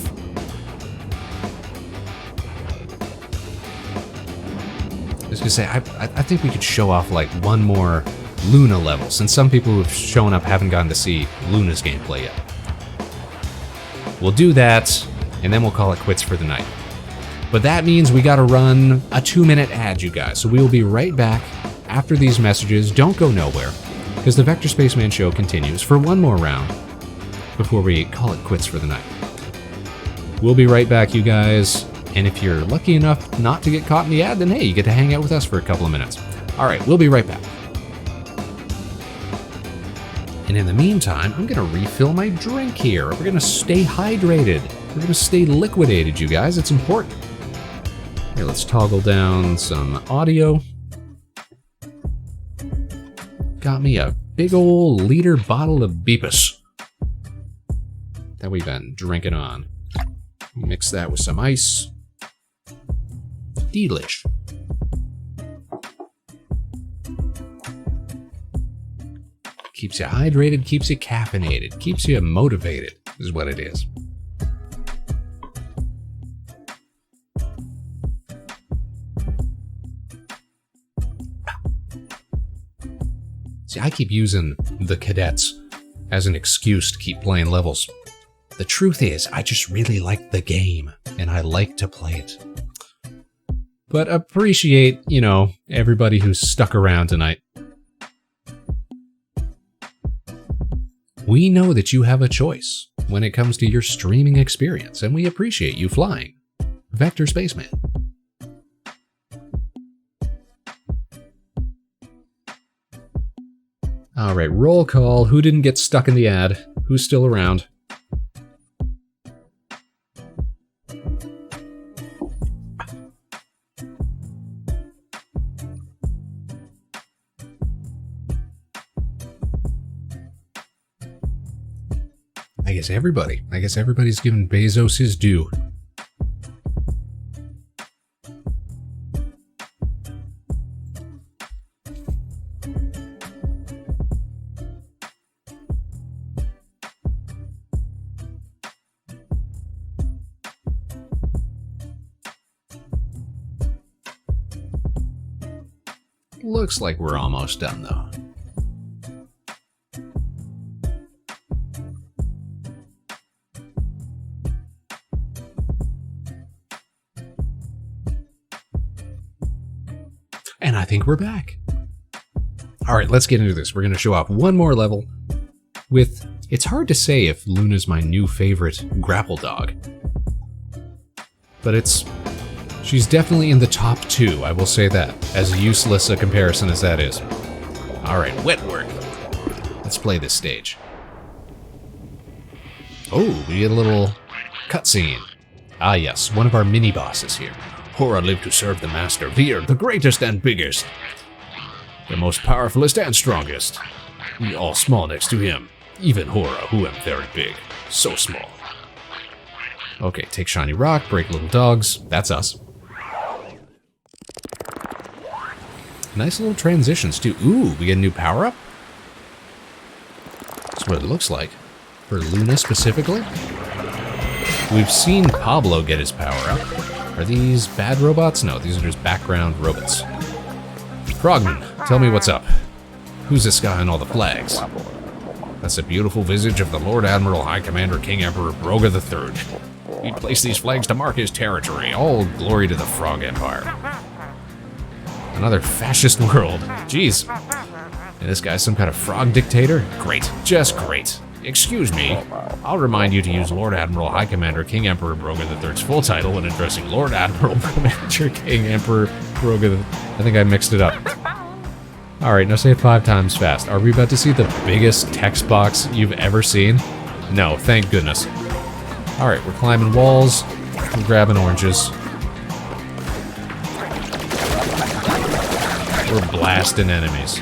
I was gonna say, I think we could show off like one more Luna level, since some people who have shown up haven't gotten to see Luna's gameplay yet. We'll do that, and then we'll call it quits for the night. But that means we gotta run a 2-minute ad, you guys. So we will be right back after these messages. Don't go nowhere, because the Vector Spaceman show continues for one more round before we call it quits for the night. We'll be right back, you guys. And if you're lucky enough not to get caught in the ad, then hey, you get to hang out with us for a couple of minutes. All right, we'll be right back. And in the meantime, I'm gonna refill my drink here. We're gonna stay hydrated. We're gonna stay liquidated, you guys. It's important. Here, let's toggle down some audio. Got me a big old liter bottle of Beepus that we've been drinking on. Mix that with some ice. Delish. Keeps you hydrated, keeps you caffeinated, keeps you motivated, is what it is. See, I keep using the cadets as an excuse to keep playing levels. The truth is, I just really like the game, and I like to play it. But appreciate, you know, everybody who's stuck around tonight. We know that you have a choice when it comes to your streaming experience, and we appreciate you flying. Vector Spaceman. Alright, roll call. Who didn't get stuck in the ad? Who's still around? I guess everybody. I guess everybody's given Bezos his due. Looks like we're almost done, though. And I think we're back. Alright, let's get into this. We're going to show off one more level with... It's hard to say if Luna's my new favorite grapple dog. But it's... She's definitely in the top 2, I will say that, as useless a comparison as that is. Alright, wet work. Let's play this stage. Oh, we get a little cutscene. Ah yes, one of our mini-bosses here. Hora lived to serve the master, Veer, the greatest and biggest. The most powerfulest and strongest. We all small next to him. Even Hora, who am very big. So small. Okay, take shiny rock, break little dogs. That's us. Nice little transitions, too. Ooh, we get a new power-up? That's what it looks like. For Luna, specifically. We've seen Pablo get his power-up. Are these bad robots? No, these are just background robots. Frogman, tell me what's up. Who's this guy on all the flags? That's the beautiful visage of the Lord Admiral High Commander King Emperor Broga III. He placed these flags to mark his territory. All glory to the Frog Empire. Another fascist world. Jeez. And this guy's some kind of frog dictator? Great. Just great. Excuse me. I'll remind you to use Lord Admiral High Commander King Emperor Broga III's full title when addressing Lord Admiral Commander King Emperor Broga. I think I mixed it up. Alright, now say it 5 times fast. Are we about to see the biggest text box you've ever seen? No, thank goodness. Alright, we're climbing walls. We're grabbing oranges. We're blasting enemies.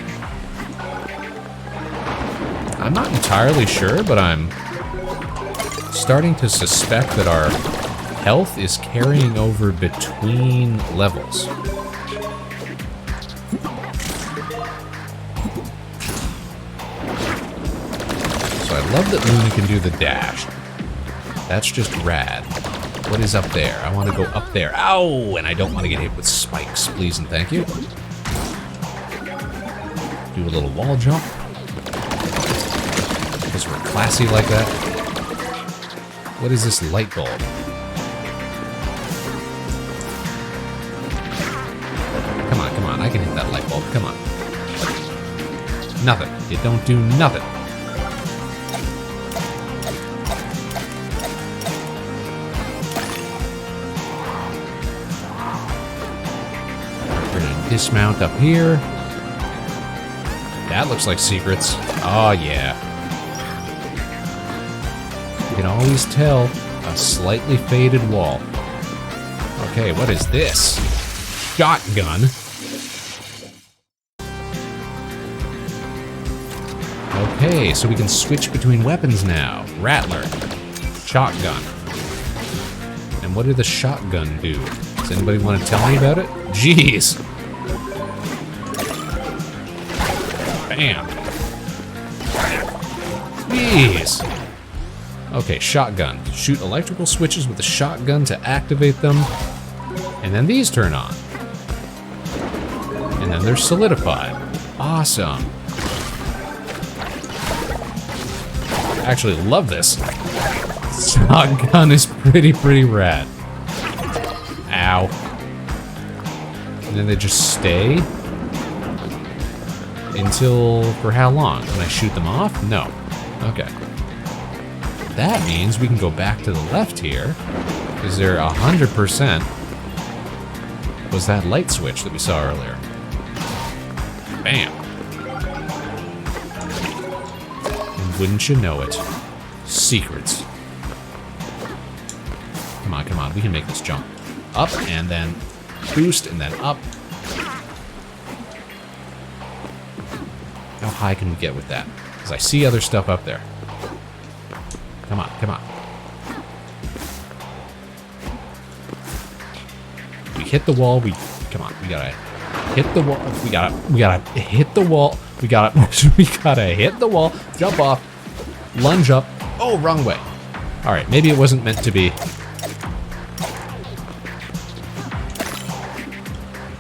I'm not entirely sure, but I'm starting to suspect that our health is carrying over between levels. So I love that Luna can do the dash. That's just rad. What is up there? I want to go up there. Ow! And I don't want to get hit with spikes, please and thank you. Do a little wall jump. Because we're classy like that. What is this light bulb? Come on, come on. I can hit that light bulb. Come on. Nothing. It don't do nothing. We're gonna dismount up here. That looks like secrets. Oh, yeah. You can always tell a slightly faded wall. Okay, what is this? Shotgun. Okay, so we can switch between weapons now. Rattler. Shotgun. And what did the shotgun do? Does anybody want to tell me about it? Jeez. Bam. Jeez. Okay, shotgun. Shoot electrical switches with the shotgun to activate them. And then these turn on. And then they're solidified. Awesome. I actually love this. Shotgun is pretty rad. Ow. And then they just stay until, for how long? Can I shoot them off? No. Okay. That means we can go back to the left here, because they're 100% was that light switch that we saw earlier. Bam. And wouldn't you know it, secrets. Come on, come on, we can make this jump. Up, and then boost, and then up. How high can we get with that? Because I see other stuff up there. Come on, come on. We hit the wall, come on, we gotta hit the wall, we gotta hit the wall, we gotta hit the wall, jump off, lunge up. Oh, wrong way. All right, maybe it wasn't meant to be.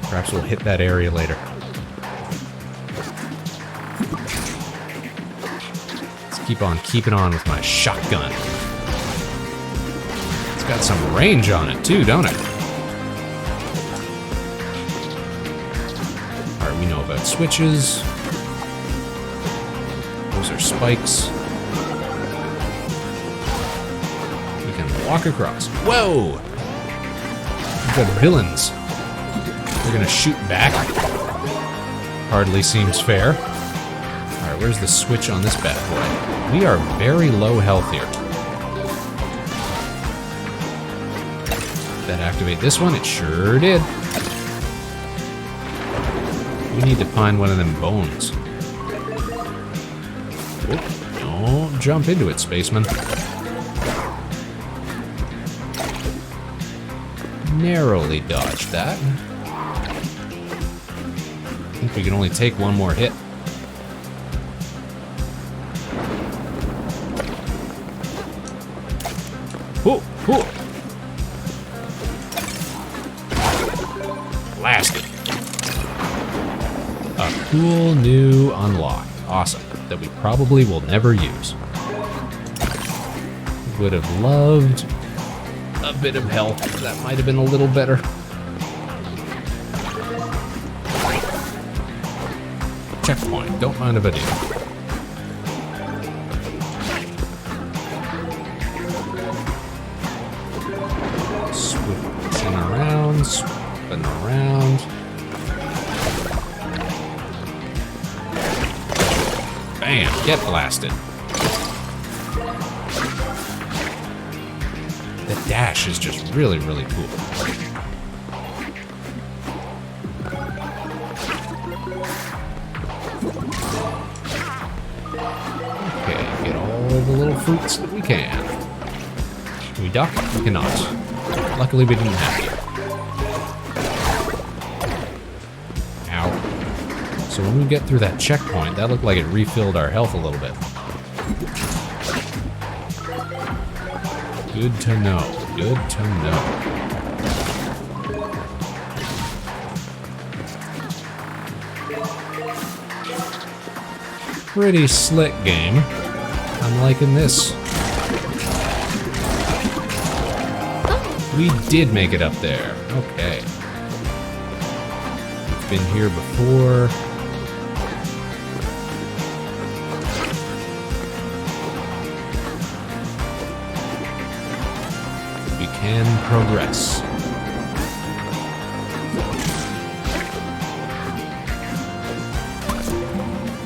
Perhaps we'll hit that area later. Let's keep on keeping on with my shotgun. It's got some range on it too, don't it? All right, we know about switches. Those are spikes. We can walk across. Whoa! We've got villains. They're gonna shoot back. Hardly seems fair. Alright, where's the switch on this bad boy? We are very low health here. Did that activate this one? It sure did. We need to find one of them bones. Whoop. Don't jump into it, spaceman. Narrowly dodged that. I think we can only take one more hit. Whoa, whoa. Blasted. A cool new unlock. Awesome. That we probably will never use. Would have loved a bit of health. That might have been a little better. Checkpoint. Don't mind if I do. Switching around, spinning around. Bam! Get blasted. The dash is just really cool. Okay, get all the little fruits that we can. Can we duck? We cannot. Luckily we didn't have to. Ow. So when we get through that checkpoint, that looked like it refilled our health a little bit. Good to know. Good to know. Pretty slick game. I'm liking this. We did make it up there. Okay. We've been here before. We can progress.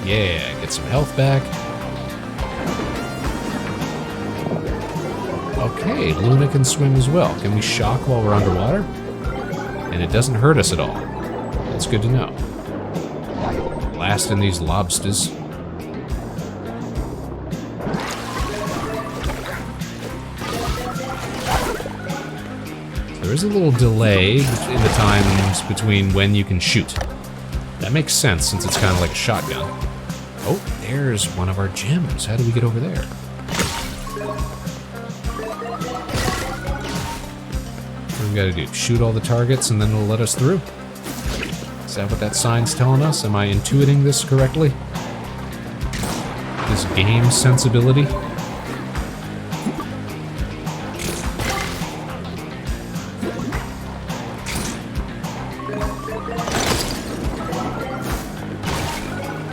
Yeah, get some health back. Okay, Luna can swim as well. Can we shock while we're underwater? And it doesn't hurt us at all. That's good to know. Blasting these lobsters. There is a little delay in the times between when you can shoot. That makes sense since it's kind of like a shotgun. Oh, there's one of our gems. How do we get over there? What do we gotta do? Shoot all the targets and then it'll let us through? Is that what that sign's telling us? Am I intuiting this correctly? This game sensibility?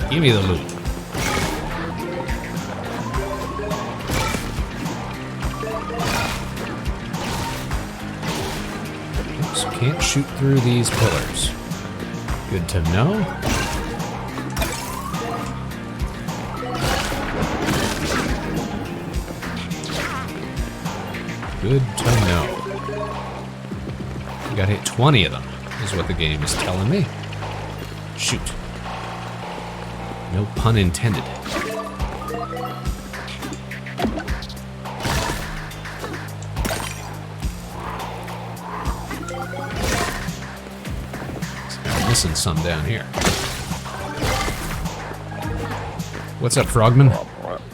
Give me the loot. Oops, can't shoot through these pillars. Good to know. Good to know. We gotta hit 20 of them, is what the game is telling me. Shoot. No pun intended. I'm missing some down here. What's up, Frogman?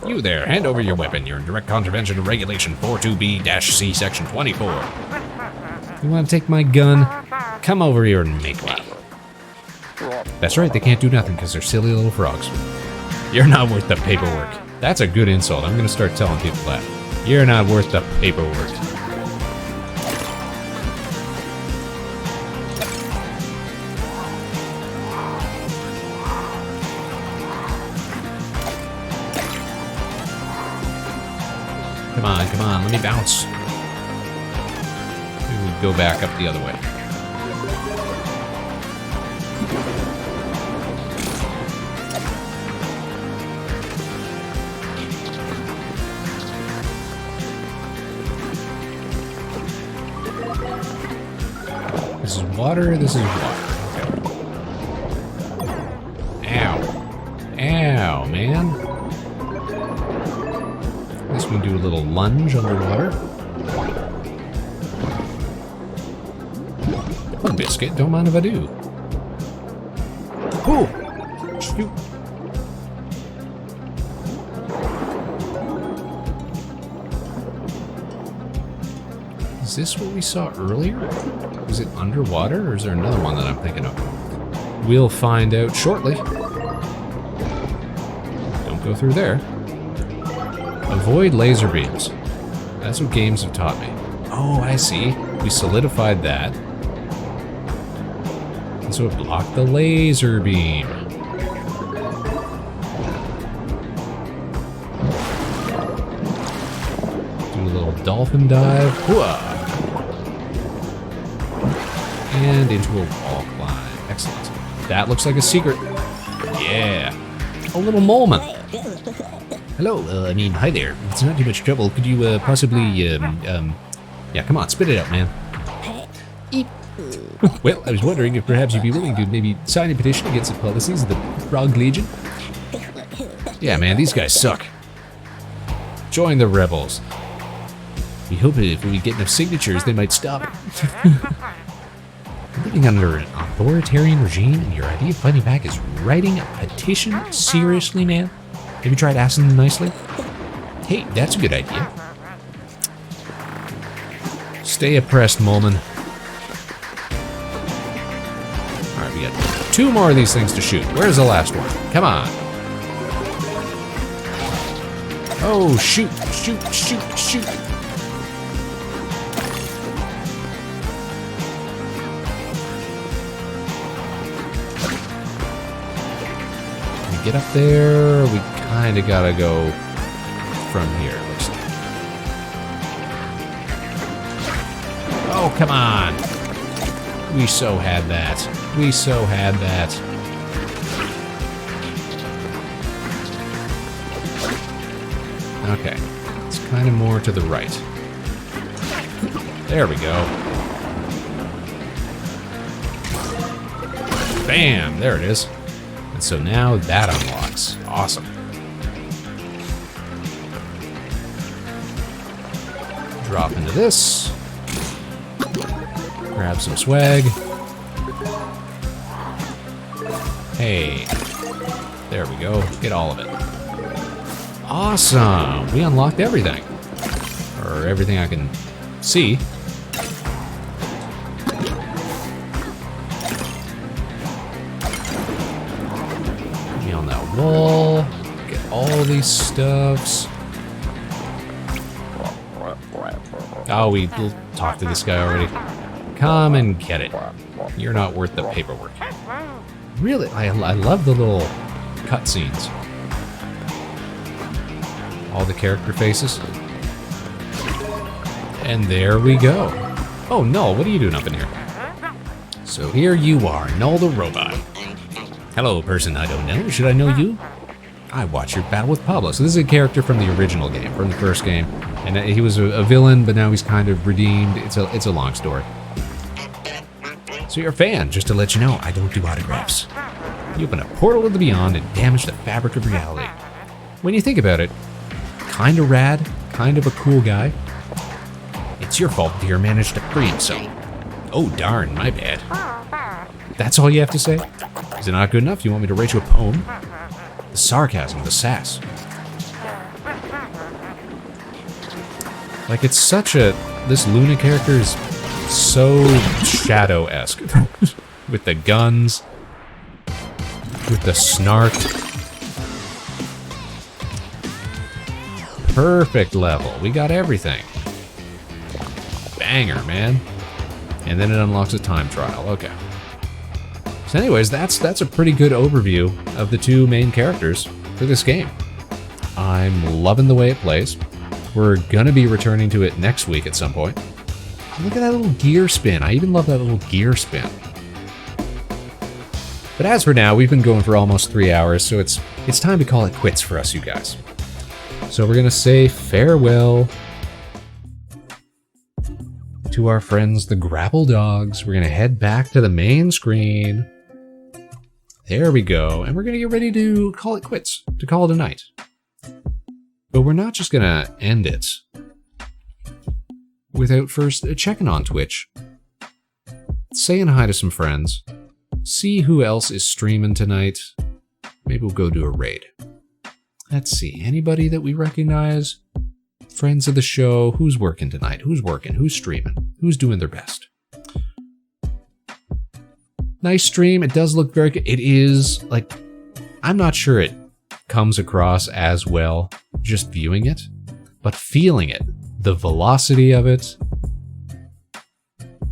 You there, hand over your weapon. You're in direct contravention of Regulation 42B-C, Section 24. You want to take my gun? Come over here and make love. That's right, they can't do nothing because they're silly little frogs. You're not worth the paperwork. That's a good insult. I'm gonna start telling people that. You're not worth the paperwork. Come on, let me bounce. Maybe we go back up the other way. This is water, this is water. Okay. Ow. Ow, man. This one do a little lunge underwater. Oh, biscuit, don't mind if I do. Oh! Shoot. Is this what we saw earlier? Is it underwater, or is there another one that I'm thinking of? We'll find out shortly. Don't go through there. Avoid laser beams. That's what games have taught me. Oh, I see. We solidified that. And so it blocked the laser beam. Do a little dolphin dive. Whoa! And into a wall climb. Excellent. That looks like a secret. Yeah. A little moleman. Hello, hi there. It's not too much trouble. Could you possibly, yeah, come on, spit it out, man. Eep. Well, I was wondering if perhaps you'd be willing to maybe sign a petition against the policies of the Frog Legion. Yeah, man, these guys suck. Join the rebels. We hope if we get enough signatures, they might stop it. Living under an authoritarian regime, and your idea of fighting back is writing a petition? Seriously, man? Have you tried asking them nicely? Hey, that's a good idea. Stay oppressed, Molman. Alright, we got 2 more of these things to shoot. Where's the last one? Come on. Oh, shoot, shoot, shoot, shoot. Get up there, we kind of gotta go from here, looks like. Oh, come on! We so had that. We so had that. Okay, it's kind of more to the right. There we go. Bam! There it is. And so now that unlocks. Awesome. Drop into this. Grab some swag. Hey. There we go. Get all of it. Awesome! We unlocked everything. Or everything I can see. Be on that wall. Get all these stuffs. Oh, we talked to this guy already. Come and get it. You're not worth the paperwork. Really, I love the little cutscenes. All the character faces. And there we go. Oh, Null, what are you doing up in here? So here you are, Null the robot. Hello, person I don't know. Should I know you? I watched your battle with Pablo. So this is a character from the original game, from the first game. And he was a villain, but now he's kind of redeemed. It's a long story. So you're a fan, just to let you know, I don't do autographs. You open a portal to the beyond and damage the fabric of reality. When you think about it, kind of rad, kind of a cool guy. It's your fault Deer managed to free himself. Oh darn, my bad. That's all you have to say? Is it not good enough? You want me to write you a poem? The sarcasm, the sass. Like, it's such a... This Luna character is so Shadow-esque. With the guns. With the snark. Perfect level. We got everything. Banger, man. And then it unlocks a time trial. Okay. So anyways, that's a pretty good overview of the two main characters for this game. I'm loving the way it plays. We're gonna be returning to it next week at some point. Look at that little gear spin. I even love that little gear spin. But as for now, we've been going for almost 3 hours, so it's time to call it quits for us, you guys. So we're gonna say farewell to our friends, the Grapple Dogs. We're gonna head back to the main screen. There we go, and we're gonna get ready to call it quits, to call it a night. But we're not just gonna end it without first checking on Twitch, saying hi to some friends, see who else is streaming tonight. Maybe we'll go do a raid. Let's see, anybody that we recognize? Friends of the show, who's working tonight? Who's working? Who's streaming? Who's doing their best? Nice stream. It does look very good. It is, like, I'm not sure it comes across as well just viewing it, but feeling it, the velocity of it,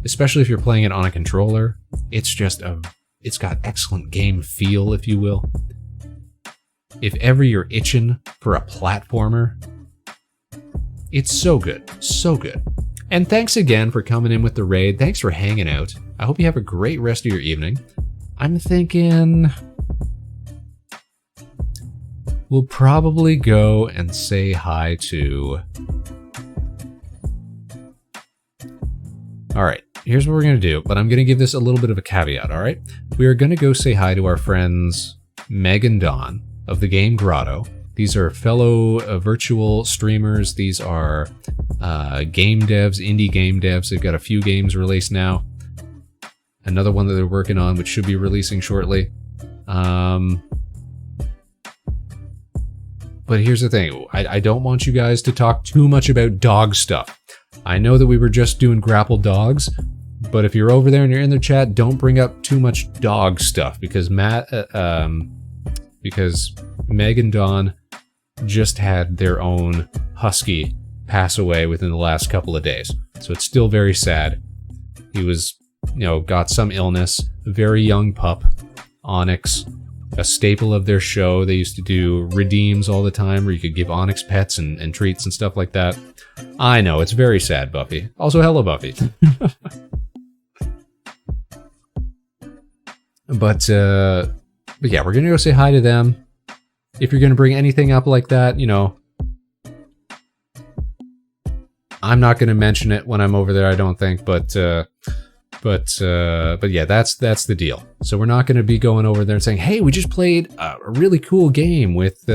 especially if you're playing it on a controller, it's just it's got excellent game feel, if you will. If ever you're itching for a platformer, it's so good, so good. And thanks again for coming in with the raid. Thanks for hanging out. I hope you have a great rest of your evening. I'm thinking we'll probably go and say hi to... Alright, here's what we're going to do, but I'm going to give this a little bit of a caveat, alright? We are going to go say hi to our friends Meg and Dawn of the game Grotto. These are fellow virtual streamers. These are game devs, indie game devs. They've got a few games released now. Another one that they're working on, which should be releasing shortly. But here's the thing. I don't want you guys to talk too much about dog stuff. I know that we were just doing Grapple Dogs, but if you're over there and you're in the chat, don't bring up too much dog stuff because because Meg and Dawn just had their own husky pass away within the last couple of days. So it's still very sad. He was, got some illness, a very young pup, Onyx, a staple of their show. They used to do redeems all the time where you could give Onyx pets and treats and stuff like that. I know, it's very sad, Buffy. Also, hello, Buffy. But yeah, we're gonna go say hi to them. If you're gonna bring anything up like that, I'm not gonna mention it when I'm over there, I don't think, but But yeah, that's the deal. So we're not going to be going over there and saying, "Hey, we just played a really cool game with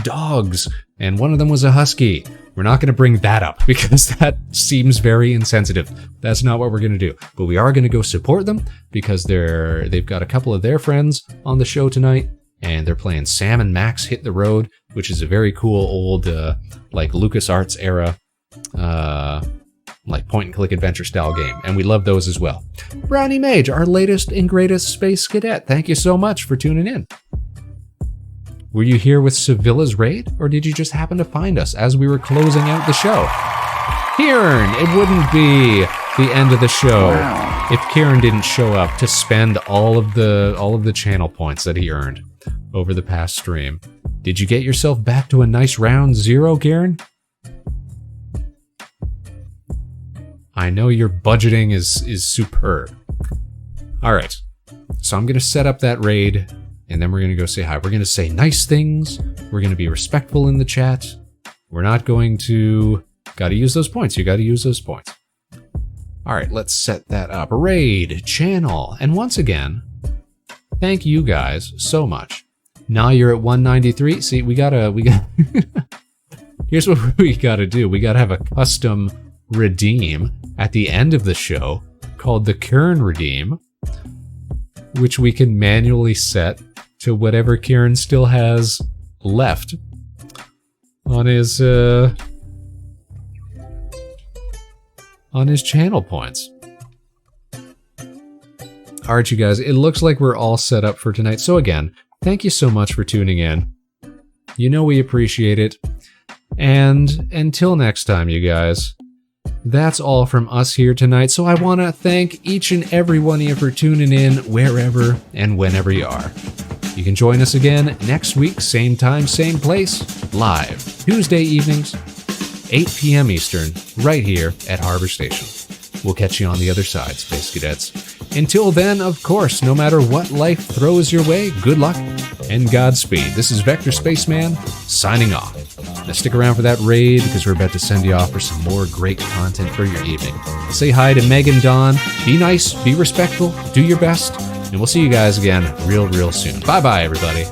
dogs, and one of them was a husky." We're not going to bring that up because that seems very insensitive. That's not what we're going to do. But we are going to go support them because they've got a couple of their friends on the show tonight, and they're playing Sam and Max Hit the Road, which is a very cool old like LucasArts era. Like point-and-click adventure style game, and we love those as well. Brownie Mage, our latest and greatest space cadet, thank you so much for tuning in. Were you here with Sevilla's raid, or did you just happen to find us as we were closing out the show? Kieran, it wouldn't be the end of the show if Kieran didn't show up to spend all of the channel points that he earned over the past stream. Did you get yourself back to a nice round 0, Kieran? I know your budgeting is superb. All right, so I'm going to set up that raid, and then we're going to go say hi. We're going to say nice things. We're going to be respectful in the chat. We're not going to... Got to use those points. You got to use those points. All right, let's set that up. Raid, channel, and once again, thank you guys so much. Now you're at 193. See, we got Here's what we got to do. We got to have a custom redeem at the end of the show called the Kieran Redeem, which we can manually set to whatever Kieran still has left on his channel points. All right, you guys, it looks like we're all set up for tonight. So again, thank you so much for tuning in. You know we appreciate it. And until next time, you guys, that's all from us here tonight, so I want to thank each and every one of you for tuning in wherever and whenever you are. You can join us again next week, same time, same place, live, Tuesday evenings, 8 p.m. Eastern, right here at Harbor Station. We'll catch you on the other side, Space Cadets. Until then, of course, no matter what life throws your way, good luck and Godspeed. This is Vector Spaceman, signing off. Now stick around for that raid because we're about to send you off for some more great content for your evening. Say hi to Meg and Dawn. Be nice, be respectful, do your best, and we'll see you guys again real soon. Bye-bye, everybody.